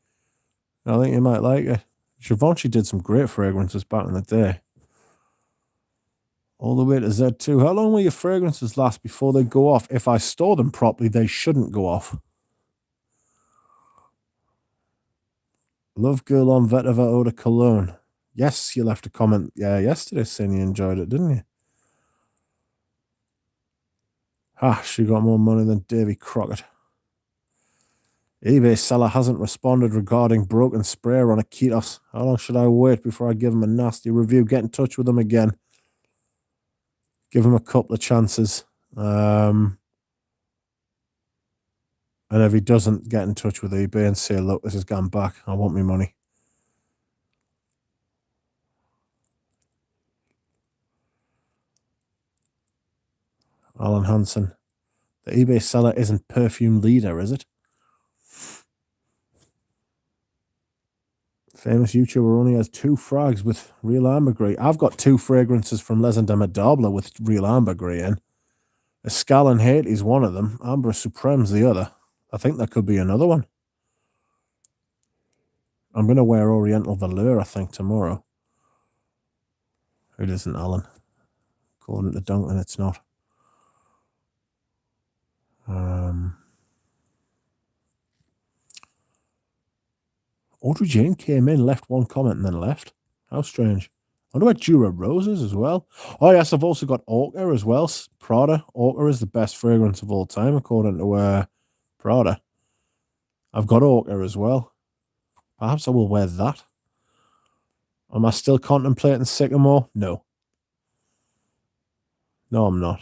I think you might like it. Givenchy did some great fragrances back in the day. All the way to Z2. How long will your fragrances last before they go off? If I store them properly, they shouldn't go off. Love Girl on Vetiver Eau de Cologne. Yes, you left a comment yesterday saying you enjoyed it, didn't you? She got more money than Davy Crockett. eBay seller hasn't responded regarding broken sprayer on a Kitos. How long should I wait before I give him a nasty review? Get in touch with him again. Give him a couple of chances. And if he doesn't, get in touch with eBay and say, look, this has gone back. I want my money. Alan Hansen. The eBay seller isn't Perfume Leader, is it? Famous YouTuber only has 2 frags with real ambergris. I've got 2 fragrances from Les Indomptables with real ambergris in. Escal and Haiti's one of them. Amber Supreme's the other. I think there could be another one. I'm going to wear Oriental Velour, I think, tomorrow. It isn't, Alan. According to Duncan, it's not. Audrey Jane came in, left one comment, and then left. How strange. I wonder about Jura Roses as well. Oh, yes, I've also got Orca as well. Prada. Orca is the best fragrance of all time, according to Prada. I've got Orca as well. Perhaps I will wear that. Am I still contemplating Sycamore? No. No, I'm not.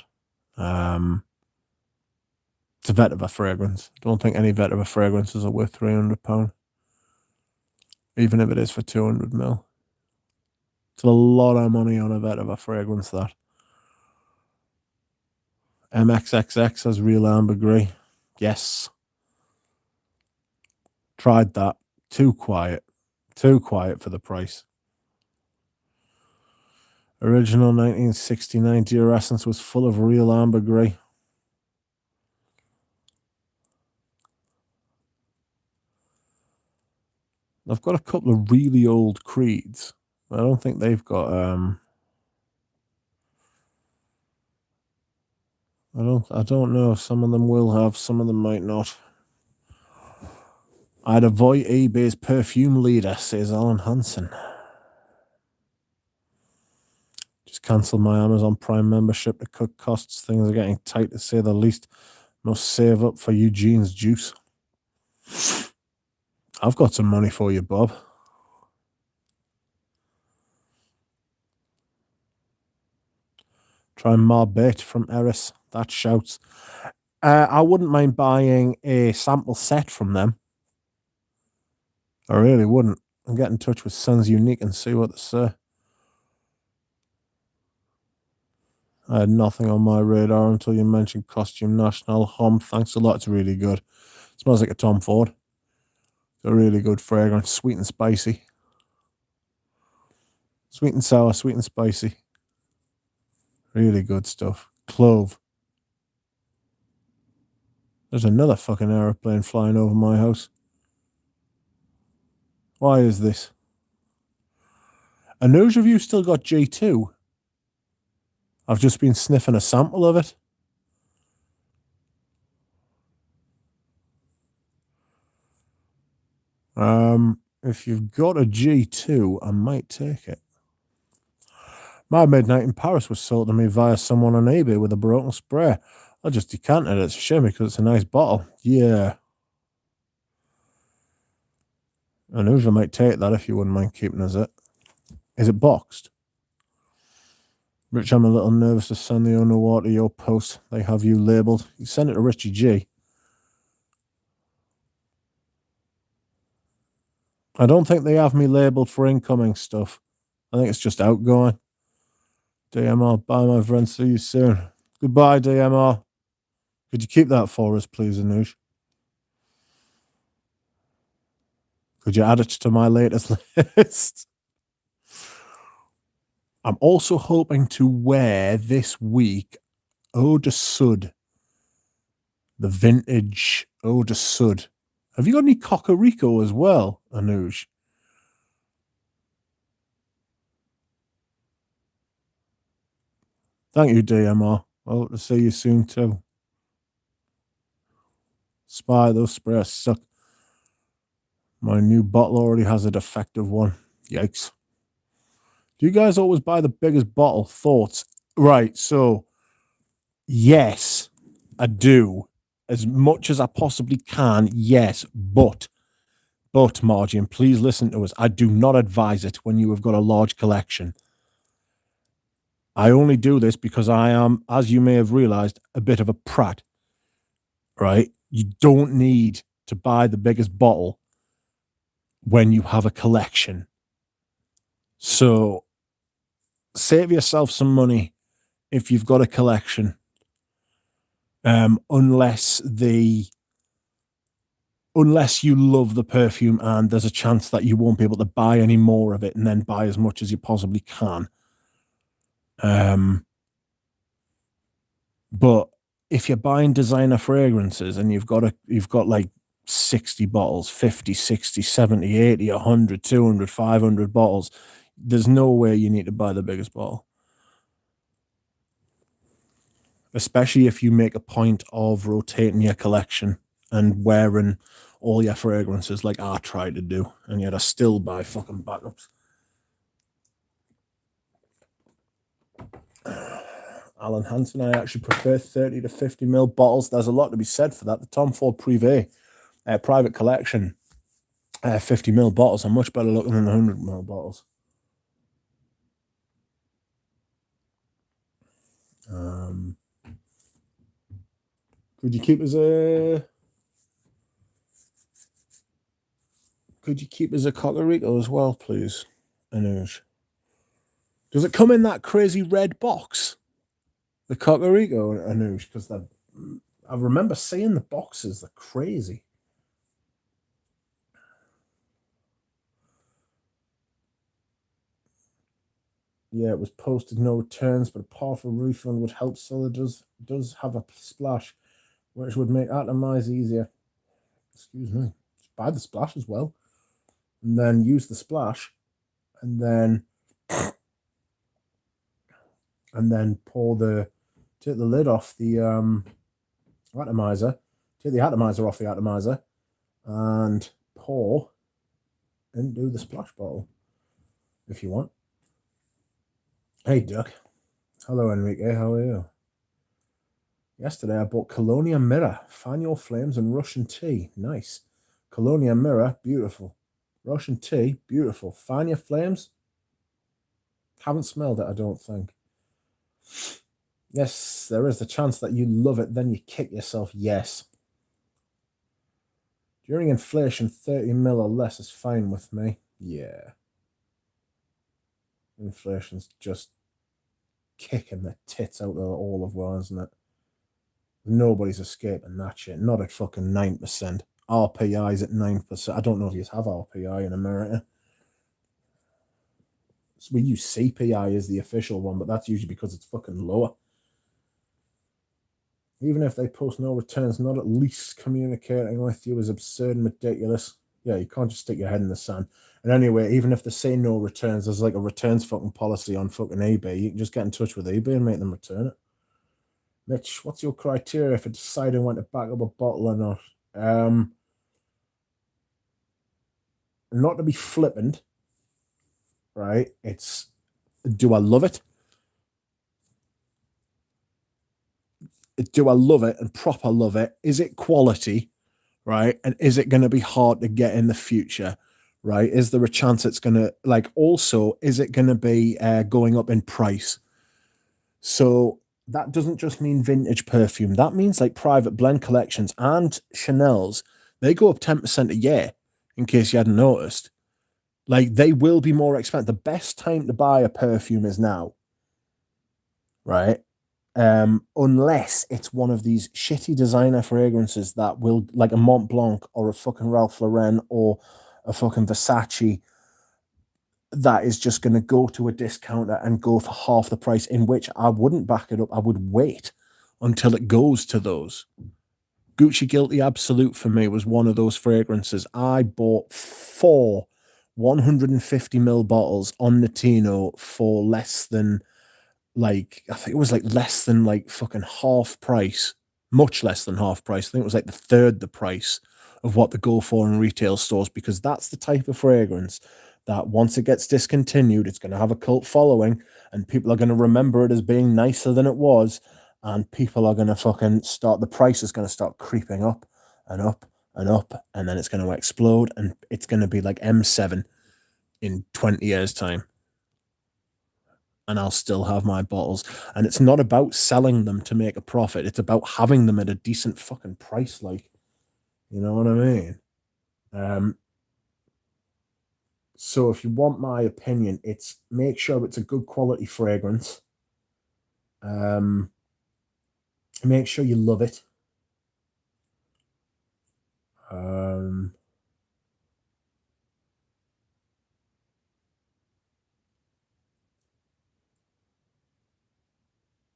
It's a Vetiver fragrance. I don't think any Vetiver fragrances are worth £300. Even if it is for 200 ml. It's a lot of money on a Vetiver fragrance, that. MXXX has real ambergris. Yes. Tried that. Too quiet. Too quiet for the price. Original 1969 Dear Essence was full of real ambergris. I've got a couple of really old Creeds. I don't think they've got I don't know. Some of them will have, some of them might not. I'd avoid eBay's Perfume Leader, says Alan Hansen. Just cancel my Amazon Prime membership to cut costs. Things are getting tight, to say the least. Must save up for Eugene's juice. I've got some money for you, Bob. Try Marbet from Eris. That shouts. I wouldn't mind buying a sample set from them. I really wouldn't. I'll get in touch with Sons Unique and see what they say. I had nothing on my radar until you mentioned Costume National. Hum, thanks a lot. It's really good. It smells like a Tom Ford. It's a really good fragrance. Sweet and spicy. Sweet and sour, sweet and spicy. Really good stuff. Clove. There's another fucking aeroplane flying over my house. Why is this? Anuj, have you still got G2? I've just been sniffing a sample of it. If you've got a G2, I might take it. My Midnight in Paris was sold to me via someone on eBay with a broken spray. I just decanted it. It's a shame because it's a nice bottle. Yeah. I knew I might take that if you wouldn't mind keeping us it. Is it boxed? Rich, I'm a little nervous to send the underwater your post. They have you labelled. You send it to Richie G. I don't think they have me labelled for incoming stuff. I think it's just outgoing. DMR, bye my friend. See you soon. Goodbye, DMR. Could you keep that for us, please, Anush? Could you add it to my latest list? I'm also hoping to wear this week Eau de Sud. The vintage Eau de Sud. Have you got any Cocorico as well, Anush? Thank you, DMR. I hope to see you soon too. Spy, those sprays suck. My new bottle already has a defective one. Yikes. Do you guys always buy the biggest bottle? Thoughts? Right, so yes, I do. As much as I possibly can, yes. But, Margin, please listen to us. I do not advise it when you have got a large collection. I only do this because I am, as you may have realized, a bit of a prat. Right? You don't need to buy the biggest bottle when you have a collection. So save yourself some money if you've got a collection. Unless you love the perfume and there's a chance that you won't be able to buy any more of it and then buy as much as you possibly can. But if you're buying designer fragrances and you've got like 60 bottles, 50, 60, 70, 80, 100, 200, 500 bottles, there's no way you need to buy the biggest bottle. Especially if you make a point of rotating your collection and wearing all your fragrances like I try to do, and yet I still buy fucking backups. Alan Hansen, I actually prefer 30 to 50 ml bottles. There's a lot to be said for that. The Tom Ford Privé private collection 50 ml bottles are much better looking than 100 ml bottles. Could you keep as a Cocorico as well, please, Anush? Does it come in that crazy red box? The Cocorico, Anush? Because I remember seeing the boxes. They're crazy. Yeah, it was posted no returns, but a partial refund would help seller does have a splash, which would make atomize easier. Excuse me. Just buy the splash as well. And then use the splash and then take the lid off the atomizer, take the atomizer off the atomizer and pour and do the splash bottle if you want. Hey Duck. Hello Enrique, how are you? Yesterday I bought Colonia Mirror, Fan Your Flames and Russian Tea. Nice. Colonia Mirror, beautiful. Russian Tea, beautiful. Fan Your Flames. Haven't smelled it, I don't think. Yes, there is the chance that you love it, then you kick yourself. Yes. During inflation, 30 mil or less is fine with me. Yeah. Inflation's just kicking the tits out of all of one, isn't it? Nobody's escaping that shit. Not at fucking 9%. RPI's at 9%. I don't know if you have RPI in America. So we use CPI as the official one, but that's usually because it's fucking lower. Even if they post no returns, not at least communicating with you is absurd and ridiculous. Yeah, you can't just stick your head in the sand. And anyway, even if they say no returns, there's like a returns fucking policy on fucking eBay. You can just get in touch with eBay and make them return it. Mitch, what's your criteria for deciding when to back up a bottle or not? not to be flippant, right? It's, do I love it? Do I love it and proper love it? Is it quality, right? And is it going to be hard to get in the future, right? Is there a chance it's going to, like, also, is it going to be going up in price? So that doesn't just mean vintage perfume. That means like private blend collections and Chanel's, they go up 10% a year, in case you hadn't noticed. Like, they will be more expensive. The best time to buy a perfume is now, right? Unless it's one of these shitty designer fragrances that will, like a Mont Blanc or a fucking Ralph Lauren or a fucking Versace, that is just going to go to a discounter and go for half the price, in which I wouldn't back it up. I would wait until it goes to those. Gucci Guilty Absolute for me was one of those fragrances. I bought 4 150ml bottles on Notino for less than, like, I think it was like less than like fucking half price, much less than half price. I think it was like the third the price of what they go for in retail stores, because that's the type of fragrance that once it gets discontinued, it's going to have a cult following and people are going to remember it as being nicer than it was. And people are going to fucking start, the price is going to start creeping up and up and up. And then it's going to explode and it's going to be like M7 in 20 years' time. And I'll still have my bottles. And it's not about selling them to make a profit. It's about having them at a decent fucking price, like, you know what I mean? So if you want my opinion, it's make sure it's a good quality fragrance. Make sure you love it. And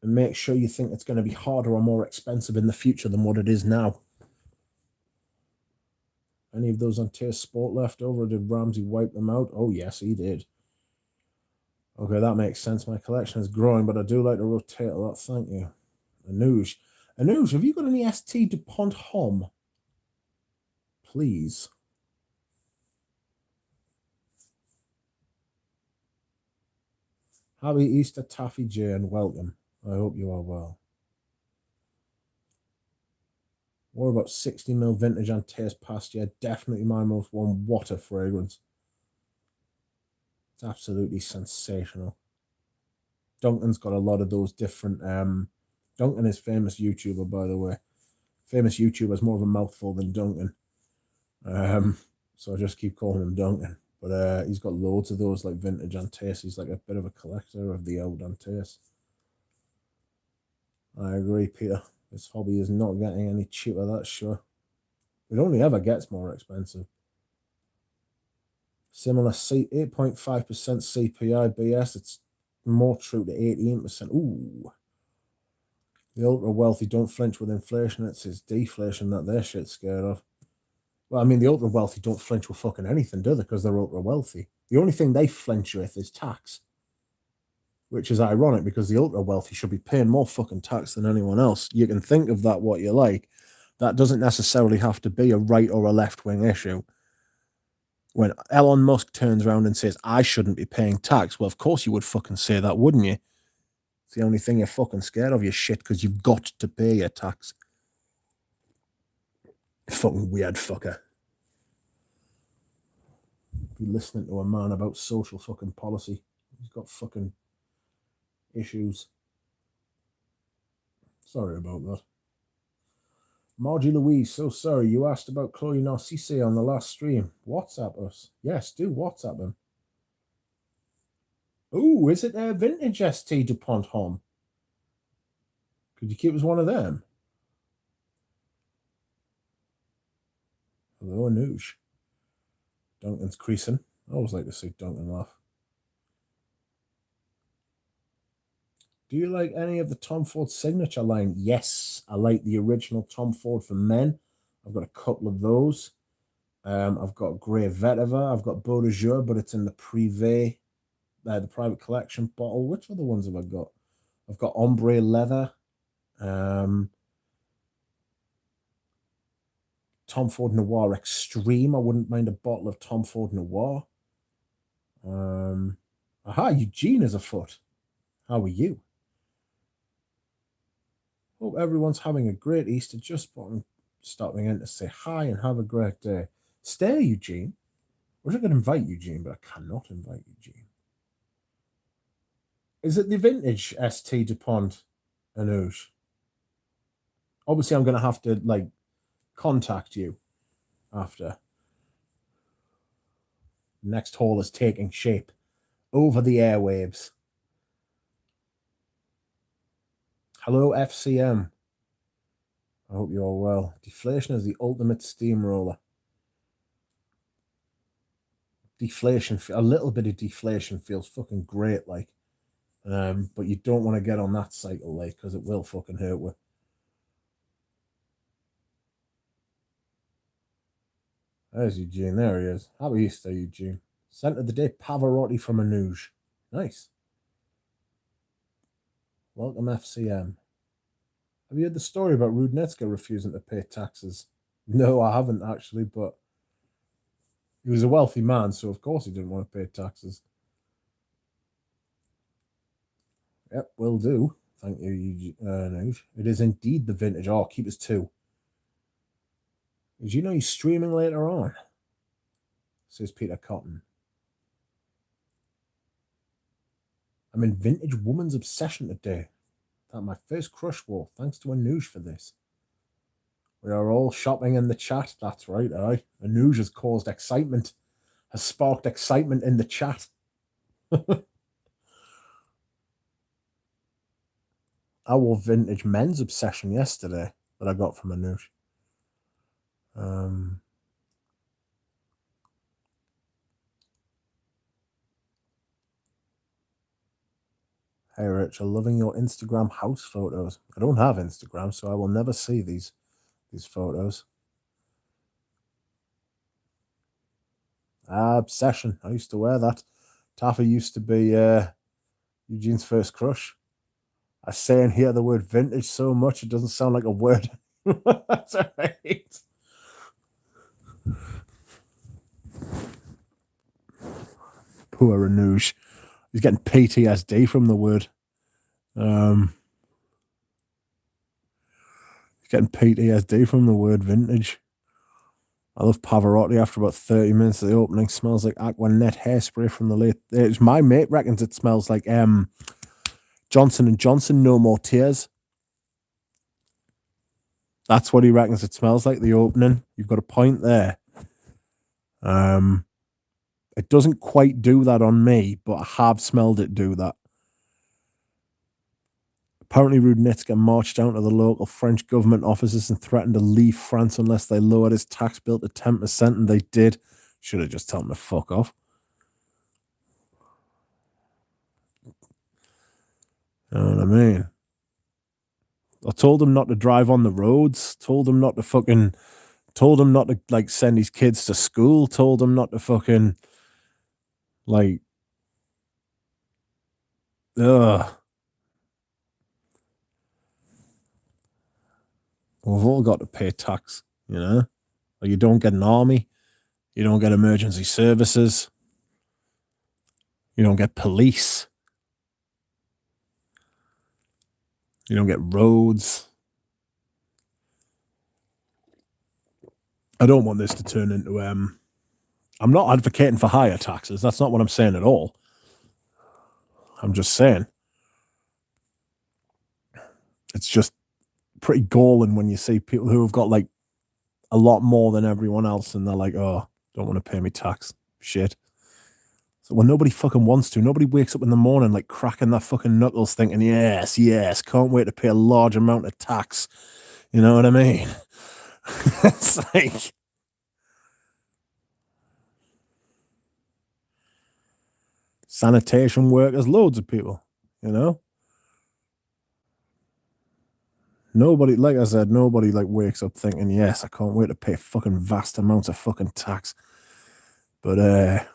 make sure you think it's going to be harder or more expensive in the future than what it is now. Any of those on Taste Sport left over? Did Ramsey wipe them out? Oh, yes, he did. Okay, that makes sense. My collection is growing, but I do like to rotate a lot. Thank you. Anoush. Anoush, have you got any St. Dupont Homme? Please. Happy Easter, Taffy J, and welcome. I hope you are well. What about 60ml vintage and taste past? Yeah, definitely my most one. What a fragrance. It's absolutely sensational. Duncan's got a lot of those different. Duncan is famous YouTuber, by the way. Famous YouTuber is more of a mouthful than Duncan. So I just keep calling him Duncan. But he's got loads of those, like vintage Antace. He's like a bit of a collector of the old Antace. I agree, Peter. This hobby is not getting any cheaper, that's sure. It only ever gets more expensive. Similar 8.5% CPI BS. It's more true to 18%. Ooh. The ultra wealthy don't flinch with inflation. It's his deflation that they're shit scared of. Well, I mean, the ultra wealthy don't flinch with fucking anything, do they? Because they're ultra wealthy. The only thing they flinch with is tax, which is ironic because the ultra wealthy should be paying more fucking tax than anyone else. You can think of that what you like. That doesn't necessarily have to be a right or a left wing issue. When Elon Musk turns around and says, I shouldn't be paying tax, well, of course you would fucking say that, wouldn't you? It's the only thing you're fucking scared of, your shit, because you've got to pay your tax. Fucking weird fucker. Be listening to a man about social fucking policy. He's got fucking issues. Sorry about that. Margie Louise, so sorry. You asked about Chloe Narcisse on the last stream. WhatsApp us. Yes, do WhatsApp him. Oh, is it a vintage St. Dupont Homme? Could you keep us one of them? Hello, Anoush. Duncan's creasing. I always like to see Duncan laugh. Do you like any of the Tom Ford signature line? Yes, I like the original Tom Ford for men. I've got a couple of those. I've got Grey Vetiver. I've got Beau de Jour, but it's in the Privé, the private collection bottle. Which other ones have I got? I've got Ombre Leather. Tom Ford Noir Extreme. I wouldn't mind a bottle of Tom Ford Noir. Aha, Eugene is afoot. How are you? Hope everyone's having a great Easter. Just stopping in to say hi and have a great day. Stay, Eugene. I wish I could invite Eugene, but I cannot invite Eugene. Is it the vintage ST DuPont Anouge? Obviously, I'm going to have to, like, contact you after. Next haul is taking shape over the airwaves. Hello, FCM. I hope you're well. Deflation is the ultimate steamroller. Deflation, a little bit of deflation feels fucking great, like. But you don't want to get on that cycle, like, because it will fucking hurt you. There's Eugene. There he is. Happy Easter, Eugene. Scent of the day, Pavarotti from Anouge. Nice. Welcome, FCM. Have you heard the story about Rudnitska refusing to pay taxes? No, I haven't actually, but he was a wealthy man, so of course he didn't want to pay taxes. Yep, will do. Thank you, Anouge. It is indeed the vintage. Oh, keep us two. Did you know he's streaming later on? Says Peter Cotton. I'm in vintage woman's obsession today. That my first crush wore. Thanks to Anouge for this. We are all shopping in the chat. That's right, aye. Anouge has caused excitement, has sparked excitement in the chat. I wore vintage men's obsession yesterday that I got from Anouge. Hey Rich, I'm loving your Instagram house photos. I don't have Instagram, so I will never see these photos. Obsession. I used to wear that. Taffa used to be Eugene's first crush. I say and hear the word vintage so much it doesn't sound like a word. That's right. Poor Anouge. He's getting PTSD from the word. He's getting PTSD from the word vintage. I love Pavarotti. After about 30 minutes of the opening, smells like Aquanet hairspray from the late. It's my mate reckons it smells like Johnson & Johnson No More Tears. That's what he reckons it smells like, the opening. You've got a point there. It doesn't quite do that on me, but I have smelled it do that. Apparently, Rudnitska marched down to the local French government offices and threatened to leave France unless they lowered his tax bill to 10%, and they did. Should have just told him to fuck off. You know what I mean? I told him not to drive on the roads, told him not to like send his kids to school, told him not to fucking like We've all got to pay tax, you know? Like, you don't get an army, you don't get emergency services, you don't get police, you don't get roads. I don't want this to turn into I'm not advocating for higher taxes. That's not what I'm saying at all. I'm just saying it's just pretty galling when you see people who have got like a lot more than everyone else and they're like, oh, don't want to pay me tax. Shit. So, well, nobody fucking wants to. Nobody wakes up in the morning like cracking their fucking knuckles thinking, yes, can't wait to pay a large amount of tax. You know what I mean? It's like, sanitation workers, loads of people, you know? Nobody, like I said, nobody like wakes up thinking, yes, I can't wait to pay fucking vast amounts of fucking tax. But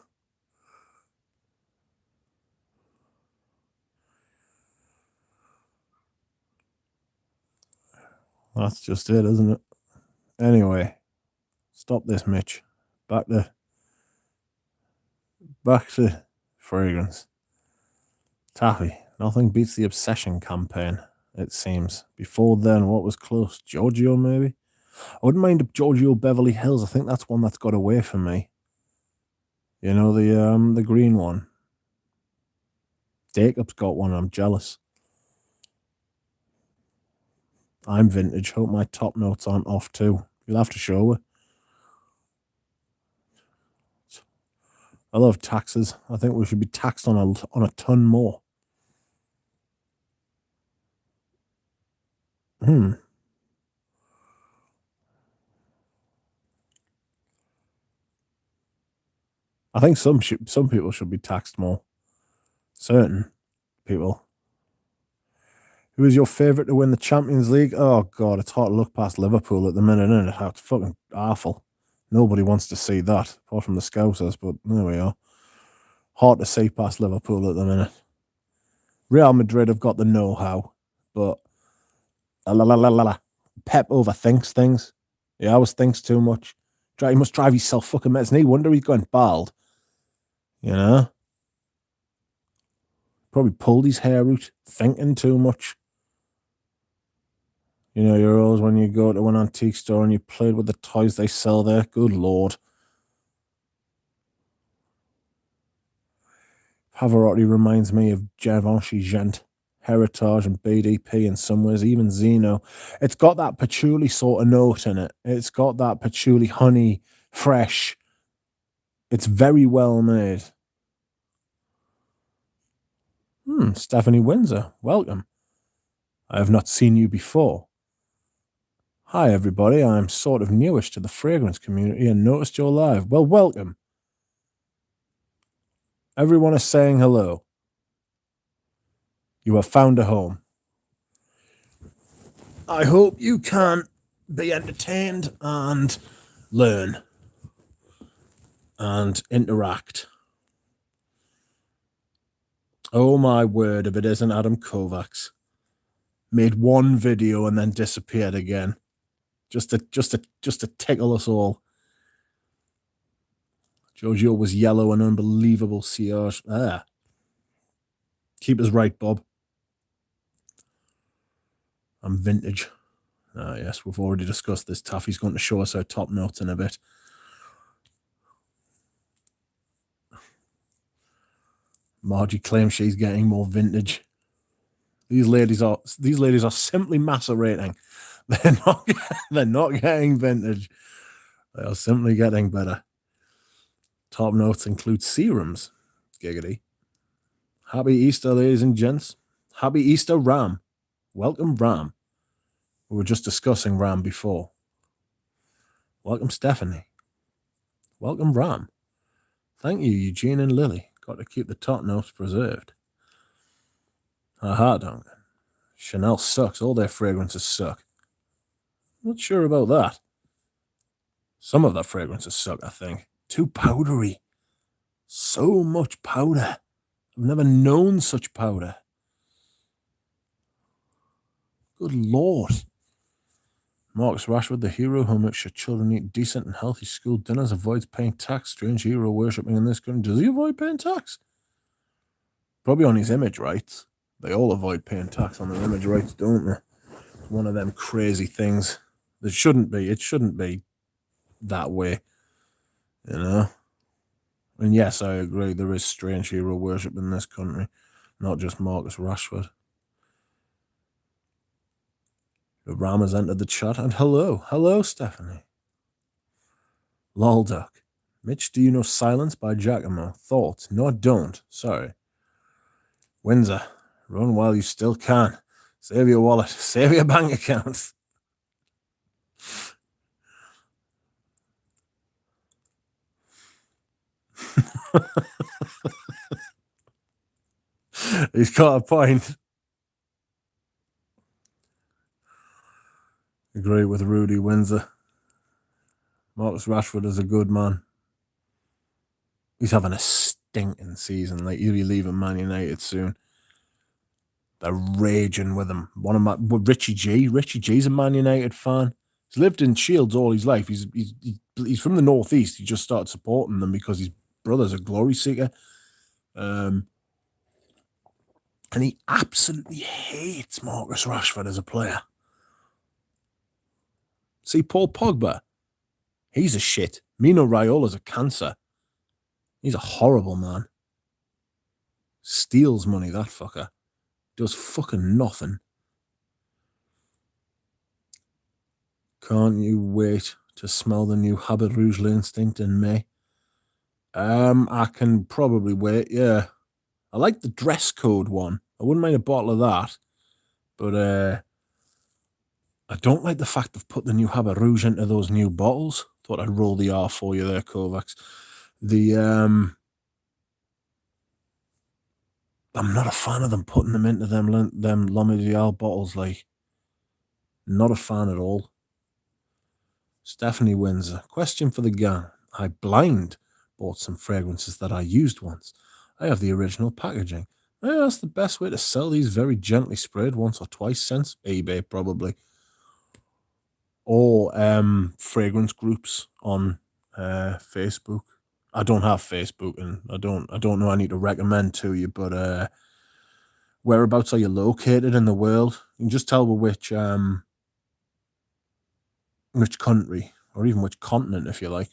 that's just it, isn't it? Anyway, Stop this, Mitch. Back to fragrance. Taffy. Nothing beats the Obsession campaign, it seems. Before then, what was close? Giorgio, maybe? I wouldn't mind Giorgio Beverly Hills. I think that's one that's got away from me. You know, the green one. Jacob's got one. I'm jealous. I'm vintage. Hope my top notes aren't off too. You'll have to show her. I love taxes. I think we should be taxed on a ton more. I think some people should be taxed more. Certain people. Who is your favourite to win the Champions League? Oh, God, it's hard to look past Liverpool at the minute, isn't it? It's fucking awful. Nobody wants to see that, apart from the Scousers, but there we are. Hard to see past Liverpool at the minute. Real Madrid have got the know-how, but Pep overthinks things. He always thinks too much. He must drive himself fucking mad. No wonder he's going bald. You know? Probably pulled his hair out, thinking too much. You know, you're always when you go to an antique store and you played with the toys they sell there. Good Lord. Pavarotti reminds me of Givenchy Gent, Heritage and BDP in some ways, even Zeno. It's got that patchouli sort of note in it. It's got that patchouli honey, fresh. It's very well made. Stephanie Windsor, welcome. I have not seen you before. Hi, everybody. I'm sort of newish to the fragrance community and noticed you're live. Well, welcome. Everyone is saying hello. You have found a home. I hope you can be entertained and learn and interact. Oh, my word, if it isn't Adam Kovacs. Made one video and then disappeared again. Just to tickle us all. Giorgio was yellow and unbelievable sillage. Keep us right, Bob. I'm vintage. Yes, we've already discussed this. Taffy's going to show us our top notes in a bit. Margie claims she's getting more vintage. These ladies are simply macerating. They're not getting vintage. They are simply getting better. Top notes include serums. Giggity. Happy Easter, ladies and gents. Happy Easter, Ram. Welcome, Ram. We were just discussing Ram before. Welcome, Stephanie. Welcome, Ram. Thank you, Eugene and Lily. Got to keep the top notes preserved. Aha, Duncan. Chanel sucks. All their fragrances suck. Not sure about that. Some of their fragrances suck, I think. Too powdery. So much powder. I've never known such powder. Good Lord. Marcus Rashford, the hero who makes sure children eat decent and healthy school dinners, avoids paying tax. Strange hero worshipping in this country. Does he avoid paying tax? Probably on his image rights. They all avoid paying tax on their image rights, don't they? One of them crazy things. It shouldn't be that way. You know? And yes, I agree, there is strange hero worship in this country. Not just Marcus Rashford. Ram has entered the chat, and hello, Stephanie. Lol Duck. Mitch, do you know Silence by Giacomo? Thoughts? No, I don't. Sorry. Windsor. Run while you still can. Save your wallet. Save your bank account. He's got a point. Agree with Rudy Windsor. Marcus Rashford is a good man. He's having a stinking season. Like, he'll be leaving Man United soon. They're raging with him. Richie G. Richie G's a Man United fan. He's lived in Shields all his life. He's from the Northeast. He just started supporting them because his brother's a glory seeker. And he absolutely hates Marcus Rashford as a player. See, Paul Pogba, he's a shit. Mino Raiola's a cancer. He's a horrible man. Steals money, that fucker. Does fucking nothing. Can't you wait to smell the new Habit Rouge L'Instinct in May? I can probably wait, yeah. I like the dress code one. I wouldn't mind a bottle of that. But I don't like the fact they've put the new Habit Rouge into those new bottles. Thought I'd roll the R for you there, Kovacs. I'm not a fan of them putting them into them L'Homme Ideal bottles, like. Not a fan at all. Stephanie Windsor. Question for the gang. I blind bought some fragrances that I used once. I have the original packaging. That's the best way to sell these very gently sprayed once or twice since eBay, probably. Or fragrance groups on Facebook. I don't have Facebook, and I don't know I need to recommend to you, but whereabouts are you located in the world? You can just tell which country or even which continent, if you like.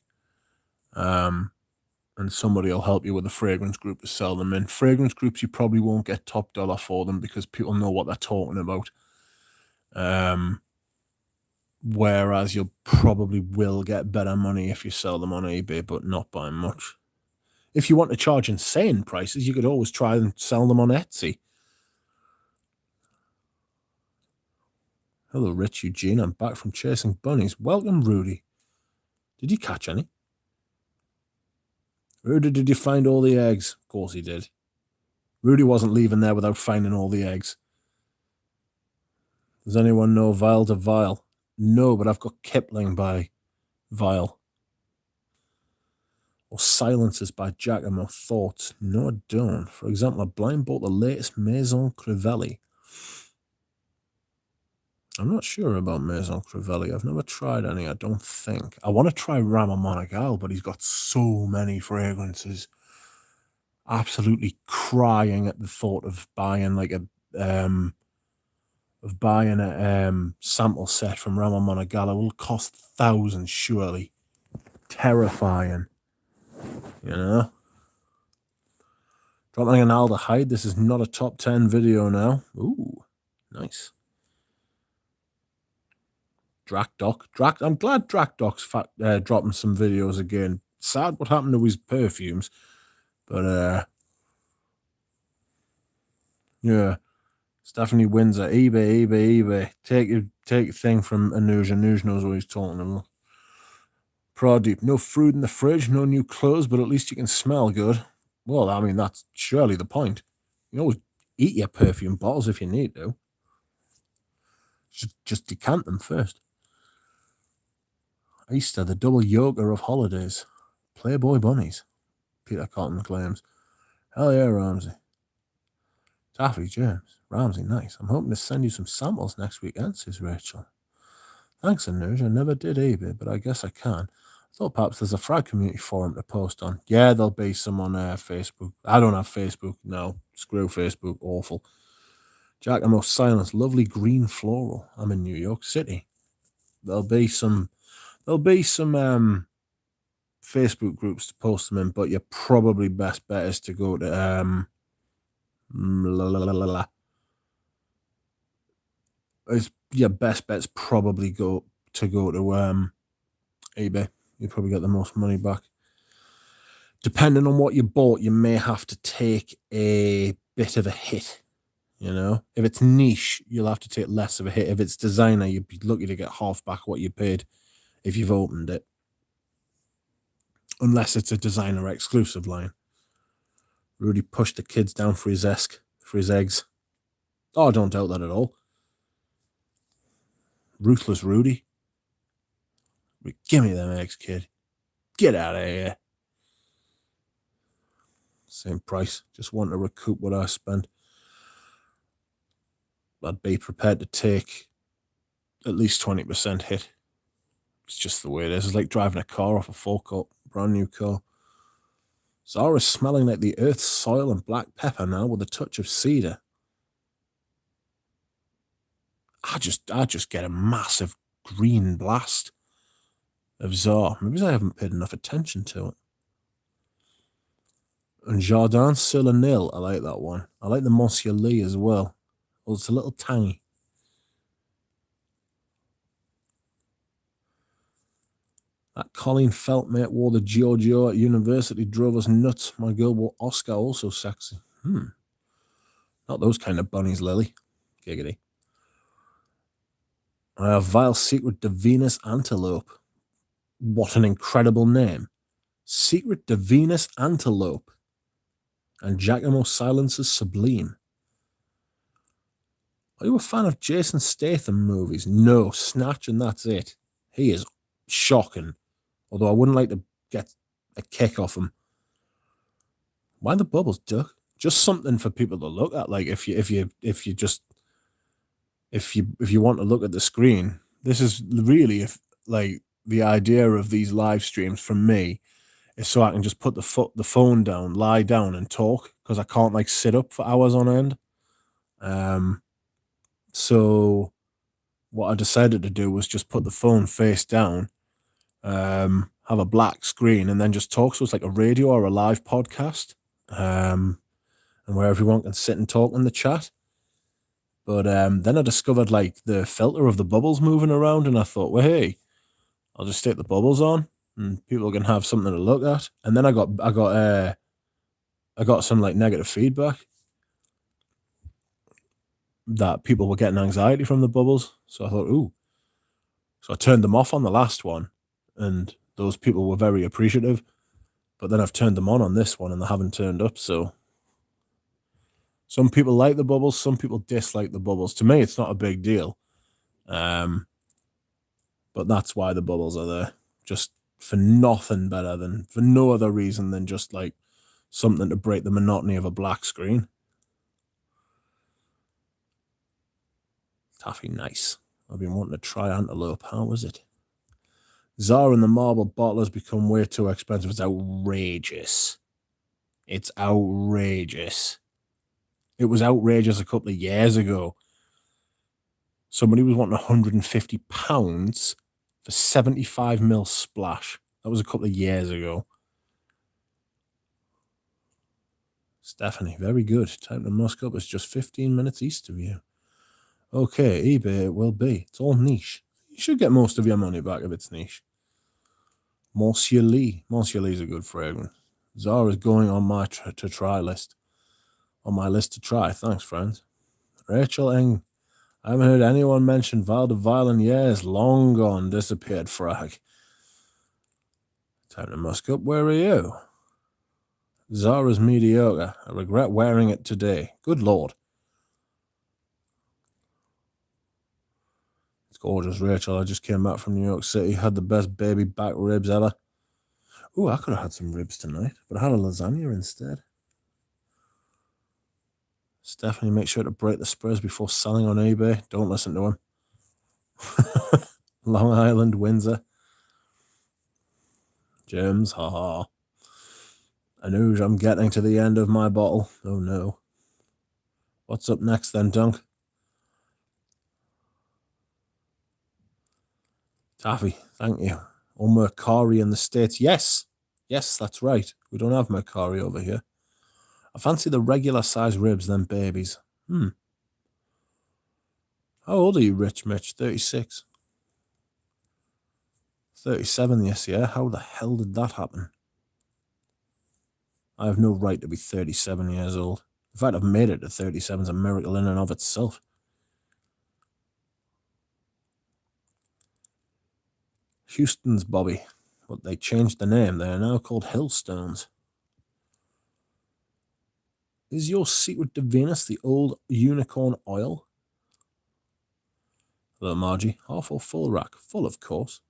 And somebody will help you with a fragrance group to sell them in. Fragrance groups, you probably won't get top dollar for them because people know what they're talking about. Whereas you probably will get better money if you sell them on eBay, but not by much. If you want to charge insane prices, you could always try and sell them on Etsy. Hello, Rich Eugene. I'm back from chasing bunnies. Welcome, Rudy. Did you catch any? Rudy, did you find all the eggs? Of course he did. Rudy wasn't leaving there without finding all the eggs. Does anyone know Vile to Vile? No, but I've got Kipling by Vile. Or Silences by Giacomo. Thoughts? No, I don't. For example, I blind bought the latest Maison Crivelli. I'm not sure about Maison Crivelli. I've never tried any, I don't think. I want to try Rama Monagal, but he's got so many fragrances. Absolutely crying at the thought of buying like a sample set from Rama Monagal. It will cost thousands, surely. Terrifying. You know? Dropping an aldehyde. This is not a top 10 video now. Ooh, nice. Drakdoc. I'm glad Drakdoc's dropping some videos again. Sad what happened to his perfumes. But, yeah. Stephanie Windsor. eBay. Take your thing from Anuj. Anuj knows what he's talking about. Pradeep. No fruit in the fridge, no new clothes, but at least you can smell good. Well, I mean, that's surely the point. You always eat your perfume bottles if you need to. Just decant them first. Easter, the double yoga of holidays. Playboy bunnies. Peter Cotton claims. Hell yeah, Ramsey. Taffy James. Ramsey, nice. I'm hoping to send you some samples next weekend, says Rachel. Thanks, Anuj. I never did eBay, but I guess I can. I thought perhaps there's a frag community forum to post on. Yeah, there'll be some on Facebook. I don't have Facebook. No, screw Facebook. Awful. Giacomo Silence. Lovely green floral. I'm in New York City. There'll be some Facebook groups to post them in, but your probably best bet is to go to your best bet's probably go to eBay. You probably get the most money back. Depending on what you bought, you may have to take a bit of a hit. You know, if it's niche, you'll have to take less of a hit. If it's designer, you'd be lucky to get half back what you paid if you've opened it. Unless it's a designer exclusive line. Rudy pushed the kids down for his eggs. Oh, I don't doubt that at all. Ruthless Rudy. Give me them eggs, kid. Get out of here. Same price. Just want to recoup what I spent. I'd be prepared to take at least 20% hit. It's just the way it is. It's like driving a car off a forecourt, brand new car. Zara's smelling like the earth, soil, and black pepper now with a touch of cedar. I just get a massive green blast of Zara. Maybe I haven't paid enough attention to it. And Jardin sur le Nil, I like that one. I like the Monsieur Lee as well. Well, it's a little tangy. That Colleen Felt mate wore the Giorgio at university, drove us nuts. My girl wore Oscar, also sexy. Not those kind of bunnies, Lily. Giggity. I have Vile Secret de Venus Antelope. What an incredible name. Secret de Venus Antelope. And Giacomo Silence's Sublime. Are you a fan of Jason Statham movies? No, Snatch and that's it. He is shocking. Although I wouldn't like to get a kick off him. Why the bubbles, Duck? Just something for people to look at. Like if you want to look at the screen, this is really like the idea of these live streams from me is so I can just put the phone down, lie down, and talk because I can't like sit up for hours on end. So what I decided to do was just put the phone face down, have a black screen, and then just talk. So it's like a radio or a live podcast, and where everyone can sit and talk in the chat. But then I discovered like the filter of the bubbles moving around, and I thought, well, hey, I'll just stick the bubbles on, and people can have something to look at. And then I got some like negative feedback that people were getting anxiety from the bubbles. So I thought, ooh. So I turned them off on the last one, and those people were very appreciative. But then I've turned them on this one, and they haven't turned up. So some people like the bubbles, some people dislike the bubbles. To me, it's not a big deal. But that's why the bubbles are there. Just for nothing better than, for no other reason than just like something to break the monotony of a black screen. Taffy, nice. I've been wanting to try Antelope. How was it? Zara and the marble bottle has become way too expensive. It's outrageous. It's outrageous. It was outrageous a couple of years ago. Somebody was wanting £150 for 75ml splash. That was a couple of years ago. Stephanie, very good. Time to musk up. It's just 15 minutes east of you. Okay, eBay it will be. It's all niche. You should get most of your money back if it's niche. Monsieur Lee. Monsieur Lee's a good fragrance. Zara's going on my to try list. On my list to try. Thanks, friends. Rachel Eng. I haven't heard anyone mention Val de Vile in years. Long gone, disappeared frag. Time to musk up. Where are you? Zara's mediocre. I regret wearing it today. Good lord. It's gorgeous, Rachel. I just came back from New York City. Had the best baby back ribs ever. Ooh, I could have had some ribs tonight, but I had a lasagna instead. Stephanie, make sure to break the Spurs before selling on eBay. Don't listen to him. Long Island, Windsor. James, haha. Anuj, I'm getting to the end of my bottle. Oh no. What's up next then, Dunk? Taffy, thank you. Or Mercari in the States. Yes. Yes, that's right. We don't have Mercari over here. I fancy the regular size ribs than babies. How old are you, Rich Mitch? 36. 37 this year. How the hell did that happen? I have no right to be 37 years old. In fact, I've made it to 37 is a miracle in and of itself. Houston's Bobby. But they changed the name. They are now called Hillstones. Is your secret to Venus the old unicorn oil? Hello, Margie. Half or full rack? Full, of course.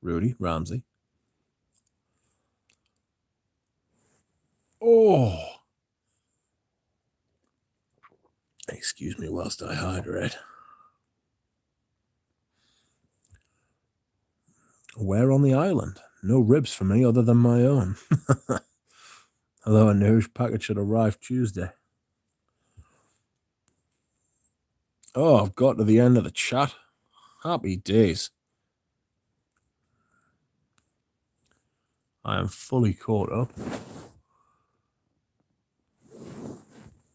Rudy, Ramsey. Oh. Excuse me whilst I hydrate. Where on the island? No ribs for me other than my own. Hello, Anuj. Package should arrive Tuesday. Oh, I've got to the end of the chat. Happy days. I am fully caught up.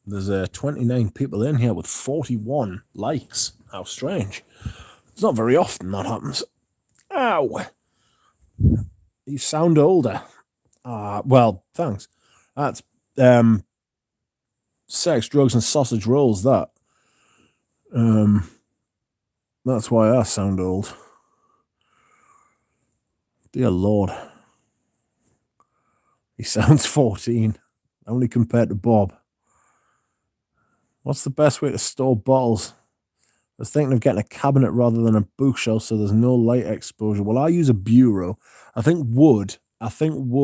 There's 29 people in here with 41 likes. How strange. It's not very often that happens. Ow! You sound older. Well, thanks. That's sex, drugs, and sausage rolls, that. That's why I sound old. Dear Lord. He sounds 14, only compared to Bob. What's the best way to store bottles? I was thinking of getting a cabinet rather than a bookshelf so there's no light exposure. Well, I use a bureau. I think wood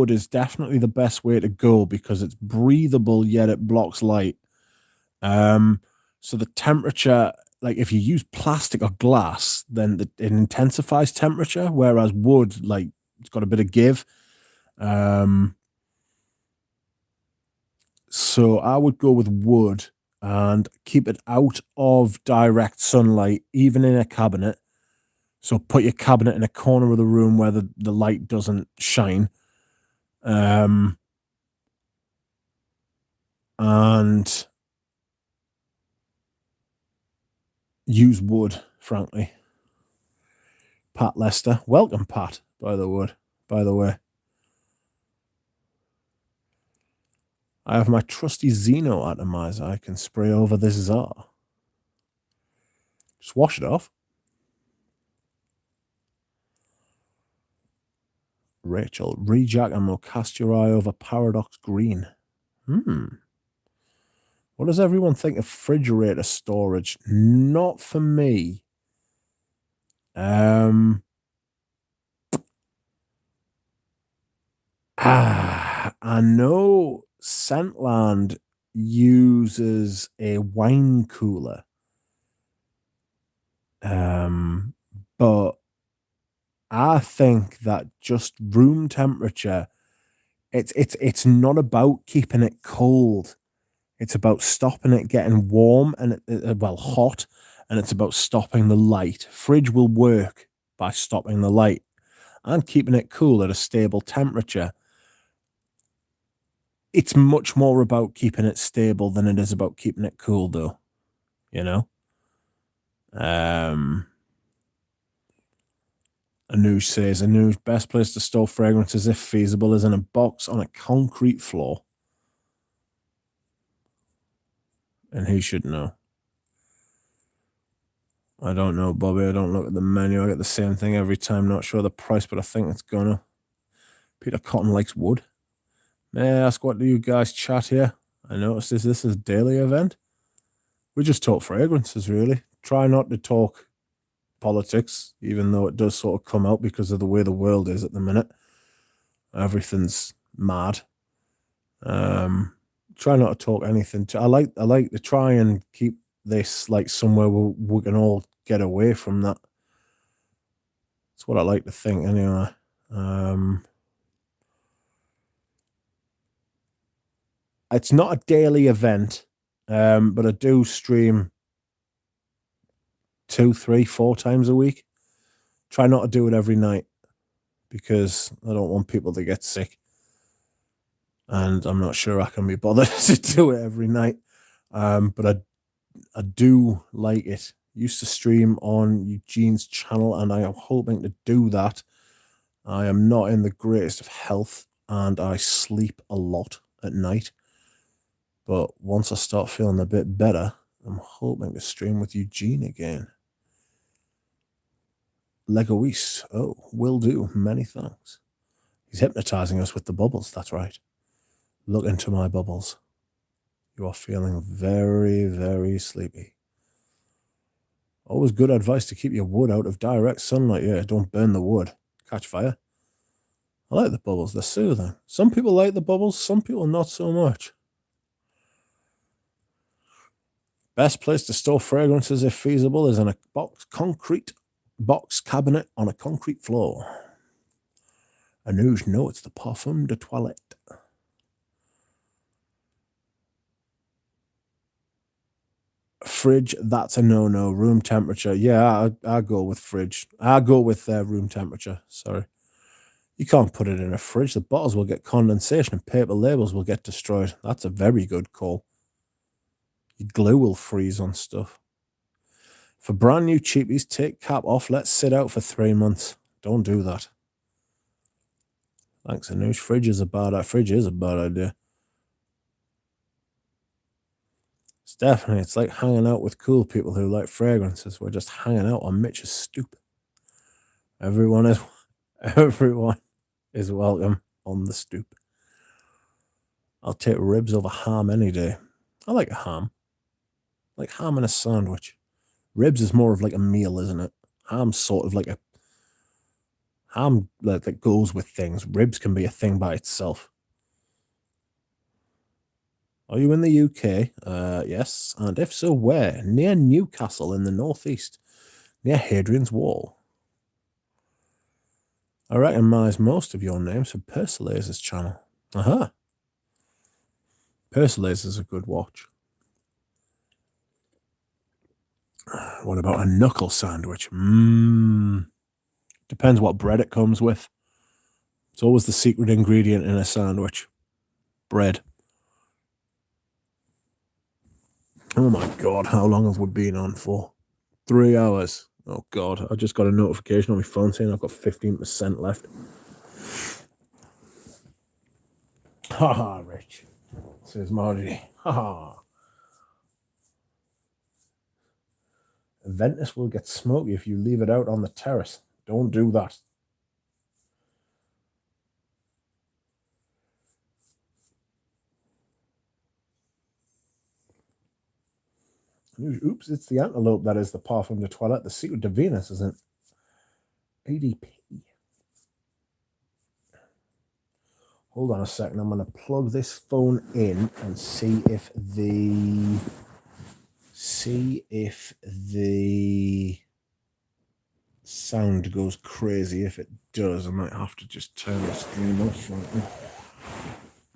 is definitely the best way to go because it's breathable, yet it blocks light. So the temperature, like if you use plastic or glass, then it intensifies temperature, whereas wood, like, it's got a bit of give. So I would go with wood and keep it out of direct sunlight, even in a cabinet. So put your cabinet in a corner of the room where the light doesn't shine. And use wood, frankly. Pat Lester. Welcome, Pat, by the way. I have my trusty Xeno atomizer I can spray over this czar. Just wash it off. Rachel, rejack and will cast your eye over Paradox Green. What does everyone think of refrigerator storage? Not for me. I know Scentland uses a wine cooler. But I think that just room temperature, it's not about keeping it cold. It's about stopping it getting warm and hot, and it's about stopping the light. Fridge will work by stopping the light and keeping it cool at a stable temperature. It's much more about keeping it stable than it is about keeping it cool, though. You know? Anuj says, Anuj, best place to store fragrances, if feasible, is in a box on a concrete floor. And he should know. I don't know, Bobby. I don't look at the menu. I get the same thing every time. Not sure the price, but I think it's gonna. Peter Cotton likes wood. May I ask, what do you guys chat here? I noticed this is a daily event. We just talk fragrances, really. Try not to talk politics, even though it does sort of come out because of the way the world is at the minute. Everything's mad. Try not to talk anything. I like to try and keep this like somewhere where we can all get away from that. That's what I like to think, anyway. It's not a daily event, but I do stream 2, 3, 4 times a week. Try not to do it every night because I don't want people to get sick. And I'm not sure I can be bothered to do it every night. But I do like it. Used to stream on Eugene's channel, and I am hoping to do that. I am not in the greatest of health, and I sleep a lot at night. But once I start feeling a bit better, I'm hoping to stream with Eugene again. Lego East. Oh, will do. Many thanks. He's hypnotizing us with the bubbles. That's right. Look into my bubbles. You are feeling very, very sleepy. Always good advice to keep your wood out of direct sunlight. Yeah, don't burn the wood. Catch fire. I like the bubbles. They're soothing. Some people like the bubbles. Some people not so much. Best place to store fragrances, if feasible, is in a concrete box cabinet on a concrete floor. Anuj, no, it's the Parfum de Toilette. Fridge, that's a no-no. Room temperature. Yeah, I go with fridge. I go with room temperature. Sorry. You can't put it in a fridge. The bottles will get condensation and paper labels will get destroyed. That's a very good call. Your glue will freeze on stuff. For brand new cheapies, take cap off. Let's sit out for 3 months. Don't do that. Thanks, Anush. Fridge is a bad idea. It's like hanging out with cool people who like fragrances. We're just hanging out on Mitch's stoop. Everyone is welcome on the stoop. I'll take ribs over ham any day. I like a ham. Like ham in a sandwich. Ribs is more of like a meal, isn't it? Ham's sort of like a ham that goes with things. Ribs can be a thing by itself. Are you in the UK? Yes. And if so, where? Near Newcastle in the northeast, near Hadrian's Wall. I recognise most of your names from Persolase's channel. Aha. Persolase is a good watch. What about a knuckle sandwich? Depends what bread it comes with. It's always the secret ingredient in a sandwich. Bread. Oh my God, how long have we been on for? 3 hours. Oh God, I just got a notification on my phone saying I've got 15% left. Haha, Rich, says Margie. Haha. Ventus will get smoky if you leave it out on the terrace. Don't do that. Oops, it's the antelope that is the Parfum de Toilette. The secret to Venus isn't ADP. Hold on a second. I'm going to plug this phone in and see if the sound goes crazy. If it does, I might have to just turn the stream off right now.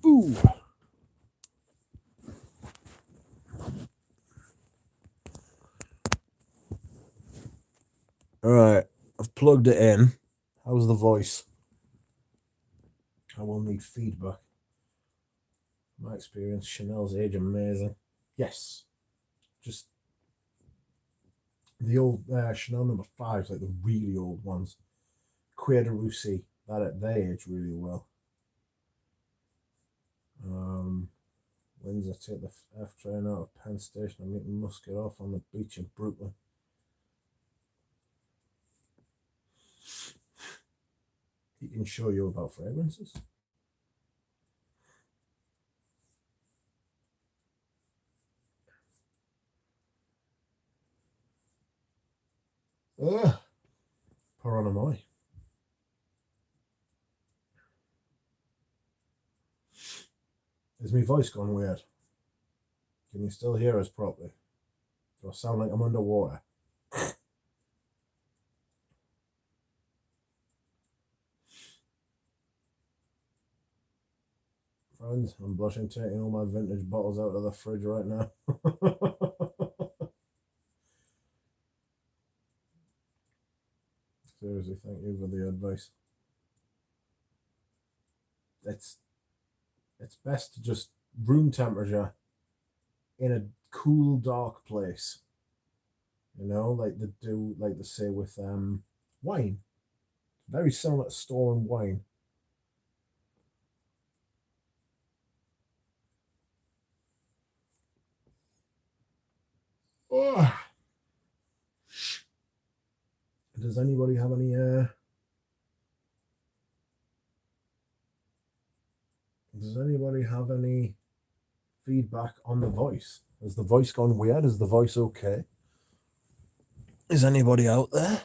Ooh. All right, I've plugged it in. How's the voice? I will need feedback. My experience, Chanel's age, amazing. Yes. Just the old Chanel number 5s, like the really old ones. Cuir de Russie, they age really well. Windsor, take the F train out of Penn Station and meet Musket off on the beach in Brooklyn. He can show you about fragrances. Ugh. Paranoia. Is my voice gone weird? Can you still hear us properly? Do I sound like I'm underwater? Friends, I'm blushing taking all my vintage bottles out of the fridge right now. Seriously, thank you for the advice. It's best to just room temperature in a cool, dark place. You know, like they say with wine. Very similar to storing wine. Oh. Does anybody have any feedback on the voice? Has the voice gone weird? Is the voice okay? Is anybody out there?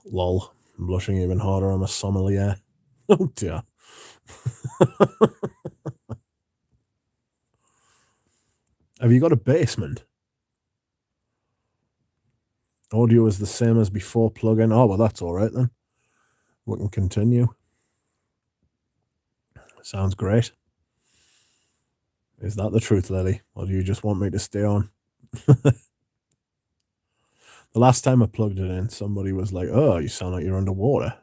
Lol. I'm blushing even harder. I'm a sommelier. Oh dear. Have you got a basement? Audio is the same as before plug-in. Oh, well, that's all right then. We can continue. Sounds great. Is that the truth, Lily? Or do you just want me to stay on? The last time I plugged it in, somebody was like, oh, you sound like you're underwater.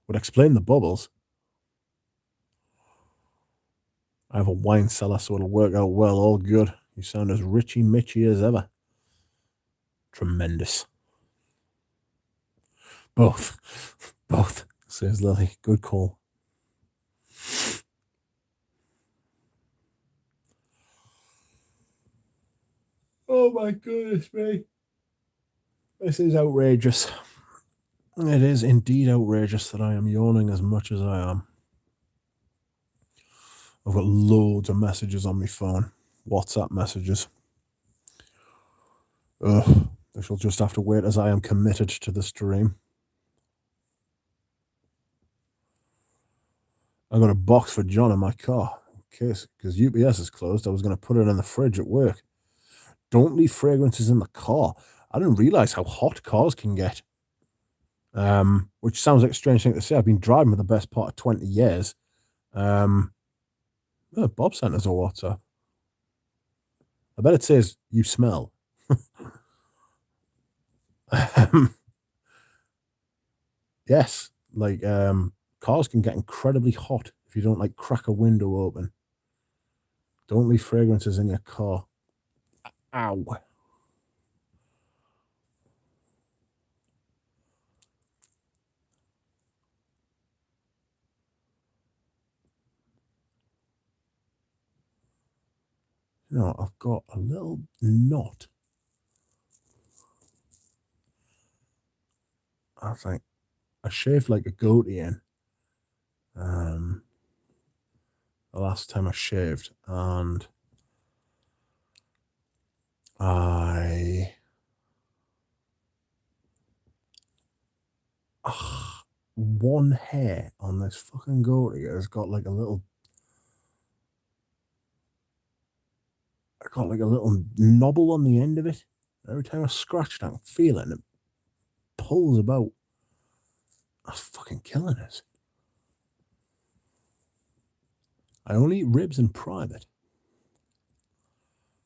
Would explain the bubbles. I have a wine cellar, so it'll work out well. All good. You sound as richy-mitchy as ever. Tremendous. Both. Both, says Lily. Good call. Oh my goodness me. This is outrageous. It is indeed outrageous that I am yawning as much as I am. I've got loads of messages on my phone. WhatsApp messages. Ugh. I shall just have to wait as I am committed to the stream. I got a box for John in my car. In case, because UPS is closed, I was going to put it in the fridge at work. Don't leave fragrances in the car. I didn't realize how hot cars can get. Which sounds like a strange thing to say. I've been driving for the best part of 20 years. Bob sent us a WhatsApp. I bet it says, you smell. Yes, like, cars can get incredibly hot if you don't, like, crack a window open. Don't leave fragrances in your car. Ow. You know, I've got a little knot. I think I shaved like a goatee in. The last time I shaved, and one hair on this fucking goatee has got like a little knobble on the end of it. Every time I scratch it, I can feel it, and it pulls about. That's fucking killing us. I only eat ribs in private.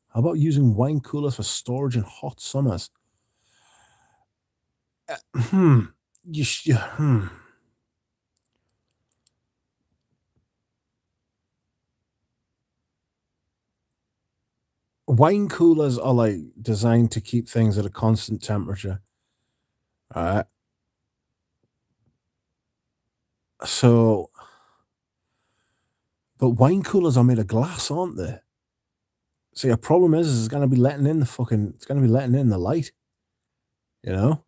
How about using wine coolers for storage in hot summers? Wine coolers are like designed to keep things at a constant temperature. So, but wine coolers are made of glass, aren't they? See, a problem is it's going to be letting in the light, you know?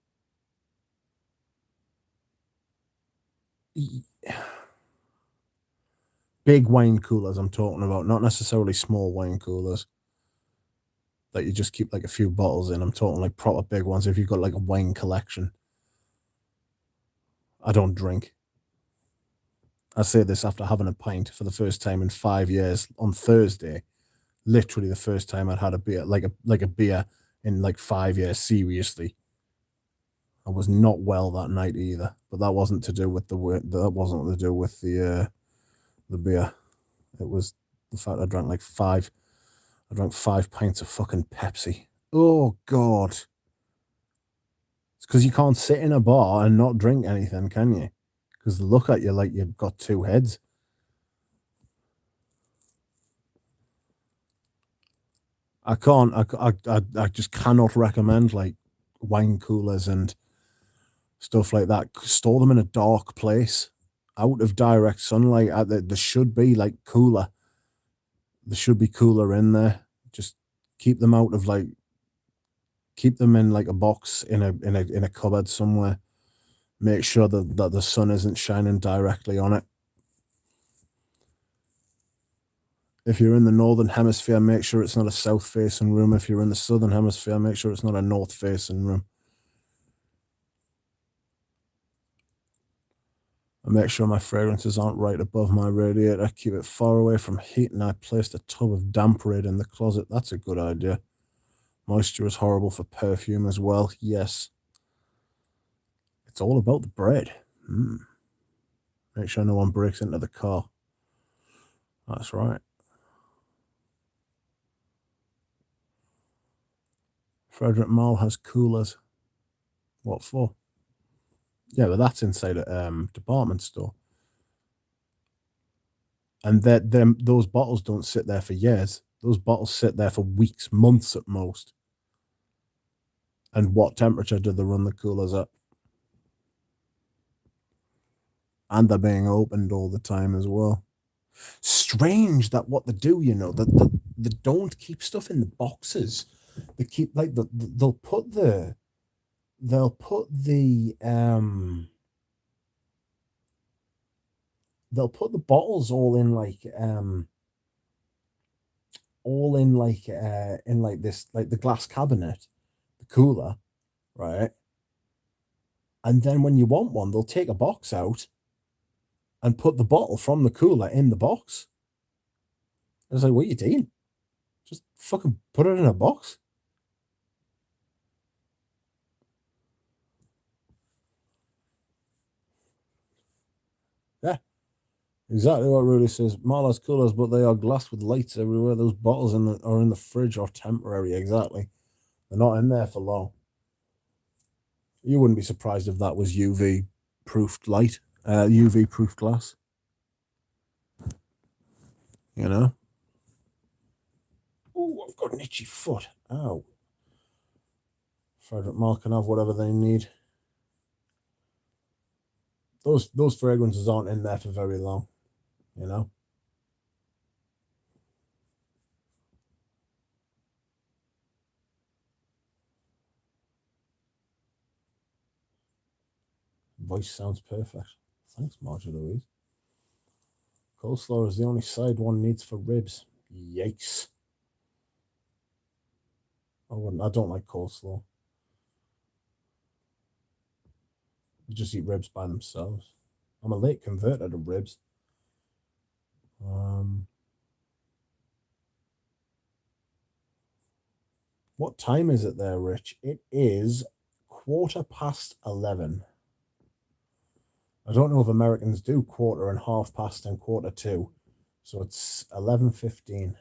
Big wine coolers I'm talking about, not necessarily small wine coolers that you just keep like a few bottles in. I'm talking like proper big ones if you've got like a wine collection. I don't drink. I say this after having a pint for the first time in 5 years on Thursday. Literally the first time I'd had a beer, like a beer in like 5 years, seriously. I was not well that night either, but that wasn't to do with the beer. It was the fact I drank 5 pints of fucking Pepsi. Oh God. It's because you can't sit in a bar and not drink anything, can you? Because they look at you like you've got 2 heads. I just cannot recommend like wine coolers and stuff like that. Store them in a dark place, out of direct sunlight. There should be like cooler. There should be cooler in there. Just keep them out of keep them in like a box in a cupboard somewhere. Make sure that the sun isn't shining directly on it. If you're in the northern hemisphere, make sure it's not a south-facing room. If you're in the southern hemisphere, make sure it's not a north-facing room. I make sure my fragrances aren't right above my radiator. I keep it far away from heat, and I placed a tub of damp raid in the closet. That's a good idea. Moisture is horrible for perfume as well. Yes. It's all about the bread. Make sure no one breaks into the car. That's right. Frederick Mall has coolers. What for? Yeah, but that's inside a department store. And those bottles don't sit there for years. Those bottles sit there for weeks, months at most. And what temperature do they run the coolers at? And they're being opened all the time as well. Strange that what they do, you know, that they don't keep stuff in the boxes. They keep like they'll put the bottles all in like in like this, like the glass cabinet, the cooler, right? And then when you want one, they'll take a box out and put the bottle from the cooler in the box. I was like, what are you doing? Just fucking put it in a box. Yeah, exactly what Rudy says. Marla's coolers, but they are glass with lights everywhere. Those bottles are in the fridge or temporary. Exactly, they're not in there for long. You wouldn't be surprised if that was UV proofed light, UV proof glass. You know. Oh, I've got an itchy foot. Ow. Frederick Mall can have whatever they need. Those fragrances aren't in there for very long, you know. Voice sounds perfect. Thanks, Marjorie Louise. Coleslaw is the only side one needs for ribs. Yikes. I don't like coleslaw. I just eat ribs by themselves. I'm a late converter to ribs. What time is it there, Rich? It is 11:15. I don't know if Americans do quarter and half past and quarter to, so it's 11:15.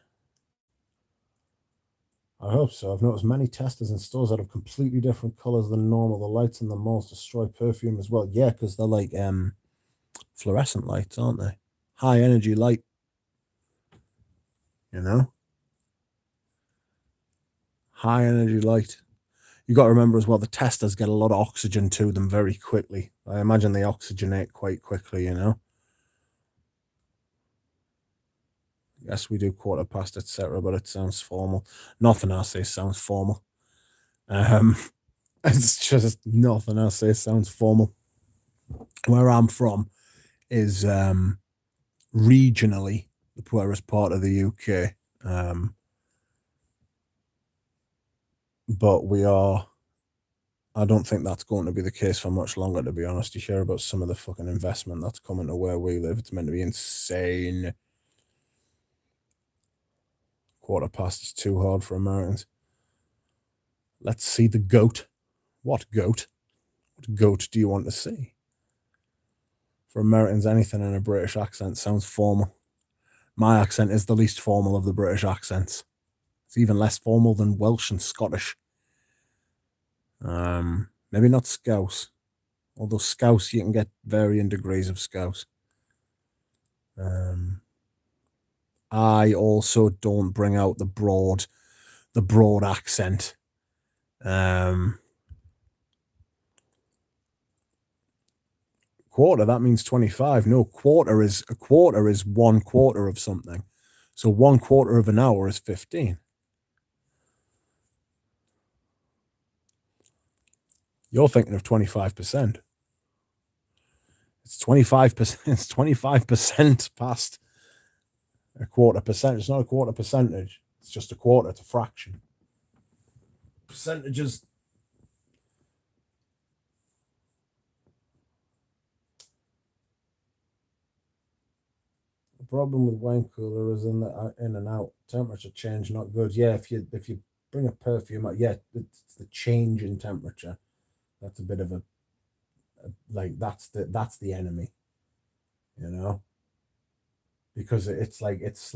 I hope so. I've noticed many testers in stores that have completely different colors than normal. The lights in the malls destroy perfume as well. Yeah, because they're like fluorescent lights, aren't they? High energy light. You know? High energy light. You got to remember as well, the testers get a lot of oxygen to them very quickly. I imagine they oxygenate quite quickly, you know? Yes, we do quarter past, etc., but it sounds formal. Nothing I say sounds formal. It's just nothing I say sounds formal. Where I'm from is regionally the poorest part of the UK. But I don't think that's going to be the case for much longer, to be honest. You hear about some of the fucking investment that's coming to where we live. It's meant to be insane. Quarter past is too hard for Americans. Let's see the goat. What goat? What goat do you want to see? For Americans, anything in a British accent sounds formal. My accent is the least formal of the British accents. It's even less formal than Welsh and Scottish. Maybe not Scouse. Although Scouse, you can get varying degrees of Scouse. I also don't bring out the broad accent. Quarter, that means 25. No, a quarter is 1/4 of something. So 1/4 of an hour is 15. You're thinking of 25%. It's 25%. It's 25% past a quarter percent. It's not a quarter percentage. It's just a quarter. It's a fraction. Percentages. The problem with wine cooler is in the in and out temperature change. Not good. Yeah, if you bring a perfume out, yeah, it's the change in temperature. That's a bit of a Like that's the enemy, you know, because it's like it's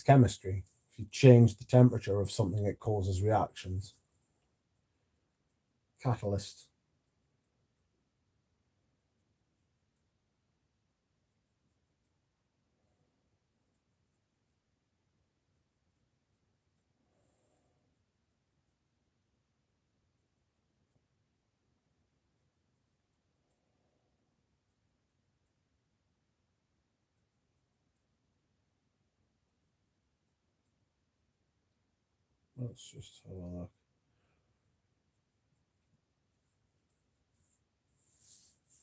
chemistry. If you change the temperature of something, it causes reactions. Catalyst. Let's just have a look.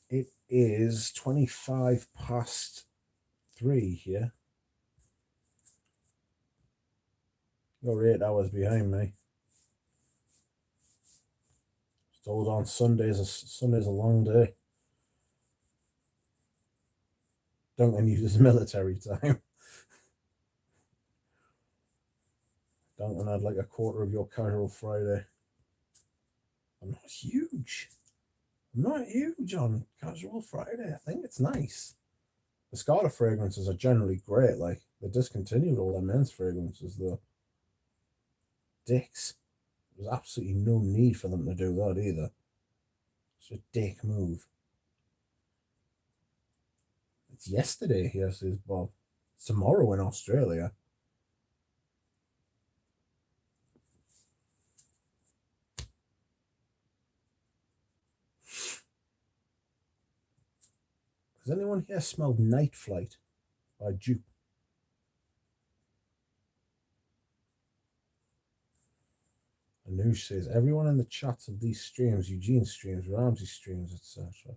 It is 25 past 3 here. You're 8 hours behind me. Hold on, Sunday's a long day. Duncan uses military time. Duncan had like a quarter of your casual Friday. I'm not huge. I'm not huge on casual Friday. I think it's nice. The Scarlet fragrances are generally great. Like, they discontinued all their men's fragrances, though. Dicks. There's absolutely no need for them to do that either. It's a dick move. It's yesterday here, says Bob. It's tomorrow in Australia. Has anyone here smelled Night Flight by Dupe? Anush says, everyone in the chats of these streams, Eugene streams, Ramsey streams, etc.,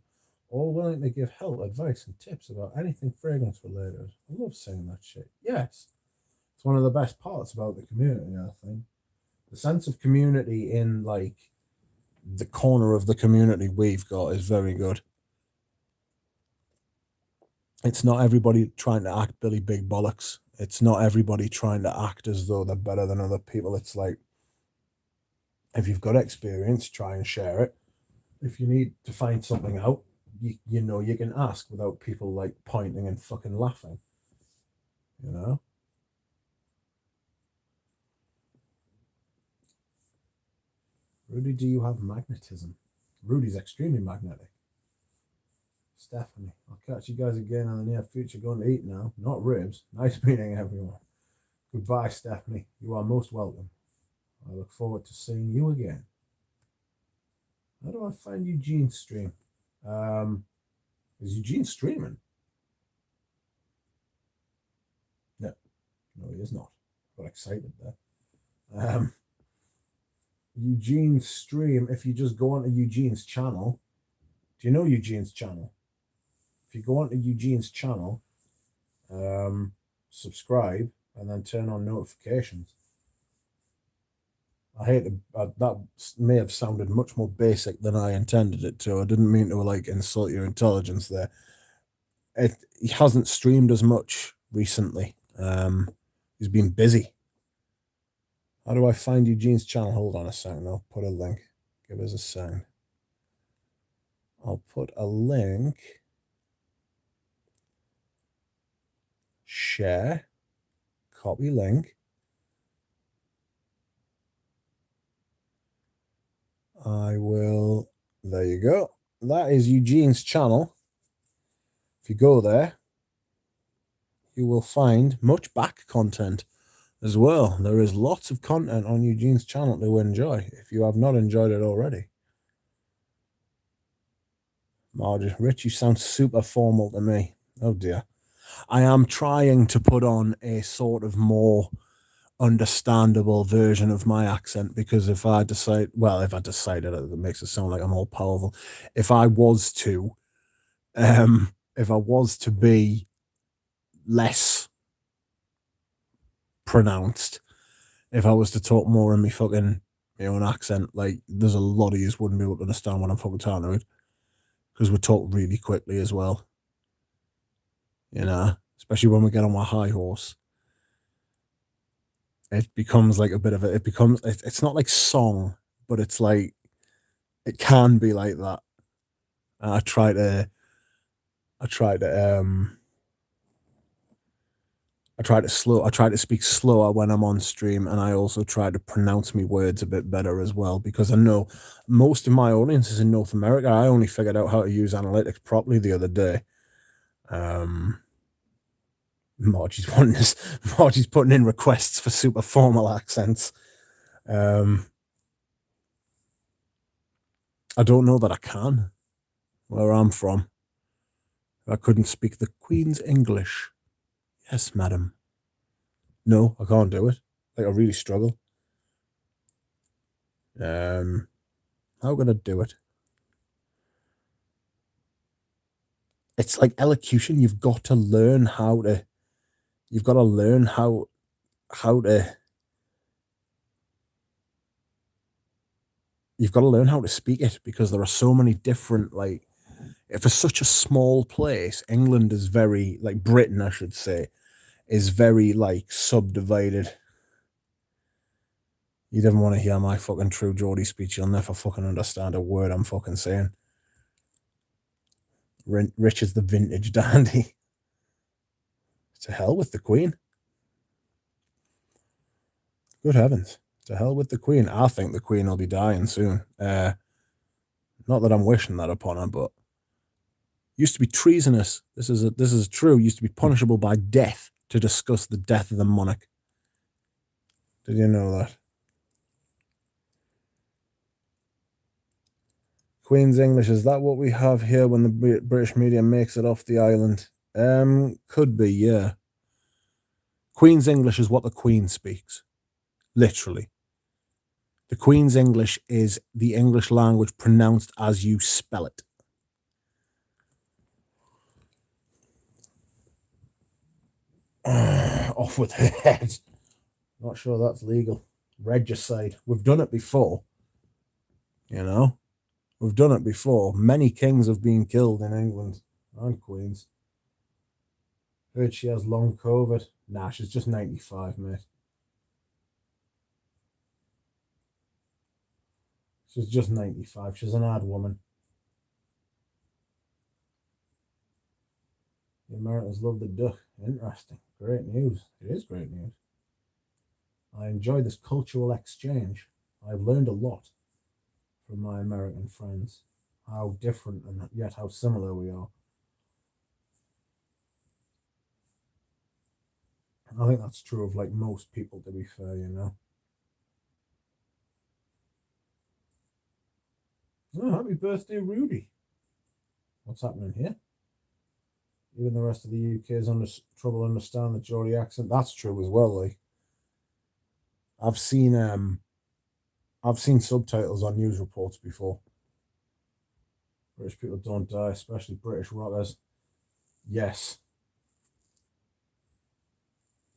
all willing to give help, advice, and tips about anything fragrance related. I love saying that shit. Yes. It's one of the best parts about the community, I think. The sense of community in, like, the corner of the community we've got is very good. It's not everybody trying to act Billy Big Bollocks. It's not everybody trying to act as though they're better than other people. It's like, if you've got experience, try and share it. If you need to find something out, you know you can ask without people like pointing and fucking laughing. You know? Rudy, do you have magnetism? Rudy's extremely magnetic. Stephanie, I'll catch you guys again in the near future. Going to eat now. Not ribs. Nice meeting everyone. Goodbye, Stephanie. You are most welcome. I look forward to seeing you again. How do I find Eugene's stream? Is Eugene streaming? No, he is not. Got excited there. Eugene's stream, if you just go onto Eugene's channel, do you know Eugene's channel? If you go onto Eugene's channel, subscribe, and then turn on notifications. I hate that may have sounded much more basic than I intended it to. I didn't mean to like insult your intelligence there. He hasn't streamed as much recently. He's been busy. How do I find Eugene's channel? Hold on a second. I'll put a link. Give us a second. I'll put a link. Share. Copy link. I will. There you go. That is Eugene's channel. If you go there, you will find much back content as well. There is lots of content on Eugene's channel to enjoy if you have not enjoyed it already. Margie, Rich, you sound super formal to me. Oh dear. I am trying to put on a sort of more understandable version of my accent, because if I decided, it makes it sound like I'm all powerful. If I was to be less pronounced, if I was to talk more in my own accent, like, there's a lot of you wouldn't be able to understand what I'm fucking talking about, because we talk really quickly as well, you know, especially when we get on my high horse. It becomes like a bit of it's not like song, but it's like It can be like that. And I try to speak slower when I'm on stream, and I also try to pronounce my words a bit better as well, because I know most of my audience is in North America. I only figured out how to use analytics properly the other day. Margie's putting in requests for super formal accents. I don't know that I can. Where I'm from, I couldn't speak the Queen's English. Yes, madam. No, I can't do it. Like, I really struggle. How can I do it? It's like elocution. You've got to learn how to. You've got to learn how to. You've got to learn how to speak it, because there are so many different, like, for such a small place, England is very, like, Britain, I should say, is very, like, subdivided. You didn't want to hear my fucking true Geordie speech. You'll never fucking understand a word I'm fucking saying. Rich is the vintage dandy. To hell with the Queen. Good heavens. To hell with the Queen. I think the Queen will be dying soon. Not that I'm wishing that upon her, but used to be treasonous. This is true. Used to be punishable by death to discuss the death of the monarch. Did you know that? Queen's English, is that what we have here when the British media makes it off the island? Could be, yeah. Queen's English is what the Queen speaks. Literally. The Queen's English is the English language pronounced as you spell it. Off with her head. Not sure that's legal. Regicide. We've done it before. You know? We've done it before. Many kings have been killed in England and queens. Heard she has long COVID. Nah, she's just 95, mate. She's just 95. She's an odd woman. The Americans love the duck. Interesting. Great news. It is great news. I enjoy this cultural exchange. I've learned a lot from my American friends. How different and yet how similar we are. I think that's true of, like, most people, to be fair, you know. Oh, happy birthday, Rudy. What's happening here? Even the rest of the UK is under trouble understanding the Geordie accent. That's true as well. Like, I've seen subtitles on news reports before. British people don't die, especially British rockers. Yes.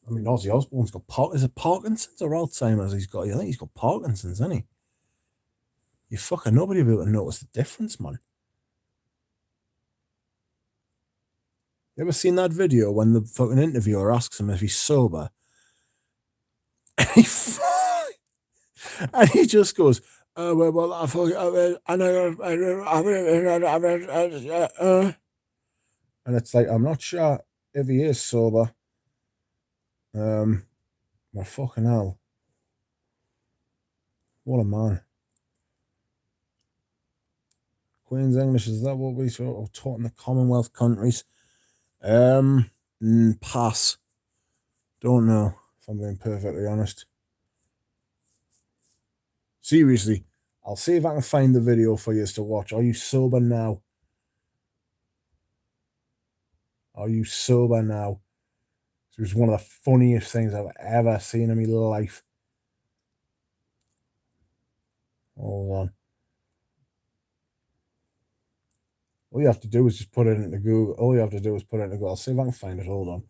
I mean, Ozzy Osbourne's got is it Parkinson's or Alzheimer's he's got? I think he's got Parkinson's, hasn't he? You fucking nobody will be able to notice the difference, man. You ever seen that video when the fucking interviewer asks him if he's sober? And he just goes, "Oh well, and it's like, I'm not sure if he is sober. Well, fucking hell. What a man. Queen's English, is that what we sort of taught in the Commonwealth countries? Pass. Don't know, if I'm being perfectly honest. Seriously, I'll see if I can find the video for you to watch. Are you sober now? Are you sober now? It was one of the funniest things I've ever seen in my life. Hold on. All you have to do is just put it into Google. All you have to do is put it into Google. I'll see if I can find it. Hold on.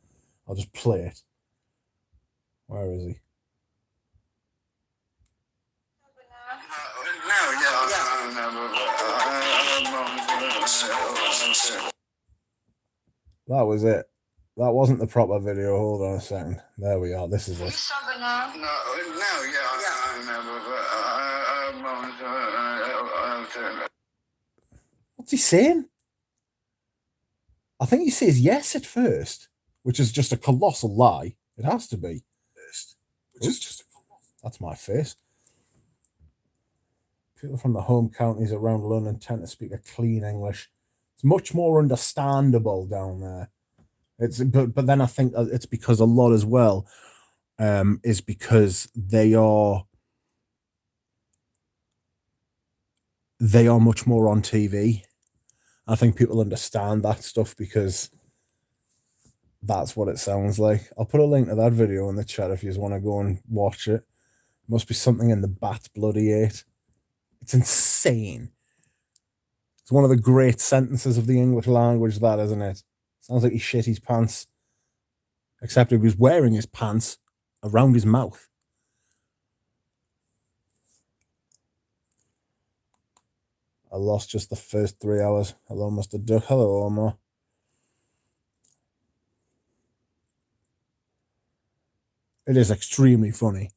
I'll just play it. Where is he? That was it. That wasn't the proper video. Hold on a second. There we are. This is it. What's he saying? I think he says yes at first, which is just a colossal lie. It has to be. That's my face. People from the home counties around London tend to speak a clean English. It's much more understandable down there. But then I think it's because a lot as well is because they are much more on TV. I think people understand that stuff because that's what it sounds like. I'll put a link to that video in the chat if you just want to go and watch it. Must be something in the bat bloody ate. It's insane. It's one of the great sentences of the English language, that, isn't it? Sounds like he shit his pants. Except he was wearing his pants around his mouth. I lost just the first 3 hours. Hello, Mr. Duck. Hello, Omar. It is extremely funny.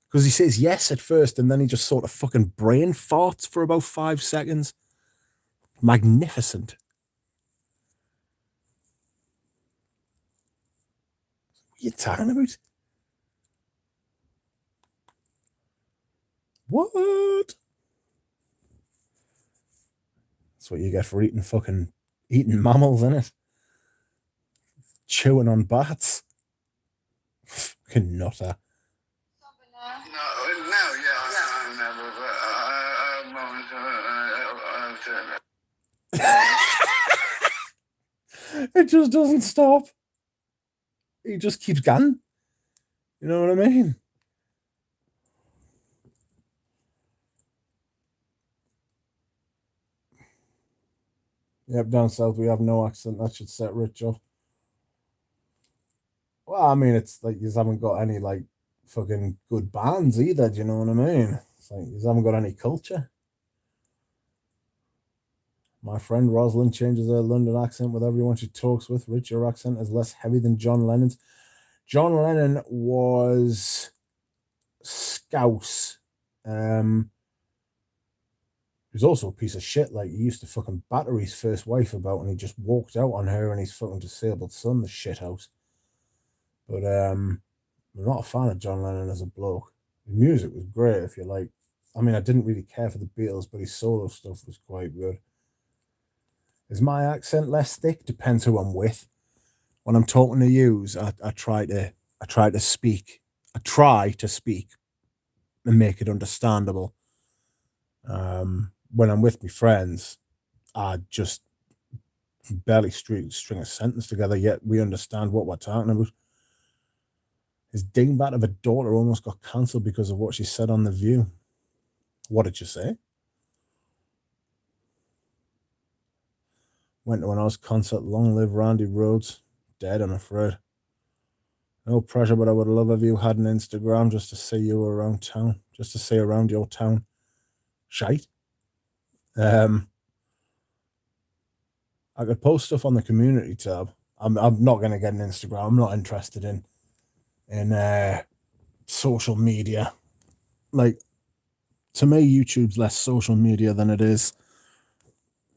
Because he says yes at first, and then he just sort of fucking brain farts for about 5 seconds. Magnificent. What are you talking about? What? That's what you get for eating mammals, innit? Chewing on bats. Fucking nutter. It just doesn't stop. He just keeps going. You know what I mean? Yep, down south we have no accent. That should set Rich off. Well, I mean, it's like you haven't got any like fucking good bands either. Do you know what I mean? It's like you haven't got any culture. My friend Rosalind changes her London accent with everyone she talks with. Rich, your accent is less heavy than John Lennon's. John Lennon was Scouse. He was also a piece of shit. Like, he used to fucking batter his first wife about, and he just walked out on her and his fucking disabled son, the shithouse. But I'm not a fan of John Lennon as a bloke. His music was great, if you like. I mean, I didn't really care for the Beatles, but his solo stuff was quite good. Is my accent less thick? Depends who I'm with. When I'm talking to yous, I try to speak and make it understandable. When I'm with my friends, I just barely string a sentence together, yet we understand what we're talking about. His dingbat of a daughter almost got cancelled because of what she said on The View. What did you say? Went to an Oz concert. Long live Randy Rhoads. Dead, I'm afraid. No pressure, but I would love if you had an Instagram just to see you around town. Just to see around your town. Shite. I could post stuff on the community tab. I'm not going to get an Instagram. I'm not interested in social media. Like, to me, YouTube's less social media than it is.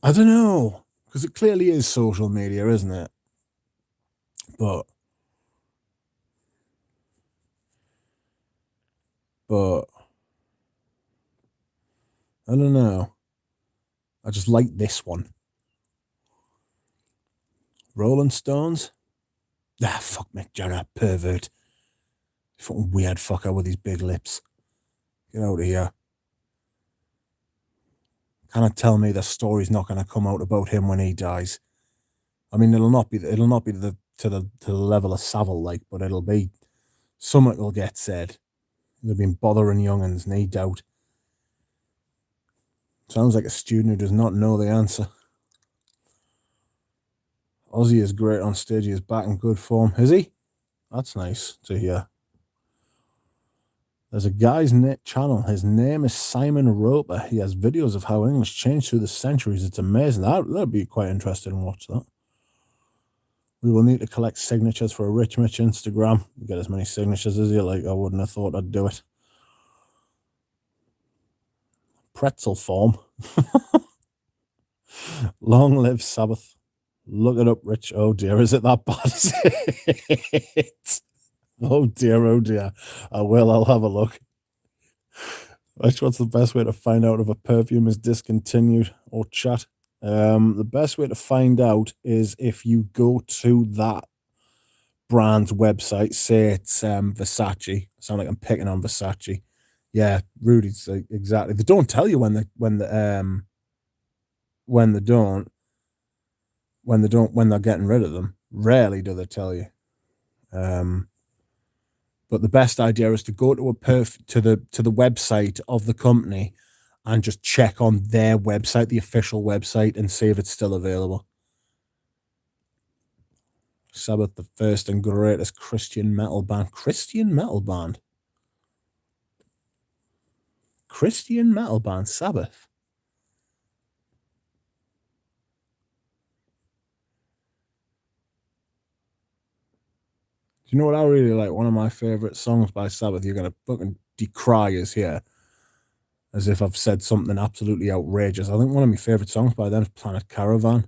I don't know. Because it clearly is social media, isn't it? But I don't know. I just like this one. Rolling Stones? Ah, fuck Mick Jagger, pervert. Fucking weird fucker with his big lips. Get out of here. Cannot tell me the story's not going to come out about him when he dies. I mean, it'll not be to the level of Savile, like, but it'll be something will get said. They've been bothering young'uns, no doubt. Sounds like a student who does not know the answer. Ozzy is great on stage. He is back in good form. Is he? That's nice to hear. There's a guy's channel. His name is Simon Roper. He has videos of how English changed through the centuries. It's amazing. That'd be quite interesting to watch that. We will need to collect signatures for a Rich Mitch Instagram. You get as many signatures as you like. I wouldn't have thought I'd do it. pretzel form. Long live Sabbath. Look it up, Rich. Oh dear, is it that bad? Is it? Oh dear, oh dear. I will, I'll have a look. Rich, what's the best way to find out if a perfume is discontinued or chat? The best way to find out is if you go to that brand's website, say it's Versace. I sound like I'm picking on Versace. Yeah, Rudy's exactly. They don't tell you when they don't when they're getting rid of them. Rarely do they tell you. But the best idea is to go to to the website of the company and just check on their website, the official website, and see if it's still available. Sabbath, the first and greatest Christian metal band. Christian metal band. Christian metal band, Sabbath. Do you know what I really like? One of my favorite songs by Sabbath. You're gonna fucking decry us here, as if I've said something absolutely outrageous. I think one of my favorite songs by them is Planet Caravan.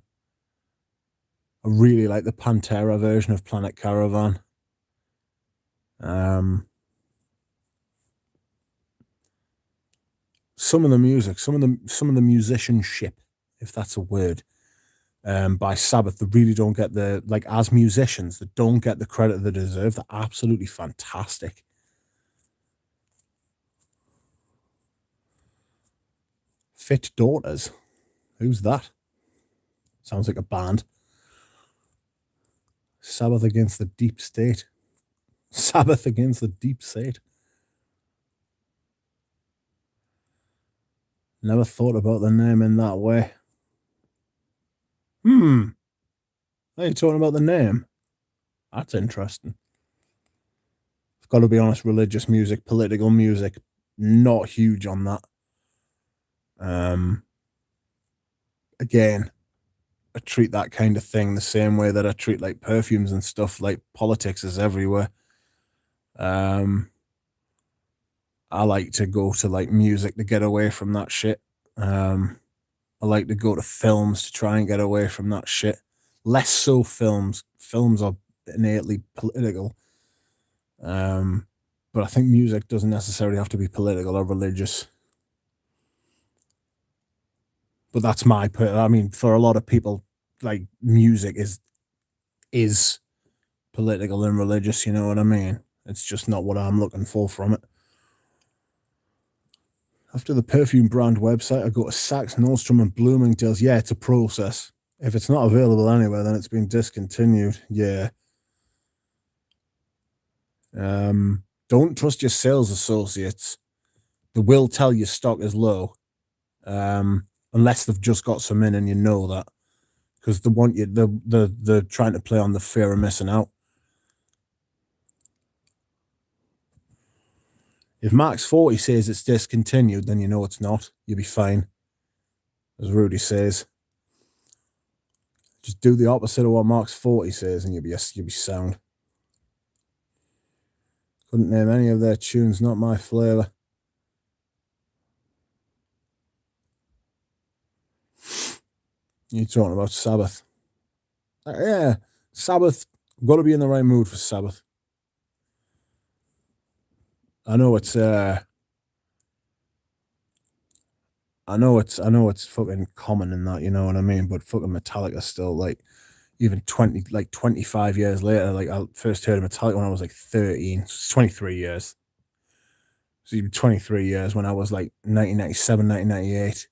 I really like the Pantera version of Planet Caravan. Some of the music, some of the musicianship, if that's a word, by Sabbath, they really don't get the, like, as musicians, they don't get the credit they deserve. They're absolutely fantastic. Fit Daughters. Who's that? Sounds like a band. Sabbath against the deep state. Sabbath against the deep state. Never thought about the name in that way. Are you talking about the name? That's interesting. I've got to be honest, religious music, political music, not huge on that. Again, I treat that kind of thing the same way that I treat like perfumes and stuff. Like, politics is everywhere. I like to go to like music to get away from that shit. I like to go to films to try and get away from that shit. Less so films. Films are innately political. But I think music doesn't necessarily have to be political or religious. But that's my I mean, for a lot of people, like, music is political and religious, you know what I mean? It's just not what I'm looking for from it. After the Perfume brand website, I go to Saks, Nordstrom, and Bloomingdale's. Yeah, it's a process. If it's not available anywhere, then it's been discontinued. Yeah. Don't trust your sales associates. They will tell you stock is low, unless they've just got some in and you know that, because they want you. They're trying to play on the fear of missing out. If Max 40 says it's discontinued, then you know it's not. You'll be fine. As Rudy says, just do the opposite of what Max 40 says, and you'll be sound. Couldn't name any of their tunes. Not my flavor. You're talking about Sabbath. Yeah, Sabbath. Got to be in the right mood for Sabbath. I know it's fucking common in that, you know what I mean? But fucking Metallica still, like, even 25 years later, like, I first heard of Metallica when I was like 13. It's 23 years. So even 23 years when I was like 1997, 1998.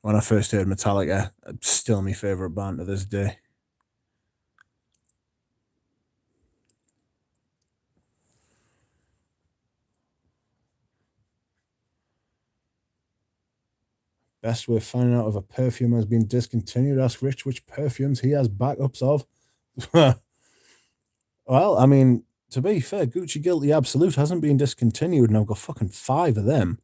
When I first heard Metallica, it's still my favorite band to this day. Best way of finding out if a perfume has been discontinued. Ask Rich which perfumes he has backups of. Well, I mean, to be fair, Gucci Guilty Absolute hasn't been discontinued, and I've got fucking 5 of them.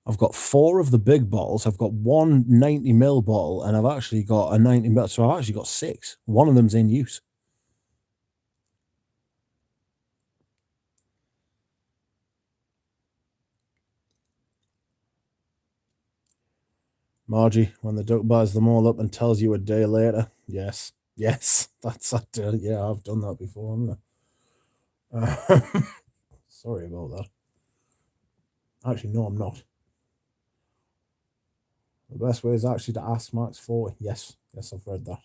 I've got 4 of the big bottles. I've got one 90ml bottle, and I've actually got a 90ml. So I've actually got 6. One of them's in use. Margie, when the duck buys them all up and tells you a day later. Yes, that's that. Yeah, I've done that before, haven't I? Sorry about that. Actually, no, I'm not. The best way is actually to ask Max 40. Yes, I've read that.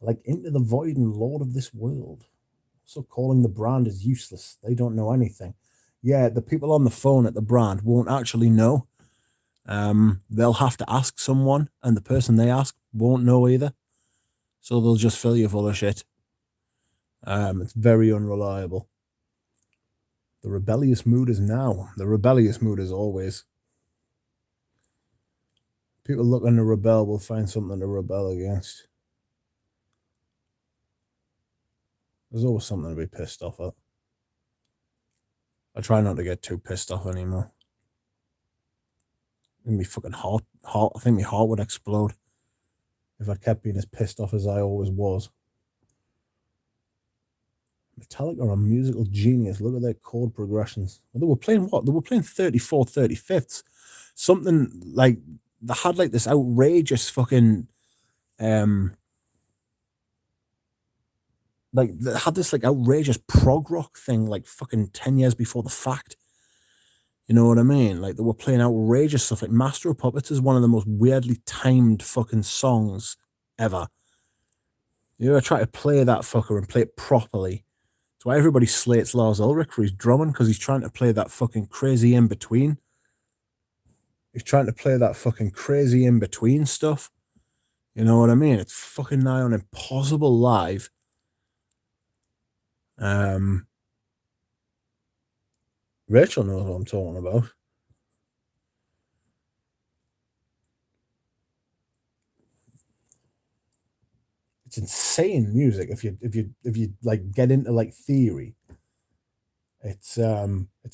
Like Into the Void and Lord of this World. So calling the brand is useless. They don't know anything. Yeah, the people on the phone at the brand won't actually know. They'll have to ask someone, and the person they ask won't know either. So they'll just fill you full of shit. It's very unreliable. The rebellious mood is now. The rebellious mood is always. People looking to rebel will find something to rebel against. There's always something to be pissed off at. I try not to get too pissed off anymore. It'd be fucking hot. I think my heart would explode if I kept being as pissed off as I always was. Metallica are a musical genius. Look at their chord progressions. Well, they were playing what? They were playing 34, 35ths. Something like, they had like this outrageous fucking, like they had this like outrageous prog rock thing like fucking 10 years before the fact. You know what I mean? Like they were playing outrageous stuff. Like Master of Puppets is one of the most weirdly timed fucking songs ever. You ever try to play that fucker and play it properly? That's why everybody slates Lars Ulrich for his drumming, because he's trying to play that fucking crazy in between. He's trying to play that fucking crazy in between stuff. You know what I mean? It's fucking nigh on impossible live. Rachel knows what I'm talking about. It's insane music if you like get into like theory. It's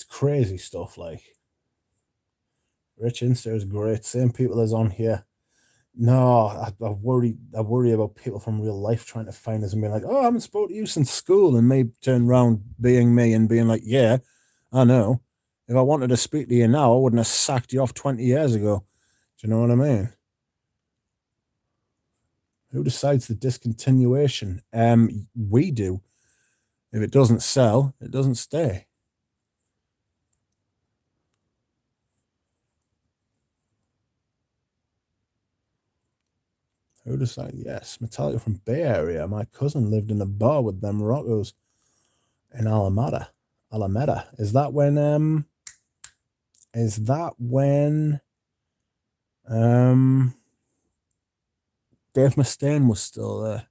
crazy stuff. Like Rich Insta is great. Same people as on here. No, I worry about people from real life trying to find us and being like, oh, I haven't spoken to you since school, and me turn around being me and being like, yeah, I know. If I wanted to speak to you now, I wouldn't have sacked you off 20 years ago. Do you know what I mean? Who decides the discontinuation? We do. If it doesn't sell, it doesn't stay. Who decides? Yes, Metallica from Bay Area. My cousin lived in a bar with them Rockos in Alameda. Is that when Dave Mustaine was still there?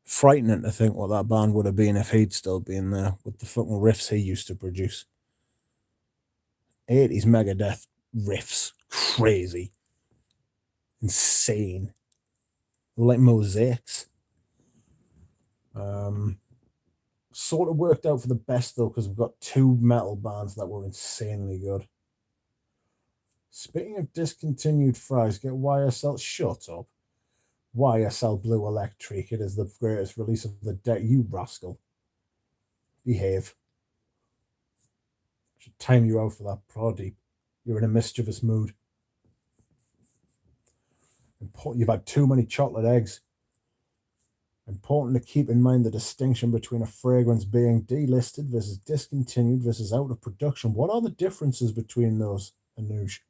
Frightening to think what that band would have been if he'd still been there with the fucking riffs he used to produce. 80s Megadeth riffs. Crazy. Insane. Like mosaics. Sort of worked out for the best though, because we've got two metal bands that were insanely good. Speaking of discontinued fries, get YSL. Shut up. YSL Blue Electric. It is the greatest release of the day. You rascal. Behave. I should time you out for that, Prody. You're in a mischievous mood. You've had too many chocolate eggs. Important to keep in mind the distinction between a fragrance being delisted versus discontinued versus out of production. What are the differences between those, Anuj?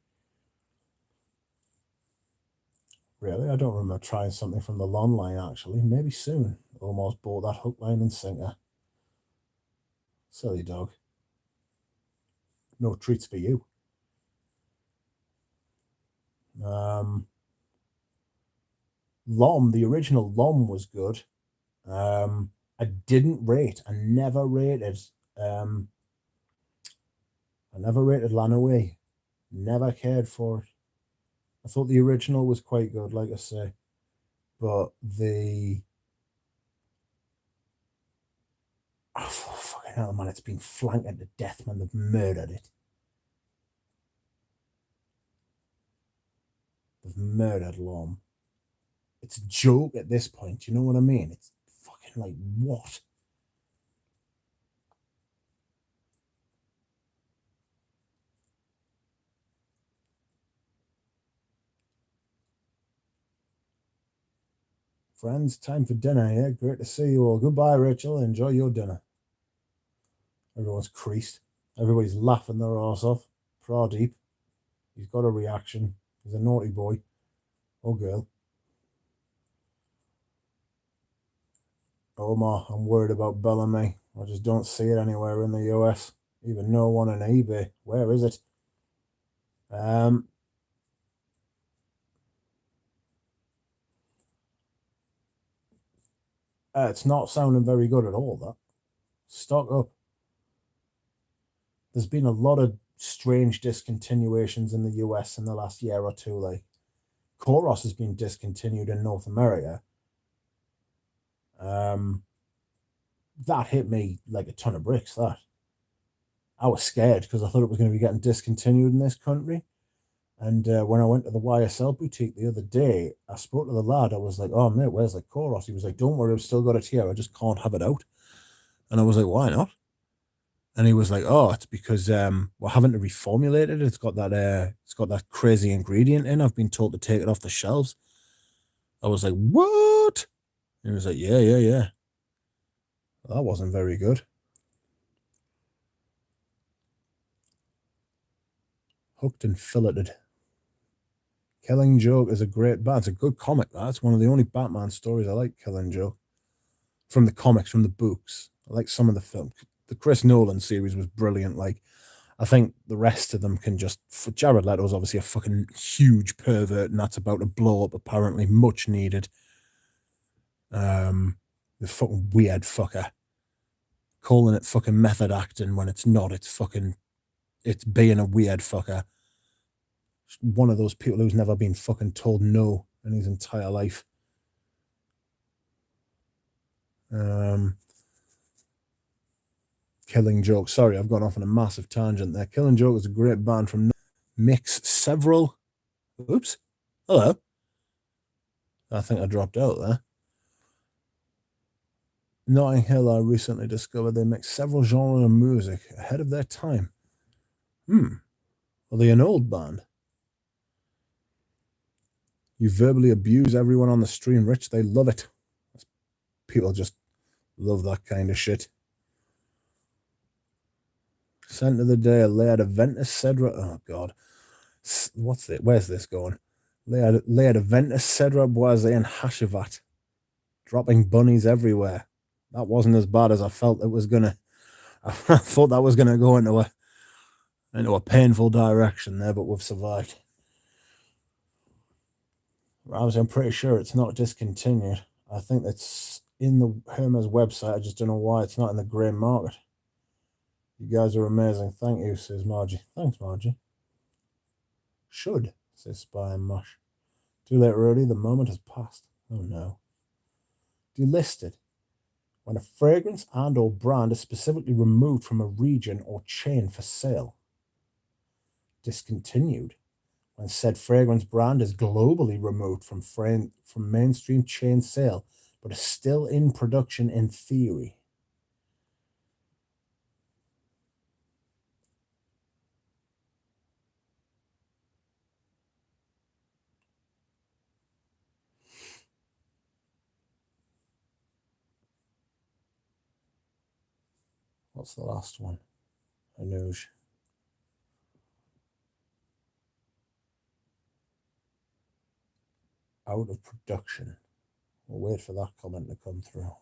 Really? I don't remember trying something from the Lon line, actually. Maybe soon. Almost bought that hook, line, and sinker. Silly dog. No treats for you. Lom, the original Lom was good. I didn't rate. I never rated Lanaway. Never cared for it. I thought the original was quite good, like I say. But fucking hell, man, it's been flanked to death, man. They've murdered it. They've murdered Lom. It's a joke at this point, you know what I mean? It's fucking like, what? Friends, time for dinner here. Great to see you all. Goodbye, Rachel. Enjoy your dinner. Everyone's creased. Everybody's laughing their arse off. Pradeep, he's got a reaction. He's a naughty boy. Or girl. Omar, I'm worried about Bellamy. I just don't see it anywhere in the US. Even no one on eBay. Where is it? It's not sounding very good at all, that. Stock up. There's been a lot of strange discontinuations in the US in the last year or two. Like, Koros has been discontinued in North America. That hit me like a ton of bricks, that. I was scared because I thought it was going to be getting discontinued in this country. And when I went to the YSL boutique the other day, I spoke to the lad. I was like, "Oh mate, where's like Koros?" He was like, "Don't worry, I've still got it here. I just can't have it out." And I was like, "Why not?" And he was like, "Oh, it's because we're having to reformulate it. It's got that crazy ingredient in. I've been told to take it off the shelves." I was like, "What?" And he was like, "Yeah, yeah, yeah." That wasn't very good. Hooked and Filleted. Killing Joke is a great band. It's a good comic. That's one of the only Batman stories I like. Killing Joke, from the comics, from the books. I like some of the film. The Chris Nolan series was brilliant. Like, I think the rest of them can just. Jared Leto's obviously a fucking huge pervert, and that's about to blow up. Apparently, much needed. The fucking weird fucker, calling it fucking method acting when it's not. It's being a weird fucker. One of those people who's never been fucking told no in his entire life. Killing Joke. Sorry, I've gone off on a massive tangent there. Killing Joke is a great band from mix several. Oops. Hello. I think I dropped out there. Notting Hill, I recently discovered they mix several genres of music ahead of their time. Are they an old band? You verbally abuse everyone on the stream, Rich. They love it. People just love that kind of shit. Scent of the day, Laird Aventus Cedra. Oh, God. What's it? Where's this going? Laird Aventus Cedra Boise and Hashavat. Dropping bunnies everywhere. That wasn't as bad as I felt it was gonna. I thought that was gonna go into a painful direction there, but we've survived. Ramsey, I'm pretty sure it's not discontinued. I think it's in the Hermes website. I just don't know why it's not in the grey market. You guys are amazing. Thank you, says Margie. Thanks, Margie. Should, says Spy and Mush. Too late, Rudy. The moment has passed. Oh no. Delisted. When a fragrance and or brand is specifically removed from a region or chain for sale. Discontinued. When said fragrance brand is globally removed from mainstream chain sale, but is still in production in theory. What's the last one? Anuj. Out of production. We'll wait for that comment to come through.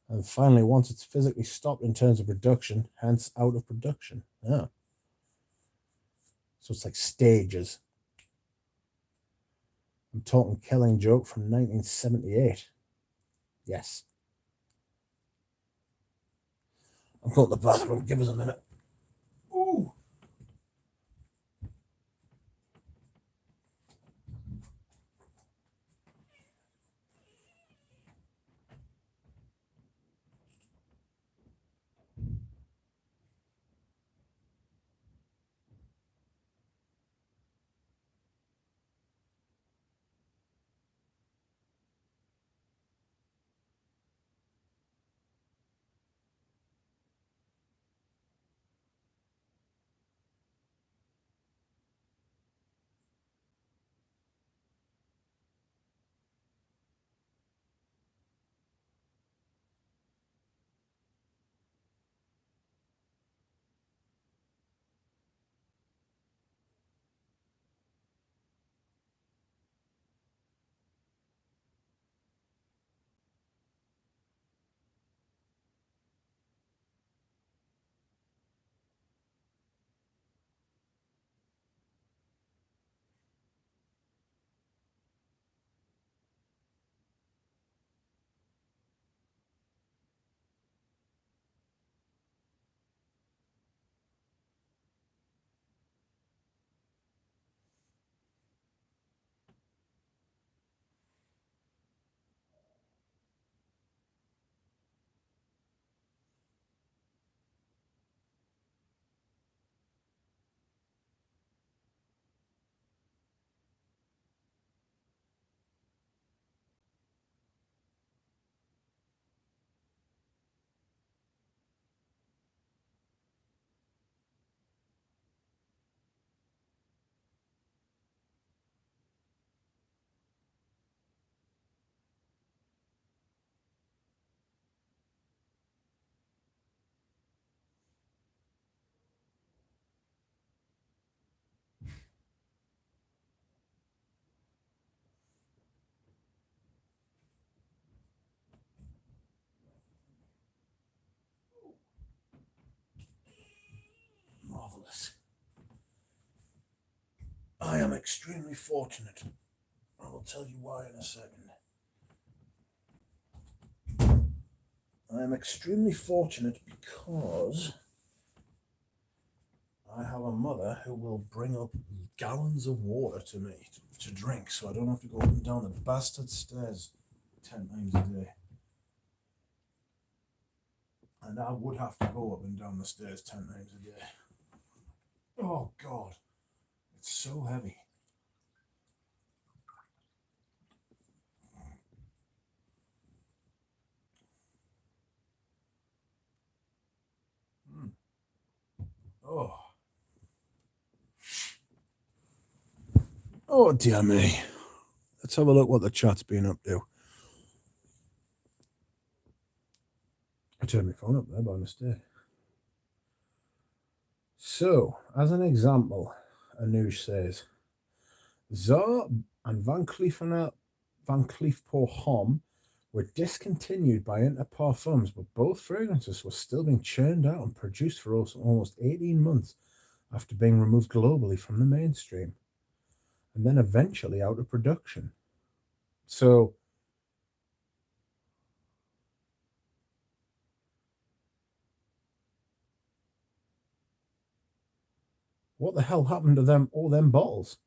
And finally, once it's physically stopped in terms of production, hence out of production. Yeah. So it's like stages. I'm talking Killing Joke from 1978. Yes. I'm going to the bathroom. Give us a minute. Ooh. ridiculous. I am extremely fortunate. I will tell you why in a second. I am extremely fortunate because I have a mother who will bring up gallons of water to me to drink, so I don't have to go up and down the bastard stairs 10 times a day. And I would have to go up and down the stairs 10 times a day. Oh, God. It's so heavy. Oh. Oh, dear me. Let's have a look what the chat's been up to. I turned my phone up there by mistake. So, as an example, Anuj says, Zar and Van Cleef pour Homme were discontinued by Inter Parfums, but both fragrances were still being churned out and produced for almost 18 months after being removed globally from the mainstream, and then eventually out of production. So, what the hell happened to them, all them bottles?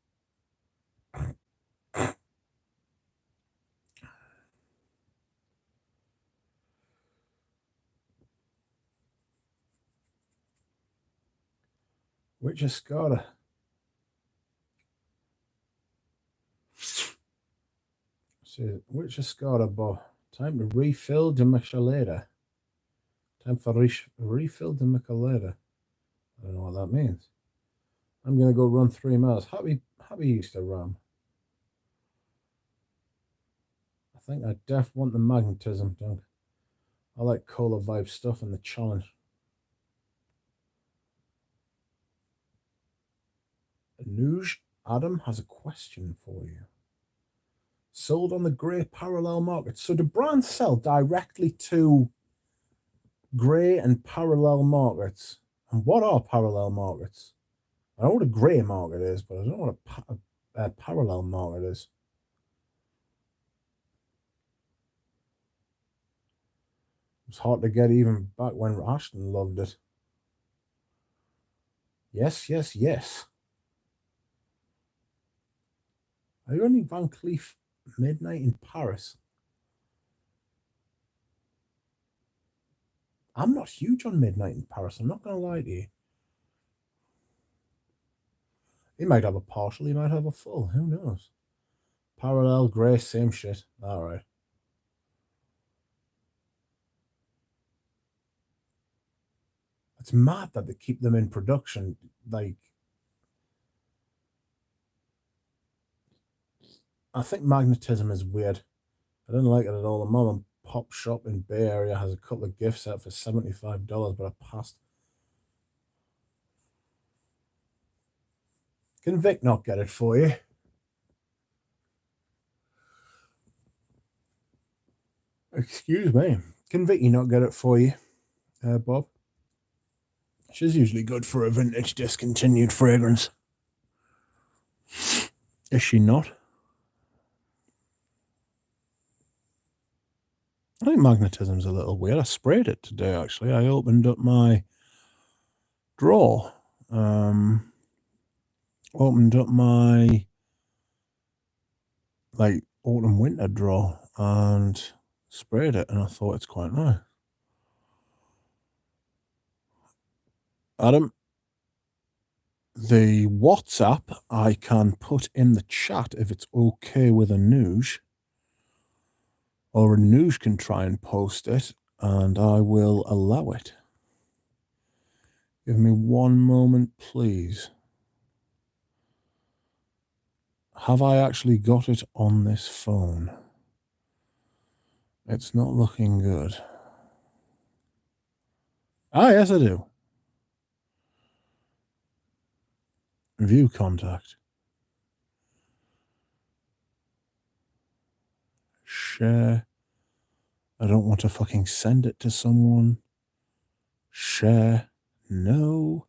Which Escada? So, which Escada bought? Time to refill the Michelada. Time for refill the Michelada. I don't know what that means. I'm going to go run 3 miles. Happy Easter, Ram. I think I want the magnetism, don't I? like Cola Vibe stuff and the challenge. Anuj Adam has a question for you. Sold on the grey parallel market. So do brands sell directly to grey and parallel markets? And what are parallel markets? I know what a grey market is, but I don't know what a parallel market is. It was hard to get even back when Ashton loved it. Yes, yes, yes. Are you only Van Cleef Midnight in Paris? I'm not huge on Midnight in Paris, I'm not going to lie to you. He might have a partial, he might have a full, who knows? Parallel, grey, same shit. Alright. It's mad that they keep them in production. Like, I think magnetism is weird. I don't like it at all. The mom and pop shop in Bay Area has a couple of gifts out for $75, but I passed. Can Vic not get it for you? Excuse me. Can Vicky not get it for you, Bob? She's usually good for a vintage discontinued fragrance. Is she not? I think magnetism's a little weird. I sprayed it today, actually. I opened up my drawer. Opened up my autumn winter drawer and sprayed it, and I thought it's quite nice. Adam, the WhatsApp I can put in the chat if it's okay with Anuj, or Anuj can try and post it, and I will allow it. Give me one moment, please. Have I actually got it on this phone? It's not looking good. Ah, yes, I do. View contact. Share. I don't want to fucking send it to someone. Share. No.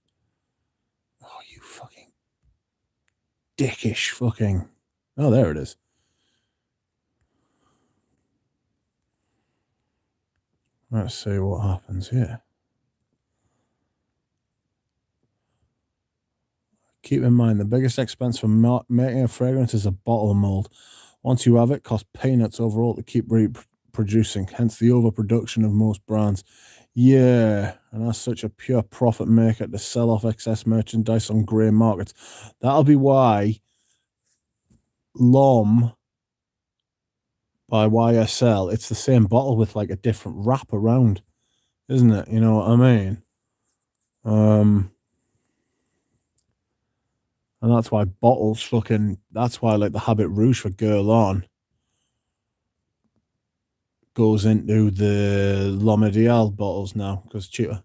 dickish fucking... Oh, there it is. Let's see what happens here. Keep in mind, the biggest expense for making a fragrance is a bottle mold. Once you have it, it costs peanuts overall to keep reproducing, hence the overproduction of most brands. Yeah, and that's such a pure profit maker to sell off excess merchandise on grey markets. That'll be why L'Homme by YSL, it's the same bottle with like a different wrap around, isn't it? You know what I mean? And that's why bottles fucking, that's why like the Habit Rouge for Girl On goes into the L'Homme Ideal bottles now, because it's cheaper.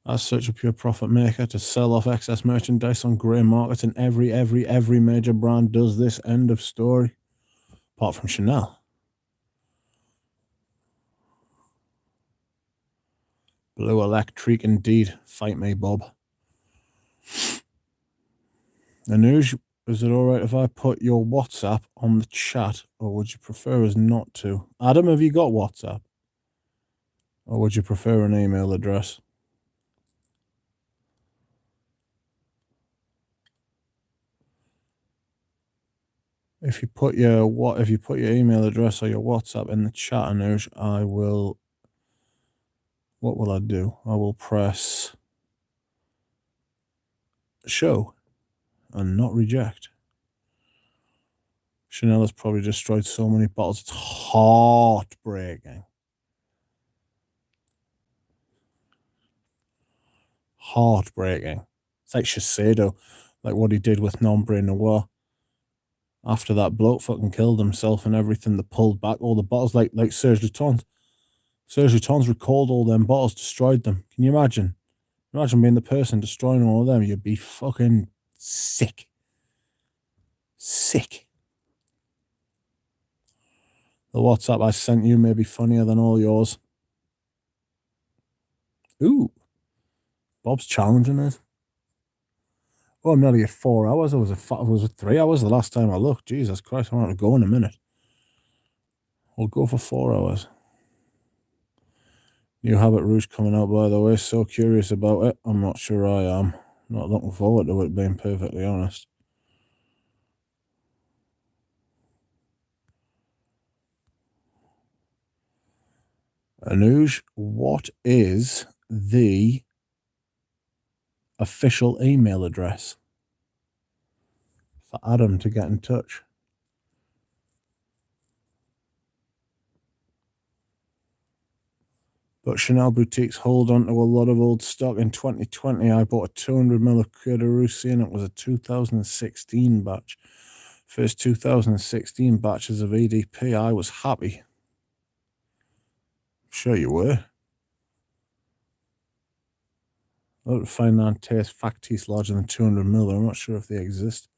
That's such a pure profit maker to sell off excess merchandise on grey markets, and every major brand does this. End of story. Apart from Chanel. Blue Electric indeed. Fight me, Bob. Anuj, is it alright if I put your WhatsApp on the chat, or would you prefer us not to? Adam, have you got WhatsApp? Or would you prefer an email address? If you put your email address or your WhatsApp in the chat, Anuj, I will... What will I do? I will press show and not reject. Chanel has probably destroyed so many bottles. It's heartbreaking. Heartbreaking. It's like Shiseido, like what he did with Nombre Noir. After that bloke fucking killed himself and everything, they pulled back all the bottles, like Serge Lutens. Serge Lutens recalled all them bottles, destroyed them. Can you imagine? Imagine being the person destroying all of them. You'd be fucking sick. Sick. The WhatsApp I sent you may be funnier than all yours. Ooh. Bob's challenging it. Oh, I'm nearly at 4 hours. It was 3 hours the last time I looked. Jesus Christ, I'm going to go in a minute. We'll go for 4 hours. New Habit Rouge coming out, by the way. So curious about it. I'm not sure I am. Not looking forward to it, being perfectly honest. Anuj, what is the official email address for Adam to get in touch? But Chanel boutiques hold on to a lot of old stock. In 2020, I bought a 200ml of Cuir de Russie, and it was a 2016 batch. First 2016 batches of EDP, I was happy. Sure you were. I would find that taste factice larger than 200ml, but I'm not sure if they exist.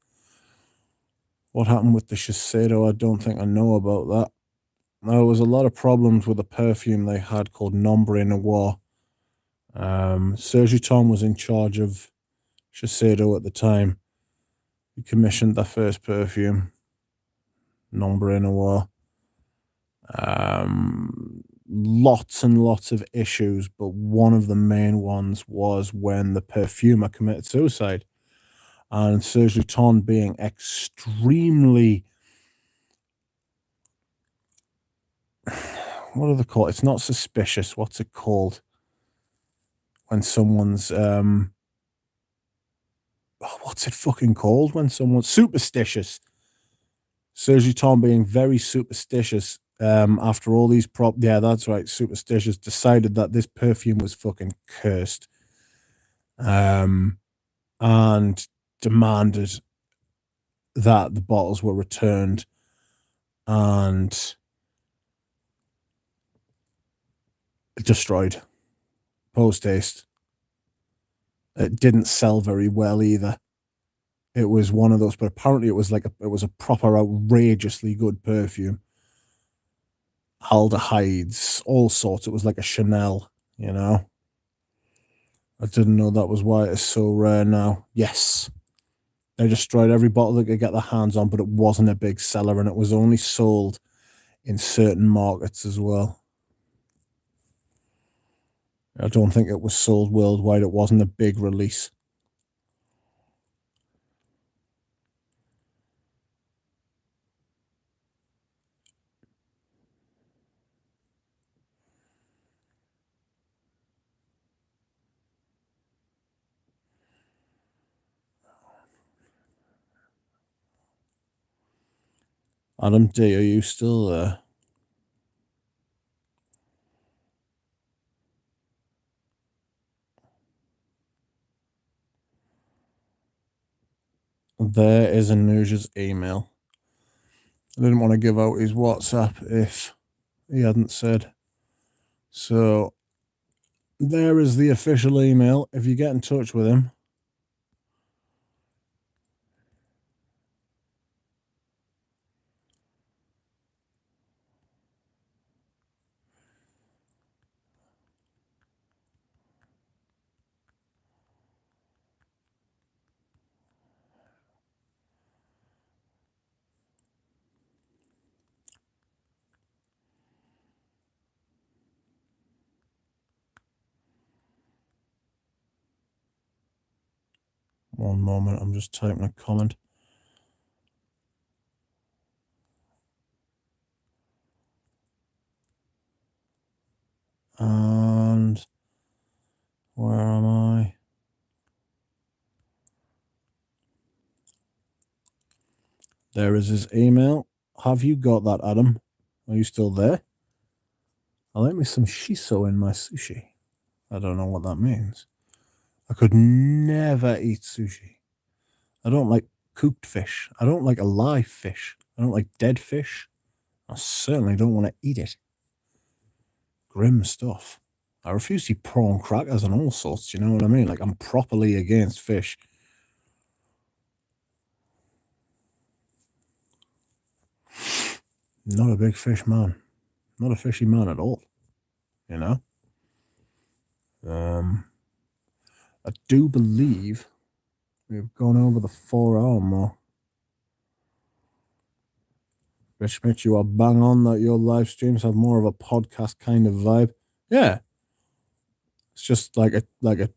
What happened with the Shiseido? I don't think I know about that. There was a lot of problems with a perfume they had called Nombre Noir. Serge Lutens was in charge of Shiseido at the time. He commissioned their first perfume, Nombre Noir. Lots and lots of issues, but one of the main ones was when the perfumer committed suicide. And Serge Lutens being extremely... What do they call it? It's not suspicious. What's it called? When someone's... what's it fucking called? When someone's superstitious. Serge Lutens being very superstitious, after all these yeah, that's right, superstitious, decided that this perfume was fucking cursed, and demanded that the bottles were returned and destroyed post haste. It didn't sell very well either. It was one of those, but apparently it was a proper outrageously good perfume. Aldehydes, all sorts. It was like a Chanel, you know. I didn't know that was why it is so rare now. Yes. They destroyed every bottle they could get their hands on, but it wasn't a big seller, and it was only sold in certain markets as well. I don't think it was sold worldwide. It wasn't a big release. Adam D, are you still there? There is Anuja's email. I didn't want to give out his WhatsApp if he hadn't said. So there is the official email. If you get in touch with him, one moment, I'm just typing a comment. And where am I? There is his email. Have you got that, Adam? Are you still there? I like me some shiso in my sushi. I don't know what that means. I could never eat sushi. I don't like cooked fish. I don't like a live fish. I don't like dead fish. I certainly don't want to eat it. Grim stuff. I refuse to eat prawn crackers and all sorts, you know what I mean? Like, I'm properly against fish. Not a big fish man. Not a fishy man at all. You know? I do believe we've gone over the 4-hour mark. Rich Mitch, you are bang on that your live streams have more of a podcast kind of vibe. Yeah. It's just like a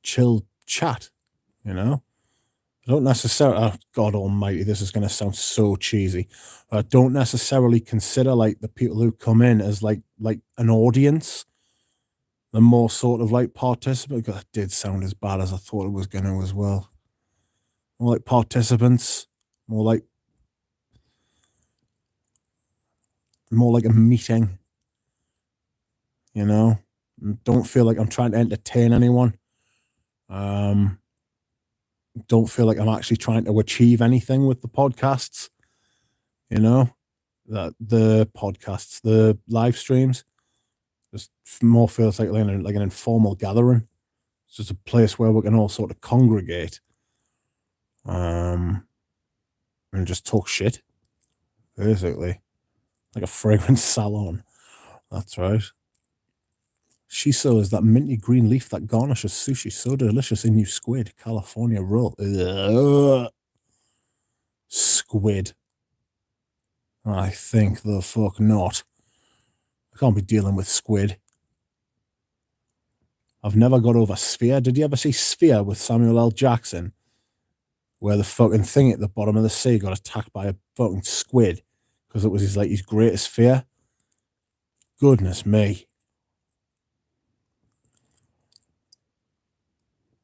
chill chat, you know? I don't necessarily, oh, God almighty, this is going to sound so cheesy. I don't necessarily consider like the people who come in as like an audience. They're more sort of like participants. That did sound as bad as I thought it was going to as well. More like participants, more like a meeting, you know? Don't feel like I'm trying to entertain anyone. Don't feel like I'm actually trying to achieve anything with the podcasts, you know? That the podcasts, the live streams, just more feels like an informal gathering. It's just a place where we can all sort of congregate, and just talk shit, basically, like a fragrance salon. That's right. Shiso is that minty green leaf that garnishes sushi. So delicious in you squid, California roll. Ugh. Squid. I think the fuck not. I can't be dealing with squid. I've never got over Sphere. Did you ever see Sphere with Samuel L. Jackson? Where the fucking thing at the bottom of the sea got attacked by a fucking squid because it was his greatest fear. Goodness me.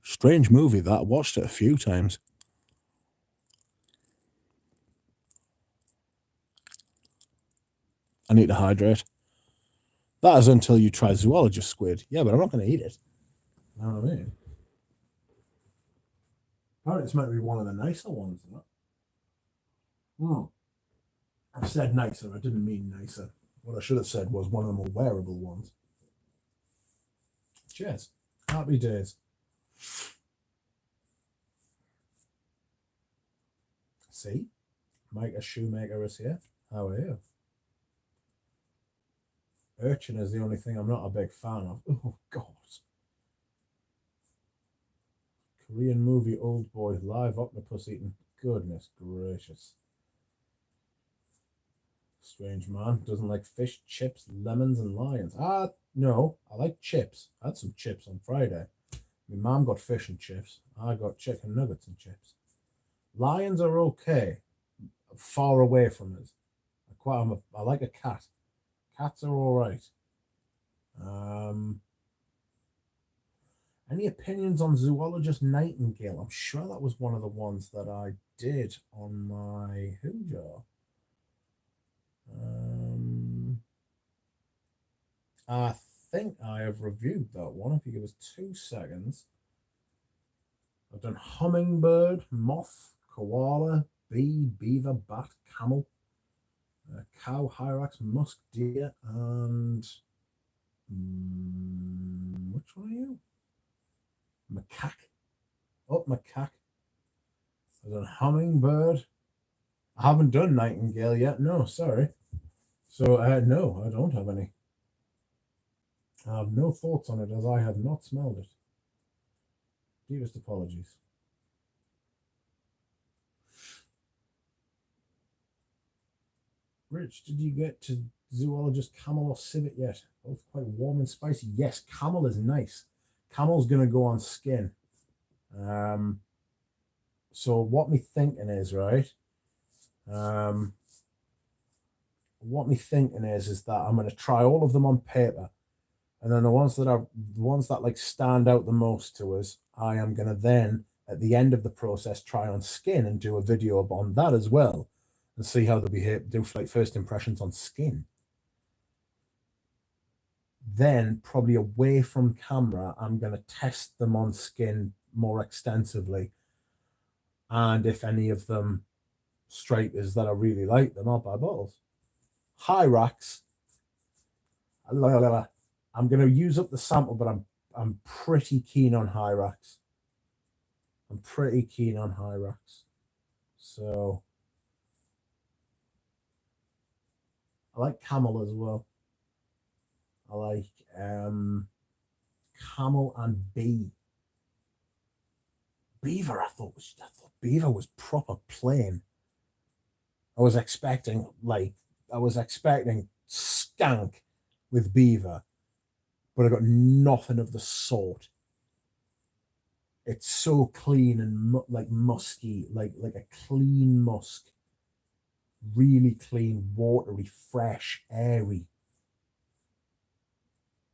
Strange movie that. I watched it a few times. I need to hydrate. That is until you try zoologist squid. Yeah, but I'm not going to eat it. You know what I mean? Apparently, this might be one of the nicer ones. I said nicer. I didn't mean nicer. What I should have said was one of the more wearable ones. Cheers. Happy days. See? Mike, a shoemaker, is here. How are you? Urchin is the only thing I'm not a big fan of. Oh, God. Korean movie Old Boy, live octopus eating. Goodness gracious. Strange man. Doesn't like fish, chips, lemons, and lions. No, I like chips. I had some chips on Friday. My mum got fish and chips. I got chicken nuggets and chips. Lions are okay. Far away from us. I like a cat. Cats are all right. Any opinions on zoologist Nightingale? I'm sure that was one of the ones that I did on my Who Jar. I think I have reviewed that one. If you give us 2 seconds. I've done hummingbird, moth, koala, bee, beaver, bat, camel, cow, hyrax, musk deer, and which one are you? Macaque. Oh, macaque. I've done hummingbird. I haven't done nightingale yet. No, sorry. So, no, I don't have any. I have no thoughts on it as I have not smelled it. Deepest apologies. Rich, did you get to zoologist camel or civet yet? Both quite warm and spicy. Yes, camel is nice. Camel's going to go on skin. So what me thinking is, right? What me thinking is that I'm going to try all of them on paper. And then the ones that like stand out the most to us, I am going to then, at the end of the process, try on skin and do a video on that as well and see how they behave, do like first impressions on skin. Then, probably away from camera, I'm going to test them on skin more extensively. And if any of them strike as that I really like them, I'll buy bottles. Hyrax. I'm going to use up the sample, but I'm pretty keen on Hyrax. I'm pretty keen on Hyrax. So I like camel as well. I like camel and bee. Beaver, I thought beaver was proper plain. I was expecting skank with beaver, but I got nothing of the sort. It's so clean and like musky, like a clean musk. Really clean, watery, fresh, airy.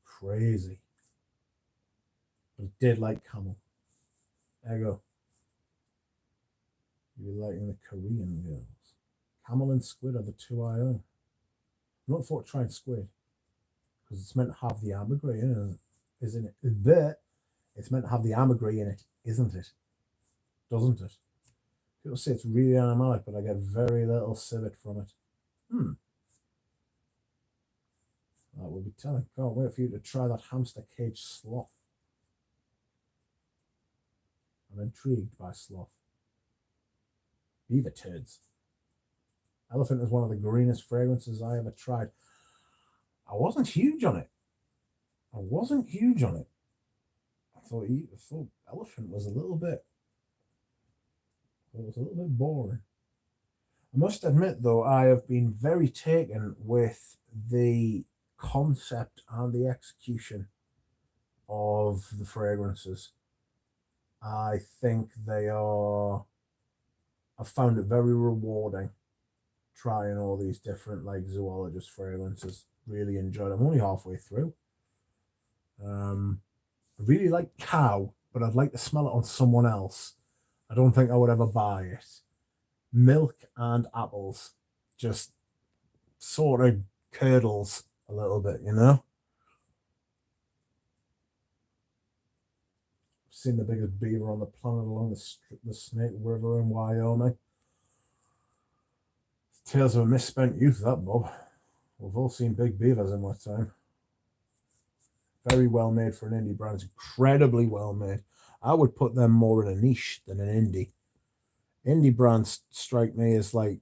Crazy. But I did like camel. There you go. You're liking the Korean girls. Camel and squid are the 2 I own. I'm not for trying squid because it's meant to have the ambergris in it, isn't it? But it's meant to have the ambergris in it, isn't it? Doesn't it? People say it's really animalic, but I get very little civet from it. That will be telling. Can't wait for you to try that hamster cage sloth. I'm intrigued by sloth. Beaver turds. Elephant is one of the greenest fragrances I ever tried. I wasn't huge on it. I thought elephant was a little bit boring. I must admit, though, I have been very taken with the concept and the execution of the fragrances. I think I found it very rewarding trying all these different like zoologist fragrances. Really enjoyed it. I'm only halfway through. I really like cow, but I'd like to smell it on someone else. I don't think I would ever buy it. Milk and apples just sort of curdles a little bit, you know? I've seen the biggest beaver on the planet along the Snake River in Wyoming. Tales of a misspent youth, that, Bob. We've all seen big beavers in our time. Very well made for an indie brand. It's incredibly well made. I would put them more in a niche than an indie. Indie brands strike me as like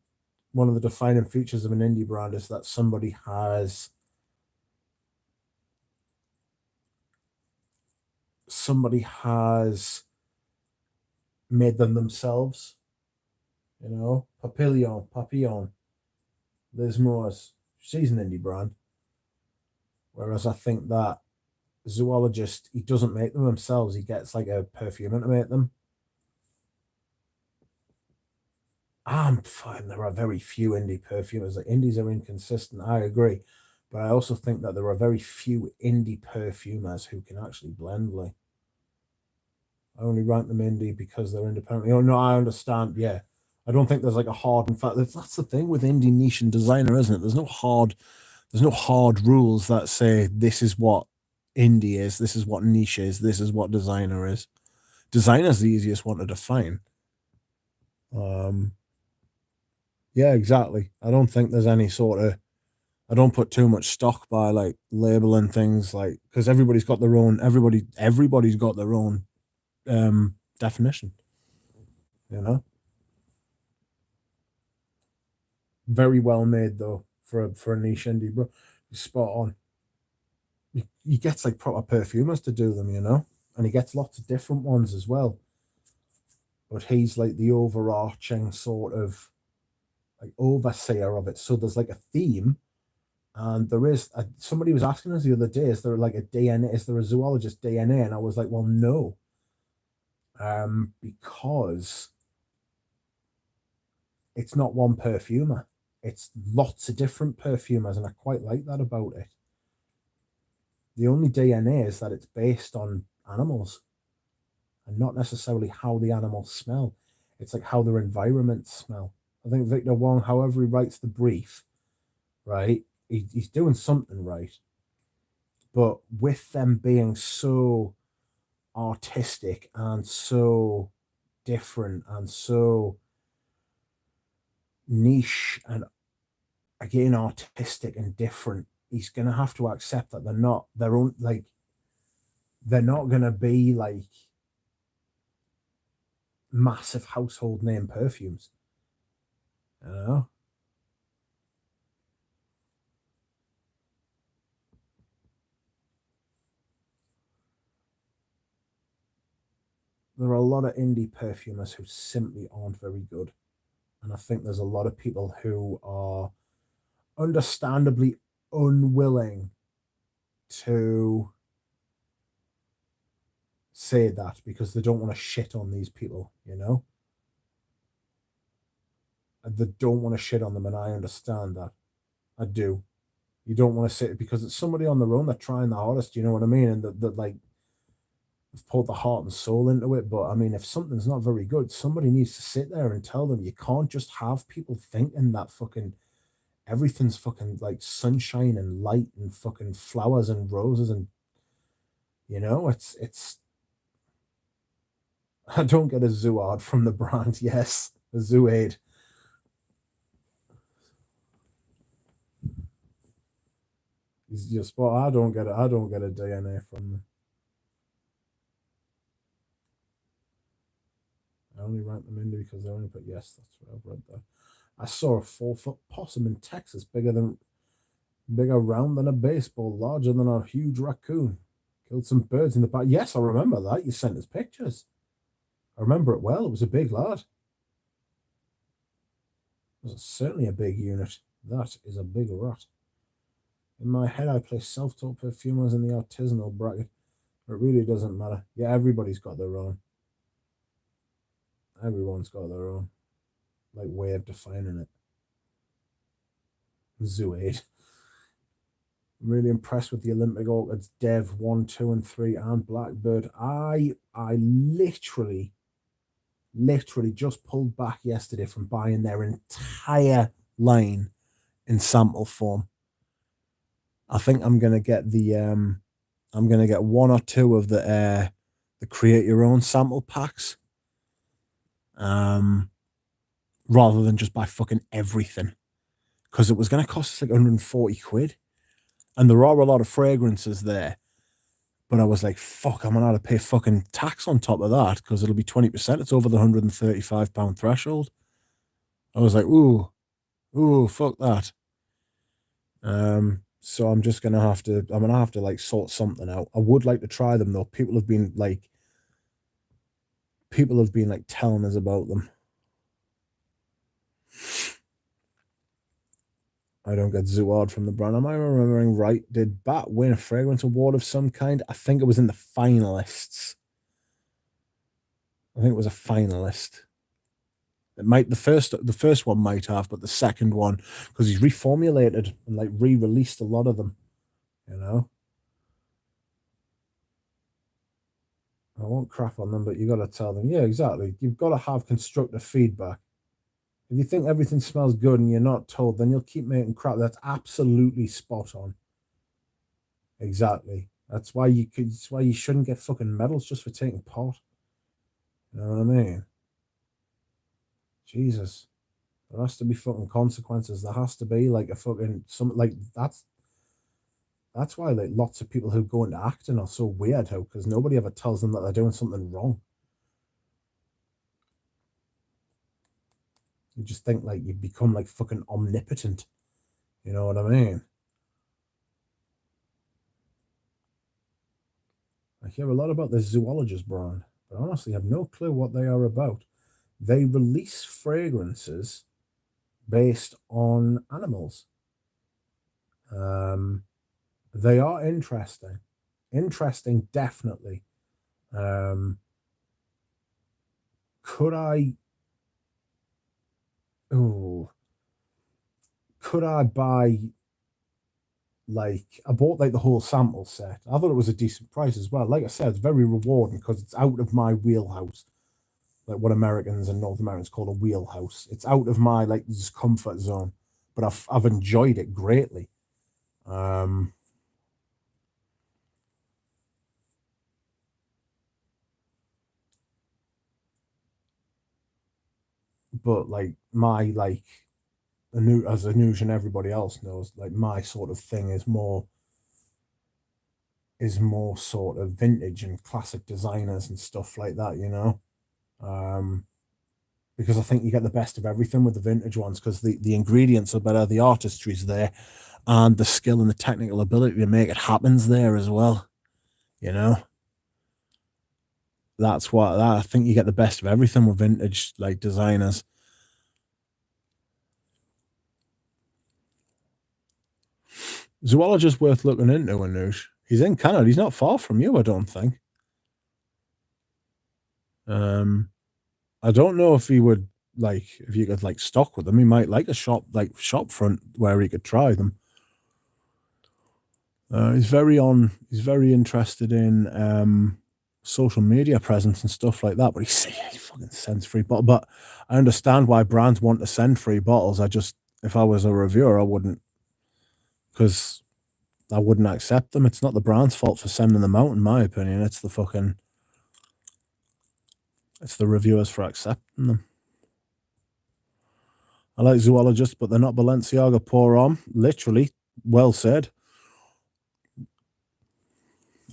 one of the defining features of an indie brand is that somebody has made them themselves. You know, Papillon, Liz Moore's. She's an indie brand. Whereas I think that Zoologist, he doesn't make them themselves. He gets like a perfumer to make them. I'm fine. There are very few indie perfumers. Like indies are inconsistent. I agree, but I also think that there are very few indie perfumers who can actually blend. Like, I only rank them indie because they're independent. Oh no, I understand. Yeah, I don't think there's like a hard. In fact, that's the thing with indie niche and designer, isn't it? There's no hard rules that say this is what indie is, this is what niche is, this is what designer is. Designer's the easiest one to define. Um, yeah, exactly. I don't think there's any sort of. I don't put too much stock by like labeling things like because everybody's got their own. Everybody's got their own definition. You know, very well made though for a niche indie, bro. Spot on. He gets like proper perfumers to do them, you know, and he gets lots of different ones as well. But he's like the overarching sort of like overseer of it. So there's like a theme, and there is somebody was asking us the other day, is there like a DNA? Is there a zoologist DNA? And I was like, well, no, because it's not one perfumer. It's lots of different perfumers, and I quite like that about it. The only DNA is that it's based on animals and not necessarily how the animals smell. It's like how their environments smell. I think Victor Wong, however he writes the brief, right, he's doing something right. But with them being so artistic and so different and so niche and again artistic and different, he's gonna have to accept that they're not their own like they're not gonna be like massive household name perfumes. You know? There are a lot of indie perfumers who simply aren't very good. And I think there's a lot of people who are understandably unwilling to say that because they don't want to shit on these people, you know? They don't want to shit on them, and I understand that. I do. You don't want to say it because it's somebody on their own. They're trying the hardest, you know what I mean? And that like they've poured the heart and soul into it. But I mean, if something's not very good, somebody needs to sit there and tell them. You can't just have people thinking that fucking everything's fucking like sunshine and light and fucking flowers and roses and you know, it's I don't get a Zooad from the brand. Yes, a Zooade. Is your spot. I don't get it. I don't get a DNA from them. I only rank them indie because they only put yes. That's what I've read there. I saw a 4-foot possum in Texas, bigger round than a baseball, larger than a huge raccoon. Killed some birds in the back. Yes, I remember that. You sent us pictures. I remember it well. It was a big lad. It was certainly a big unit. That is a big rat. In my head, I place self-taught perfumers in the artisanal bracket. But it really doesn't matter. Yeah, everybody's got their own. Everyone's got their own like way of defining it. Zooade. I'm really impressed with the Olympic Orchids, Dev 1, 2, and 3, and Blackbird. I literally just pulled back yesterday from buying their entire line in sample form. I think I'm gonna get I'm gonna get one or two of the create your own sample packs. Rather than just buy fucking everything. Because it was gonna cost us like 140 quid. And there are a lot of fragrances there. But I was like, fuck, I'm gonna have to pay fucking tax on top of that because it'll be 20%. It's over the £135 threshold. I was like, fuck that. So I'm just gonna have to like sort something out. I would like to try them though. People have been like people have been like telling us about them. I don't get Zouard from the brand. Am I remembering right? Did Bat win a fragrance award of some kind? I think it was in the finalists. I think it was a finalist. It might the first one might have, but the second one, because he's reformulated and like re-released a lot of them, you know. I won't crap on them, but you got to tell them, yeah, exactly. You've got to have constructive feedback. If you think everything smells good and you're not told, then you'll keep making crap. That's absolutely spot on. Exactly. That's why you shouldn't get fucking medals just for taking part. You know what I mean? Jesus. There has to be fucking consequences. There has to be like a fucking some like that's why like lots of people who go into acting are so weird how because nobody ever tells them that they're doing something wrong. You just think like you become like fucking omnipotent. You know what I mean? I hear a lot about the Zoologist brand, but I honestly have no clue what they are about. They release fragrances based on animals. They are interesting. Interesting, definitely. Could I buy like I bought like the whole sample set. I thought it was a decent price as well. Like I said, it's very rewarding because it's out of my wheelhouse. Like what Americans and North Americans call a wheelhouse. It's out of my like this comfort zone. But I've enjoyed it greatly. But like my like as Anuj and everybody else knows, like my sort of thing is more sort of vintage and classic designers and stuff like that, you know. Because I think you get the best of everything with the vintage ones because the ingredients are better, the artistry's there, and the skill and the technical ability to make it happens there as well. You know, that's what I think you get the best of everything with vintage like designers. Zoologist worth looking into, Anush. He's in Canada. He's not far from you, I don't think. I don't know if he would like if you could like stock with them. He might like a shop front where he could try them. He's very interested in social media presence and stuff like that. But he fucking sends free bottle. But I understand why brands want to send free bottles. If I was a reviewer, I wouldn't, because I wouldn't accept them. It's not the brand's fault for sending them out, in my opinion. It's the reviewers for accepting them. I like zoologists, but they're not Balenciaga pour on. Literally, well said.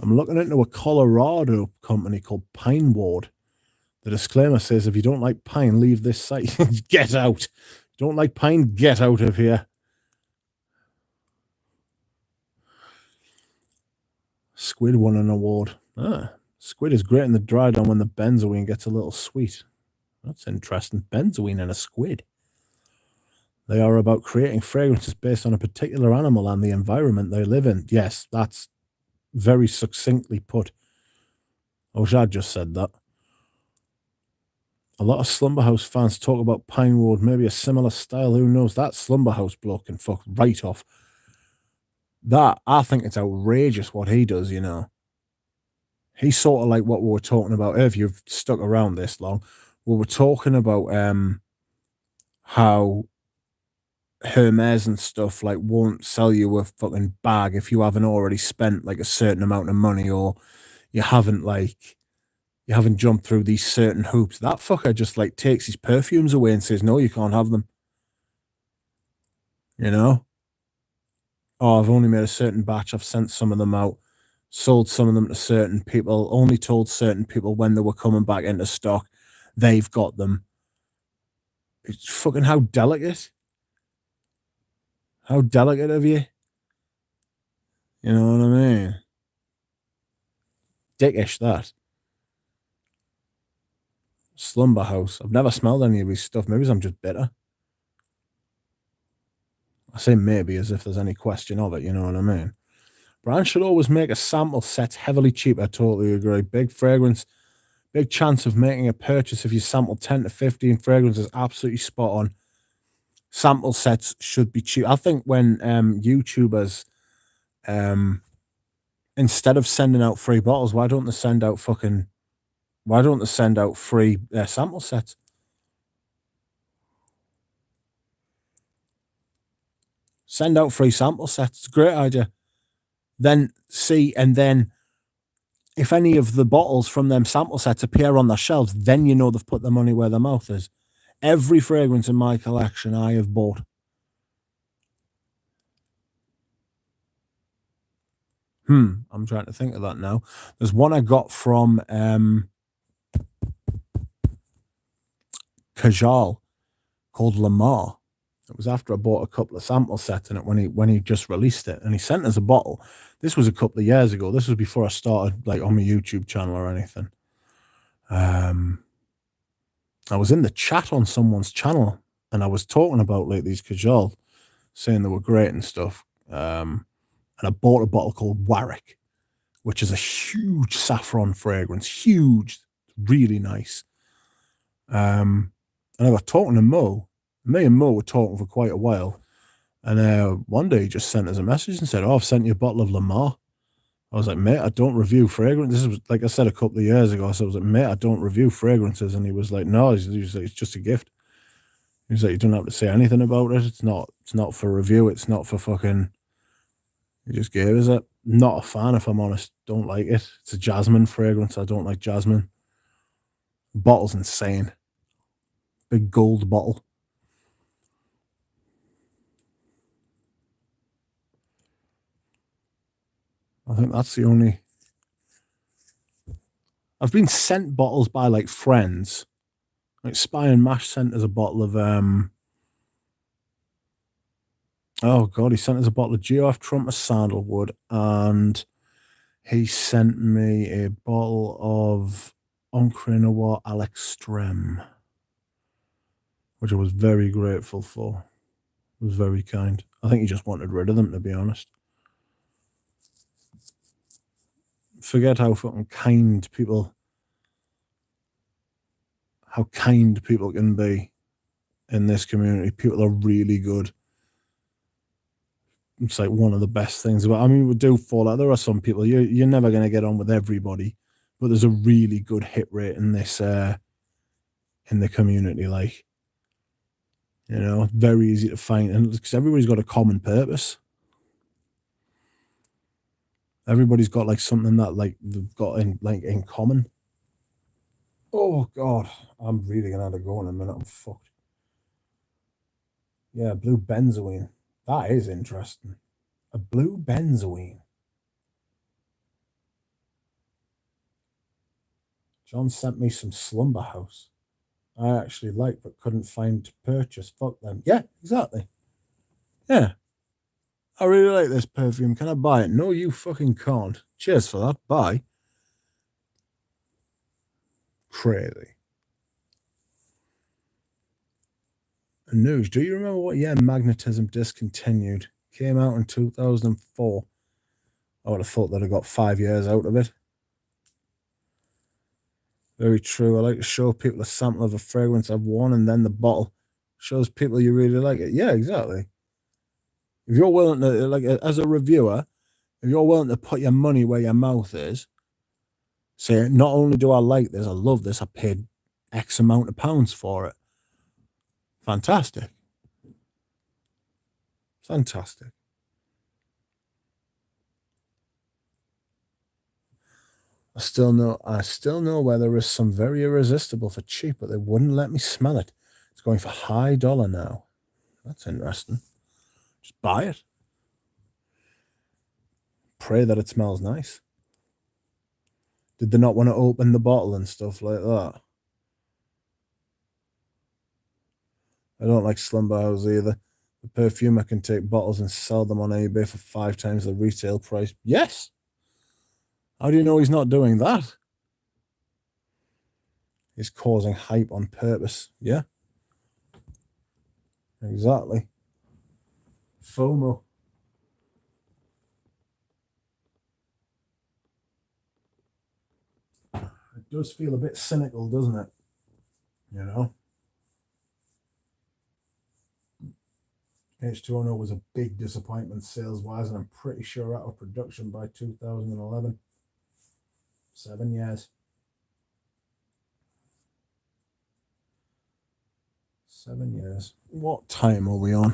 I'm looking into a Colorado company called Pine Ward. The disclaimer says, if you don't like pine, leave this site. Get out. Don't like pine, get out of here. Squid won an award. Squid is great in the dry down when the benzoin gets a little sweet. That's interesting. Benzoin and a squid. They are about creating fragrances based on a particular animal and the environment they live in. Yes, that's very succinctly put. Ojad just said that. A lot of Slumberhouse fans talk about Pine Ward, maybe a similar style. Who knows? That Slumberhouse bloke can fuck right off. That, I think it's outrageous what he does, you know. He's sort of like what we were talking about. If you've stuck around this long, we were talking about how Hermes and stuff like won't sell you a fucking bag if you haven't already spent like a certain amount of money or you haven't jumped through these certain hoops. That fucker just like takes his perfumes away and says, no, you can't have them. You know? Oh, I've only made a certain batch. I've sent some of them out, sold some of them to certain people, only told certain people when they were coming back into stock. They've got them. It's fucking how delicate. How delicate of you. You know what I mean? Dickish, that. Slumber House. I've never smelled any of his stuff. Maybe I'm just bitter. I say maybe as if there's any question of it, you know what I mean? Brands should always make a sample set heavily cheap. I totally agree. Big fragrance, big chance of making a purchase if you sample 10 to 15 fragrances. Absolutely spot on. Sample sets should be cheap. I think when YouTubers, instead of sending out free bottles, why don't they send out free sample sets? Send out free sample sets. It's a great idea. Then see, and then if any of the bottles from them sample sets appear on their shelves, then you know they've put their money where their mouth is. Every fragrance in my collection I have bought. I'm trying to think of that now. There's one I got from Kajal called Lamar. It was after I bought a couple of sample sets in it when he just released it, and he sent us a bottle. This was a couple of years ago. This was before I started like on my YouTube channel or anything. I was in the chat on someone's channel, and I was talking about like these Kajal, saying they were great and stuff. And I bought a bottle called Warwick, which is a huge saffron fragrance, huge, really nice. And I got talking to Mo. Me and Mo were talking for quite a while. And one day he just sent us a message and said, "Oh, I've sent you a bottle of Lamar." I was like, "Mate, I don't review fragrances." This was, like I said, a couple of years ago. So I was like, "Mate, I don't review fragrances." And he was like, "No," he was like, "It's just a gift." He was like, "You don't have to say anything about it. It's not for review. It's not for fucking..." He just gave us it. Not a fan, if I'm honest. Don't like it. It's a jasmine fragrance. I don't like jasmine. The bottle's insane. Big gold bottle. I think that's the only... I've been sent bottles by like friends. Like Spy and Mash sent us a bottle of oh god, he sent us a bottle of GOF Trumper Sandalwood, and he sent me a bottle of Ancre Noir à l'Extrême, which I was very grateful for. It was very kind. I think he just wanted rid of them, to be honest. Forget how fucking kind people can be in this community. People are really good. It's like one of the best things about... I mean, we do fall out. There are some people, you're never going to get on with everybody, but there's a really good hit rate in this in the community. Like, you know, very easy to find, and because everybody's got a common purpose. Everybody's got like something that like they've got in common. Oh god, I'm really gonna have to go in a minute. I'm fucked. Yeah, blue benzoin. That is interesting. A blue benzoin. John sent me some Slumber House. I actually like, but couldn't find to purchase. Fuck them. Yeah, exactly. Yeah. I really like this perfume. Can I buy it? No, you fucking can't. Cheers for that. Bye. Crazy. News. Do you remember what year Magnetism discontinued? Came out in 2004. I would have thought that I got 5 years out of it. Very true. I like to show people a sample of a fragrance I've worn, and then the bottle shows people you really like it. Yeah, exactly. If you're willing to, like, as a reviewer, if you're willing to put your money where your mouth is, say, not only do I like this, I love this, I paid X amount of pounds for it. Fantastic. Fantastic. I still know where there is some very irresistible for cheap, but they wouldn't let me smell it. It's going for high dollar now. That's interesting. Just buy it. Pray that it smells nice. Did they not want to open the bottle and stuff like that? I don't like Slumber House either. The perfumer can take bottles and sell them on eBay for 5 times the retail price. Yes. How do you know he's not doing that? He's causing hype on purpose. Yeah. Exactly. FOMO. It does feel a bit cynical, doesn't it? You know? H2O was a big disappointment sales-wise, and I'm pretty sure out of production by 2011. 7 years. 7 years. What time are we on?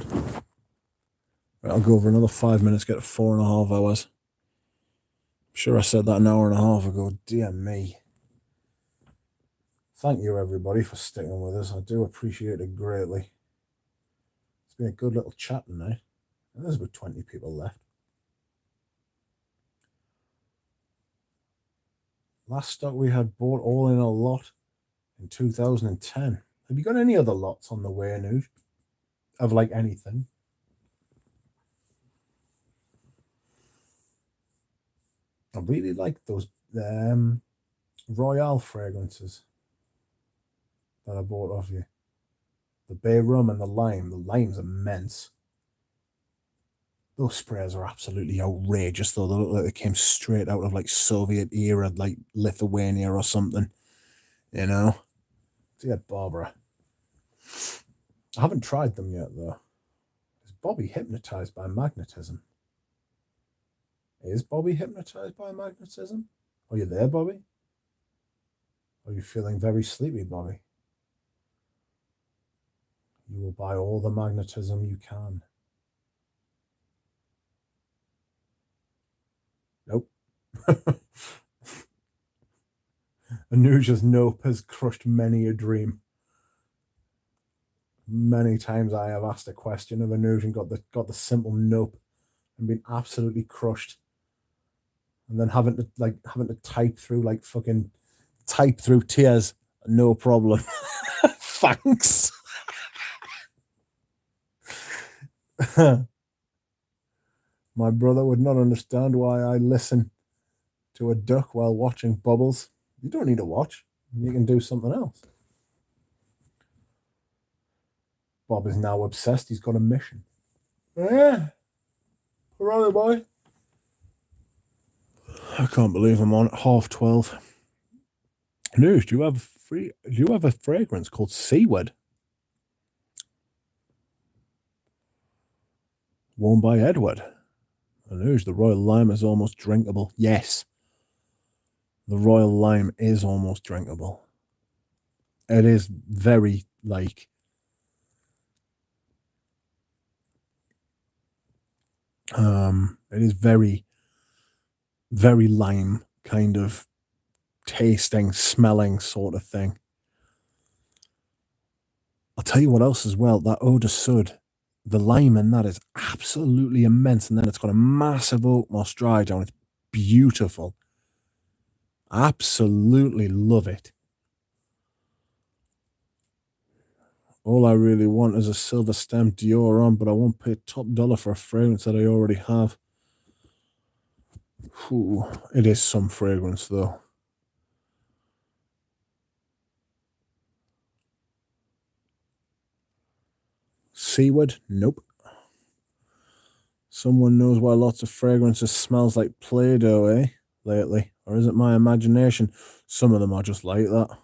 Right, I'll go over another 5 minutes, get to 4.5 hours. I'm sure I said that an hour and a half ago. Dear me. Thank you, everybody, for sticking with us. I do appreciate it greatly. It's been a good little chat tonight. There's about 20 people left. Last stock we had bought all in a lot in 2010. Have you got any other lots on the way, Nuge? Of like anything? I really like those Royale fragrances that I bought off you. The bay rum and the lime. The lime's immense. Those sprays are absolutely outrageous, though. They look like they came straight out of like Soviet era, like Lithuania or something. You know? Dear Barbara. I haven't tried them yet, though. Is Bobby hypnotized by magnetism? Is Bobby hypnotized by magnetism? Are you there, Bobby? Are you feeling very sleepy, Bobby? You will buy all the magnetism you can. Nope. Anuja's nope has crushed many a dream. Many times I have asked a question of Anuja and got the simple nope and been absolutely crushed. And then having to type through tears. No problem. Thanks. My brother would not understand why I listen to a duck while watching bubbles. You don't need to watch. You can do something else. Bob is now obsessed. He's got a mission. Yeah. Right, boy. I can't believe I'm on at 12:30. News, do you have a fragrance called Seaward? Worn by Edward. News, the Royal Lime is almost drinkable. Yes. The Royal Lime is almost drinkable. It is very like it is very, very lime kind of tasting, smelling sort of thing. I'll tell you what else as well. That Eau de Sud, the lime in that is absolutely immense. And then it's got a massive oak moss dry down. It's beautiful. Absolutely love it. All I really want is a silver stem Dior on, but I won't pay top dollar for a fragrance that I already have. Ooh, it is some fragrance, though. Seaward? Nope. Someone knows why lots of fragrances smells like Play-Doh, eh? Lately. Or is it my imagination? Some of them are just like that.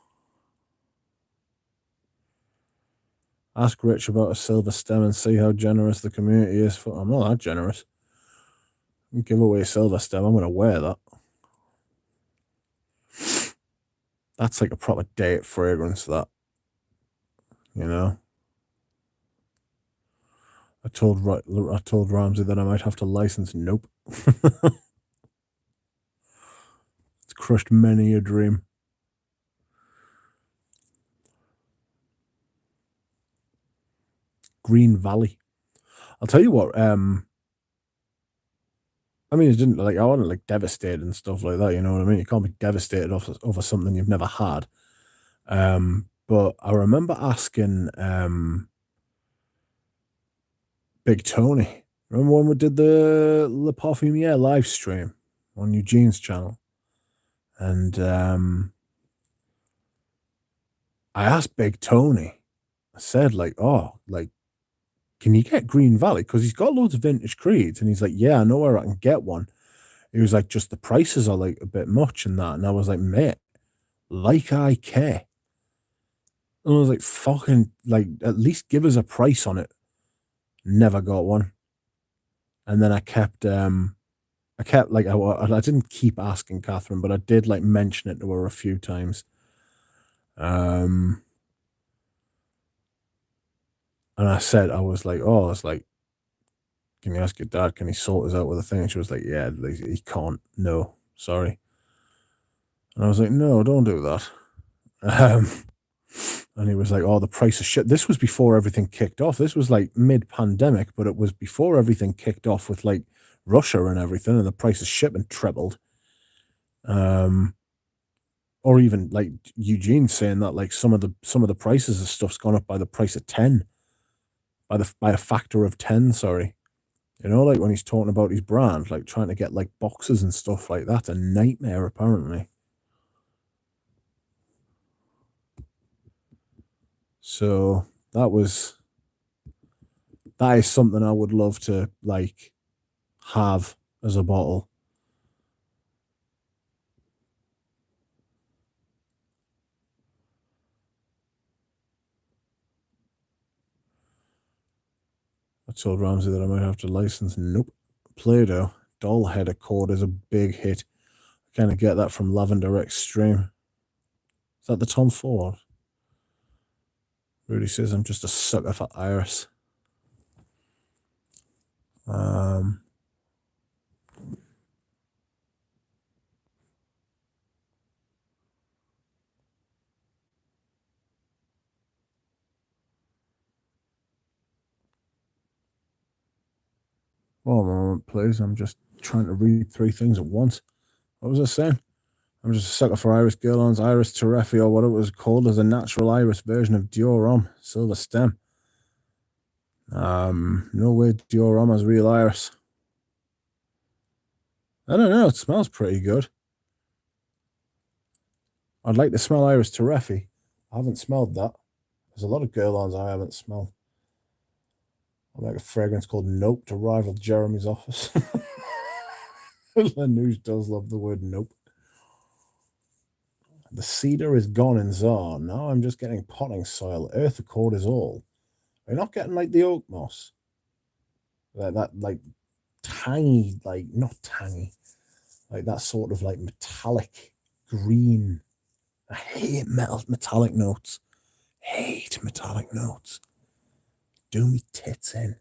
Ask Rich about a silver stem and see how generous the community is. I'm not that generous. Give away a silver stem. I'm going to wear that. That's like a proper date fragrance, that. You know? I told Ramsey that I might have to license. Nope. It's crushed many a dream. Green Valley. I'll tell you what, I mean, it didn't I wasn't like devastated and stuff like that, you know what I mean? You can't be devastated over something you've never had. But I remember asking Big Tony. Remember when we did the Perfume live stream on Eugene's channel? And I asked Big Tony, I said, like, oh, like, can you get Green Valley? Because he's got loads of vintage creeds. And he's like, yeah, I know where I can get one. He was like, just the prices are like a bit much and that. And I was like, mate, like I care. And I was like, fucking, like, at least give us a price on it. Never got one. And then I kept like, I didn't keep asking Catherine, but I did like mention it to her a few times. And I said, I was like, can you ask your dad? Can he sort us out with a thing? And she was like, yeah, he can't. No, sorry. And I was like, no, don't do that. And he was like, oh, the price of shit. This was before everything kicked off. This was like mid-pandemic, but it was before everything kicked off with like Russia and everything, and the price of shipment tripled. Or even like Eugene saying that like some of the prices of stuff's gone up by the price of 10, by a factor of 10, sorry. You know, like when he's talking about his brand, like trying to get like boxes and stuff like that, a nightmare apparently. So that is something I would love to like have as a bottle. I told Ramsey that I might have to license. Nope. Play-Doh doll head accord is a big hit. I kind of get that from Lavender Extreme. Is that the Tom Ford? Rudy says I'm just a sucker for Iris. One moment, please. I'm just trying to read 3 things at once. What was I saying? I'm just a sucker for Iris Guerlain's Iris Terrefi, or what it was called as a natural Iris version of Dior Homme Silver Stem. No way Dior Homme has real Iris. I don't know. It smells pretty good. I'd like to smell Iris Terrefi. I haven't smelled that. There's a lot of Guerlain's I haven't smelled. I'll make a fragrance called Nope to rival Jeremy's Office. Lanouche does love the word nope. The cedar is gone in Czar. Now I'm just getting potting soil. Earth accord is all. Are you not getting like the oak moss? That like tangy, like not tangy, like that sort of like metallic green. I hate metallic notes. Hate metallic notes. Do me tits in.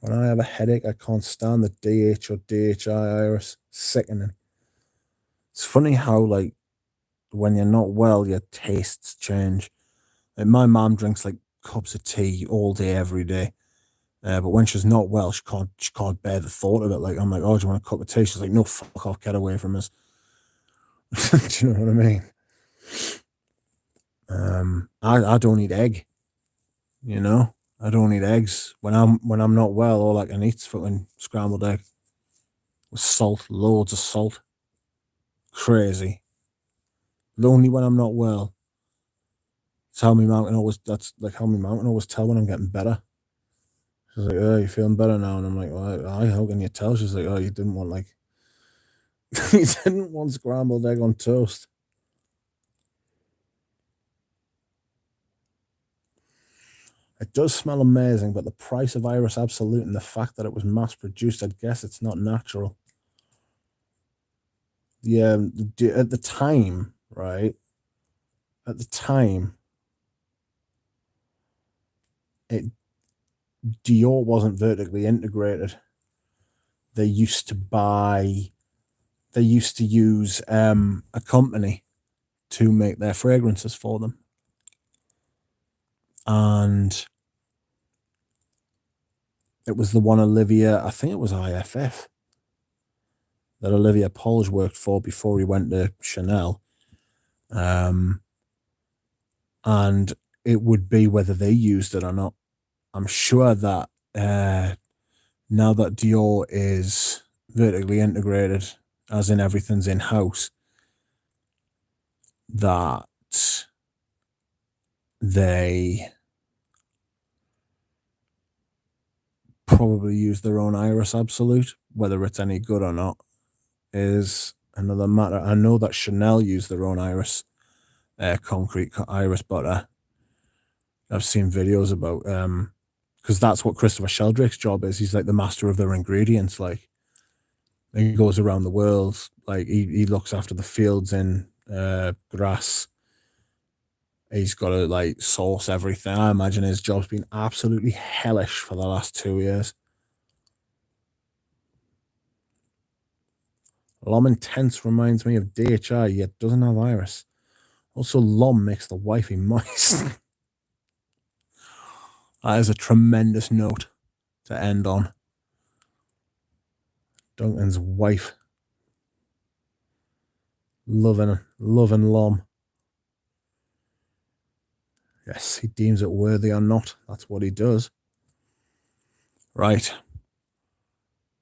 When I have a headache, I can't stand the DH or DHI iris. Sickening. It's funny how, like, when you're not well, your tastes change. Like, my mom drinks, like, cups of tea all day, every day. But when she's not well, she can't bear the thought of it. Like, I'm like, oh, do you want a cup of tea? She's like, no, fuck off, get away from us. Do you know what I mean? I don't eat egg. You know? I don't eat eggs. When I'm not well, all I can eat's fucking scrambled egg. With salt, loads of salt. Crazy. But only when I'm not well. That's how my mom can always tell when I'm getting better. She's like, oh, you feeling better now? And I'm like, well, how can you tell? She's like, oh, you didn't want you didn't want scrambled egg on toast. It does smell amazing, but the price of Iris Absolute and the fact that it was mass produced, I'd guess it's not natural. Yeah, at the time, right? At the time, Dior wasn't vertically integrated. They used to use a company to make their fragrances for them. And it was the one Olivia, I think it was IFF, that Olivia Polge worked for before he went to Chanel. And it would be whether they used it or not. I'm sure that now that Dior is vertically integrated, as in everything's in-house, that they probably use their own Iris Absolute. Whether it's any good or not is another matter. I know that Chanel use their own Iris, concrete Iris butter. I've seen videos about, because that's what Christopher Sheldrake's job is. He's like the master of their ingredients. Like, he goes around the world. Like, he looks after the fields in grass. He's got to like source everything. I imagine his job's been absolutely hellish for the last 2 years. Lom Intense reminds me of DHI, yet doesn't have Iris. Also, Lom makes the wifey moist. That is a tremendous note to end on. Duncan's wife. Loving Lom. Yes, he deems it worthy or not. That's what he does. Right.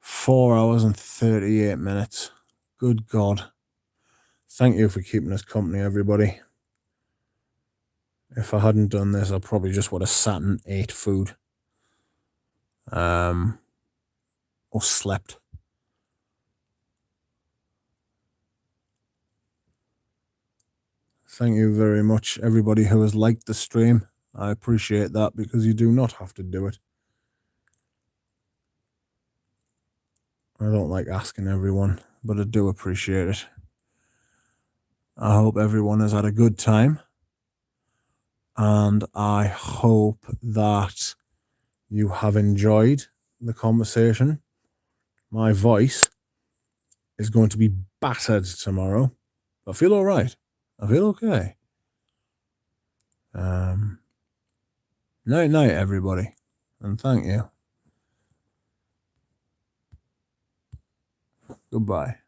4 hours and 38 minutes. Good God. Thank you for keeping us company, everybody. If I hadn't done this, I probably just would have sat and ate food. Or slept. Thank you very much, everybody who has liked the stream. I appreciate that, because you do not have to do it. I don't like asking everyone, but I do appreciate it. I hope everyone has had a good time. And I hope that you have enjoyed the conversation. My voice is going to be battered tomorrow. I feel all right. I feel okay. Night, everybody. And thank you. Goodbye.